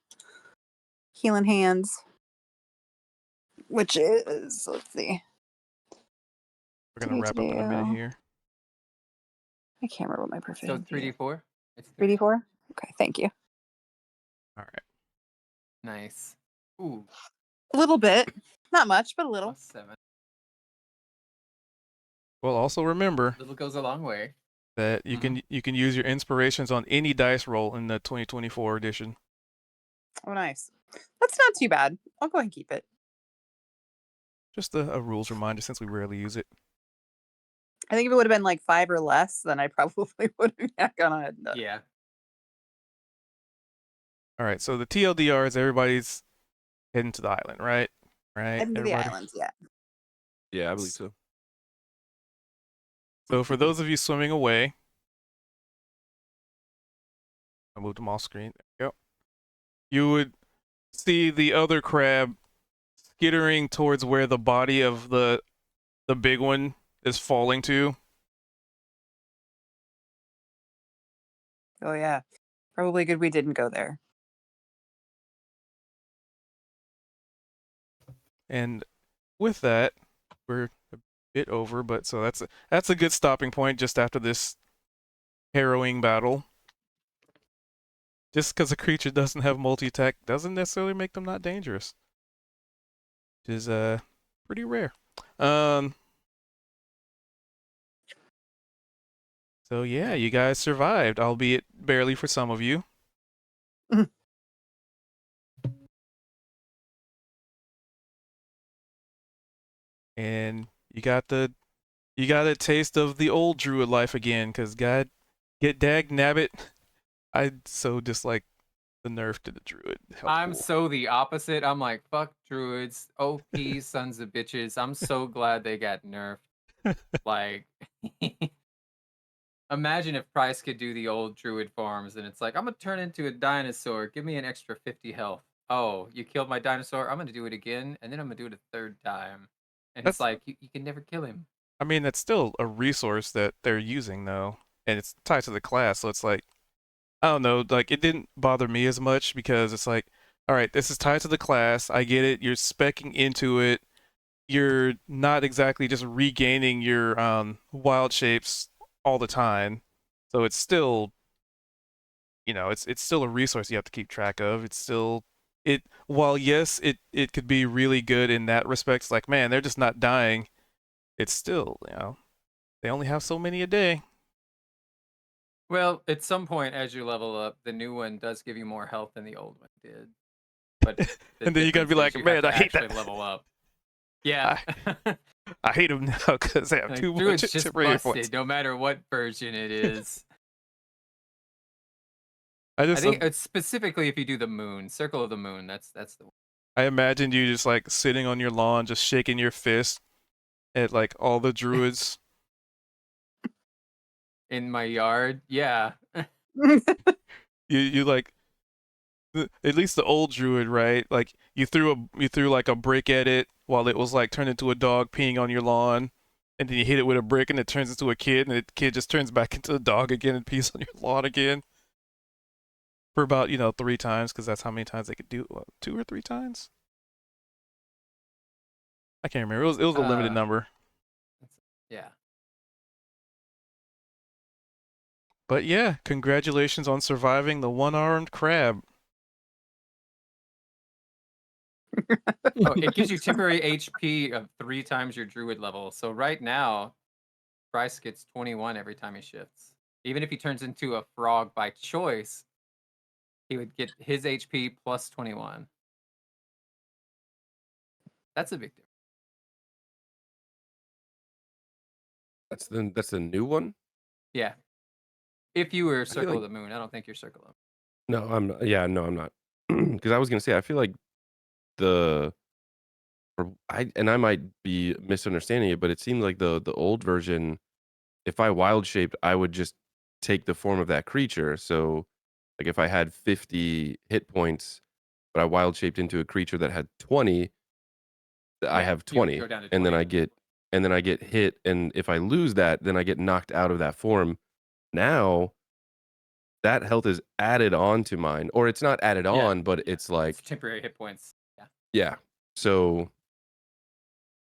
Speaker 7: healing hands. Which is, let's see,
Speaker 1: We're gonna wrap up in a minute here.
Speaker 7: I can't remember what my
Speaker 6: So
Speaker 7: proficiency is.
Speaker 6: 3d4. It's
Speaker 7: 3d4. Okay, thank you.
Speaker 1: All right.
Speaker 6: Nice. Ooh,
Speaker 7: A little bit, not much, but a little.
Speaker 6: +7.
Speaker 1: Well, also remember
Speaker 6: Little goes a long way.
Speaker 1: that you can use your inspirations on any dice roll in the 2024 edition.
Speaker 7: Oh, nice. That's not too bad. I'll go ahead and keep it.
Speaker 1: Just a rules reminder since we rarely use it.
Speaker 7: I think if it would have been like 5 or less, then I probably would have gone ahead and done it.
Speaker 6: Yeah.
Speaker 1: All right, so the TLDR is everybody's heading to the island, right? Right,
Speaker 7: Heading to the
Speaker 1: everybody.
Speaker 7: islands, yeah.
Speaker 4: Yeah, I believe so.
Speaker 1: So for those of you swimming away, I moved them off screen. There we go. You would see the other crab skittering towards where the body of the big one is falling to.
Speaker 7: Oh yeah. Probably good we didn't go there.
Speaker 1: And with that, we're a bit over, but so that's a good stopping point just after this harrowing battle. Just because a creature doesn't have multi-attack doesn't necessarily make them not dangerous, which is pretty rare. So yeah, you guys survived, albeit barely for some of you. And you got a taste of the old druid life again, because God, get dag nabbit, I so dislike the nerf to the druid. How
Speaker 6: I'm
Speaker 1: cool.
Speaker 6: so the opposite. I'm like, fuck druids, OP sons of bitches. I'm so glad they got nerfed. Like, imagine if Price could do the old druid farms and it's like, I'm gonna turn into a dinosaur. Give me an extra 50 health. Oh, you killed my dinosaur. I'm gonna do it again, and then I'm gonna do it a third time. And it's
Speaker 1: That's,
Speaker 6: like, you can never kill him.
Speaker 1: I mean, that's still a resource that they're using though, and it's tied to the class, so it's like, I don't know, like it didn't bother me as much because it's like, all right, this is tied to the class. I get it. You're specking into it. You're not exactly just regaining your wild shapes all the time, so it's still it's still a resource you have to keep track of. It's still it while yes, it could be really good in that respect. It's like, man, they're just not dying. It's still, they only have so many a day.
Speaker 6: Well, at some point as you level up, the new one does give you more health than the old one did. But the
Speaker 1: And then you gotta
Speaker 6: difference
Speaker 1: be
Speaker 6: is
Speaker 1: like,
Speaker 6: you have
Speaker 1: man,
Speaker 6: to
Speaker 1: I hate
Speaker 6: actually
Speaker 1: that.
Speaker 6: level up. Yeah.
Speaker 1: I hate them now because they have
Speaker 6: Like,
Speaker 1: too much
Speaker 6: Druid's just
Speaker 1: temporary
Speaker 6: busted,
Speaker 1: points.
Speaker 6: no matter what version it is.
Speaker 1: I
Speaker 6: I
Speaker 1: just
Speaker 6: think it's specifically if you do the moon, Circle of the Moon. That's the one.
Speaker 1: I imagined you just like sitting on your lawn, just shaking your fist at like all the druids.
Speaker 6: In my yard. Yeah.
Speaker 1: You like at least the old druid, right? Like you threw like a brick at it while it was like turned into a dog peeing on your lawn, and then you hit it with a brick and it turns into a kid, and the kid just turns back into a dog again and pees on your lawn again for about 3 times because that's how many times they could do it. What, 2 or 3 times? I can't remember. It was a limited number.
Speaker 6: Yeah.
Speaker 1: But yeah, congratulations on surviving the one-armed crab.
Speaker 6: Oh, it gives you temporary HP of 3 times your druid level. So right now, Bryce gets 21 every time he shifts. Even if he turns into a frog by choice, he would get his HP plus 21. That's a big difference.
Speaker 4: That's the new one.
Speaker 6: Yeah. If you were
Speaker 4: feel
Speaker 6: Circle
Speaker 4: like-
Speaker 6: of the Moon, I don't think you're Circle of.
Speaker 4: No, I'm not. Because I was gonna say I feel like the I might be misunderstanding it, but it seemed like the old version, if I wild shaped, I would just take the form of that creature. So like if I had 50 hit points, but I wild shaped into a creature that had 20, I
Speaker 6: Yeah,
Speaker 4: have
Speaker 6: you would
Speaker 4: 20,
Speaker 6: go down to
Speaker 4: and then
Speaker 6: 20.
Speaker 4: I get hit, and if I lose that, then I get knocked out of that form. Now that health is added on to mine, or it's not added
Speaker 6: Yeah,
Speaker 4: on, but
Speaker 6: yeah.
Speaker 4: it's like
Speaker 6: temporary hit points. Yeah.
Speaker 4: yeah. So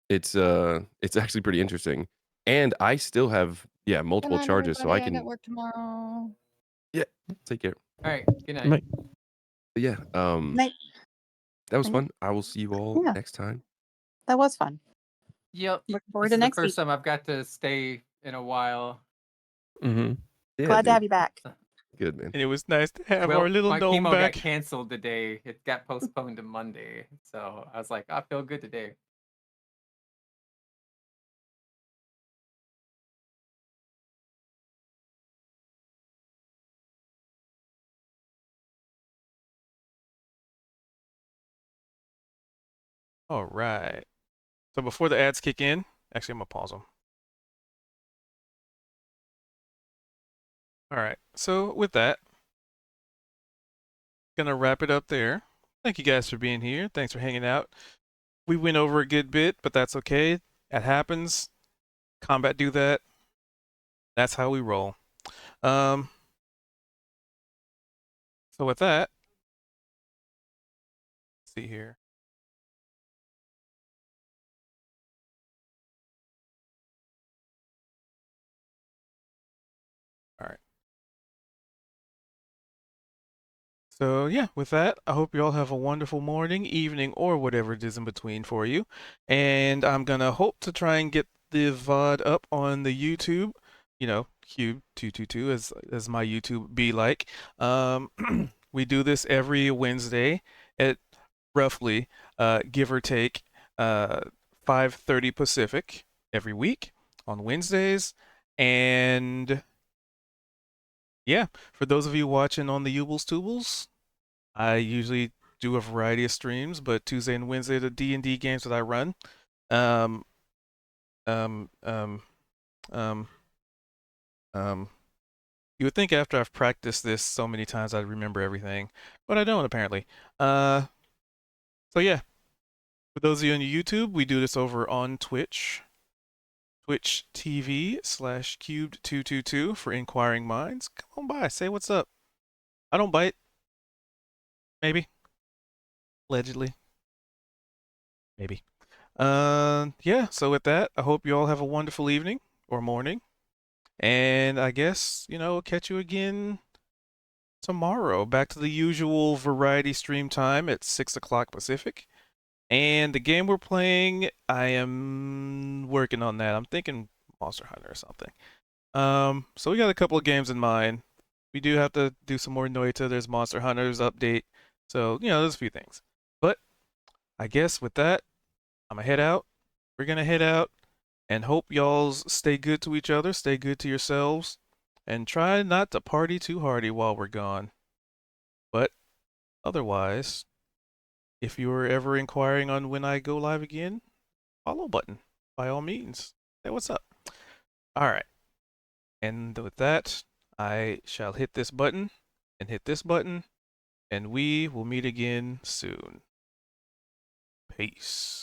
Speaker 4: it's actually pretty interesting. And I still have multiple charges, so I
Speaker 2: I got
Speaker 4: can
Speaker 2: work tomorrow.
Speaker 4: take care.
Speaker 6: All right. Good night.
Speaker 5: Right.
Speaker 4: But yeah,
Speaker 7: Night.
Speaker 4: that was
Speaker 7: Night.
Speaker 4: fun. I will see you all
Speaker 7: Yeah.
Speaker 4: next time.
Speaker 7: That was fun.
Speaker 6: Yep.
Speaker 7: Looking forward
Speaker 6: This
Speaker 7: to
Speaker 6: is the
Speaker 7: next
Speaker 6: first
Speaker 7: week.
Speaker 6: time I've got to stay in a while.
Speaker 5: Mm-hmm.
Speaker 4: Yeah,
Speaker 7: Glad
Speaker 4: dude.
Speaker 7: to have you back.
Speaker 4: Good, man.
Speaker 1: And it was nice to have
Speaker 6: Well,
Speaker 1: our little
Speaker 6: my
Speaker 1: gnome
Speaker 6: chemo
Speaker 1: back.
Speaker 6: got canceled today. It got postponed to Monday. So I was like, I feel good today.
Speaker 1: All right. So before the ads kick in, actually, I'm gonna pause them. All right. So with that, gonna wrap it up there. Thank you guys for being here. Thanks for hanging out. We went over a good bit, but that's okay. That happens. Combat do that. That's how we roll. Um. So with that, let's see here. All right. So yeah, with that, I hope you all have a wonderful morning, evening, or whatever it is in between for you. And I'm gonna hope to try and get the VOD up on the YouTube, Cube222 as my YouTube be like. We do this every Wednesday at roughly, give or take, 5:30 Pacific every week on Wednesdays. And yeah, for those of you watching on the Ubles Tubles, I usually do a variety of streams, but Tuesday and Wednesday the D&D games that I run. Um, um, um, um, you would think after I've practiced this so many times I'd remember everything, but I don't apparently. So yeah, for those of you on YouTube, we do this over on Twitch. Twitch TV/cubed222 for inquiring minds. Come on by, say what's up. I don't bite. Maybe. Allegedly. Maybe. Yeah, so with that, I hope you all have a wonderful evening or morning. And I guess, catch you again tomorrow. Back to the usual variety stream time at 6 o'clock Pacific. And the game we're playing, I am working on that. I'm thinking Monster Hunter or something. So we got a couple of games in mind. We do have to do some more Noita. There's Monster Hunter's update. So, there's a few things. But I guess with that, I'm gonna head out. We're gonna head out and hope y'all's stay good to each other, stay good to yourselves, and try not to party too hardy while we're gone. But otherwise, if you were ever inquiring on when I go live again, follow button by all means. Say what's up. All right. And with that, I shall hit this button and hit this button, and we will meet again soon. Peace.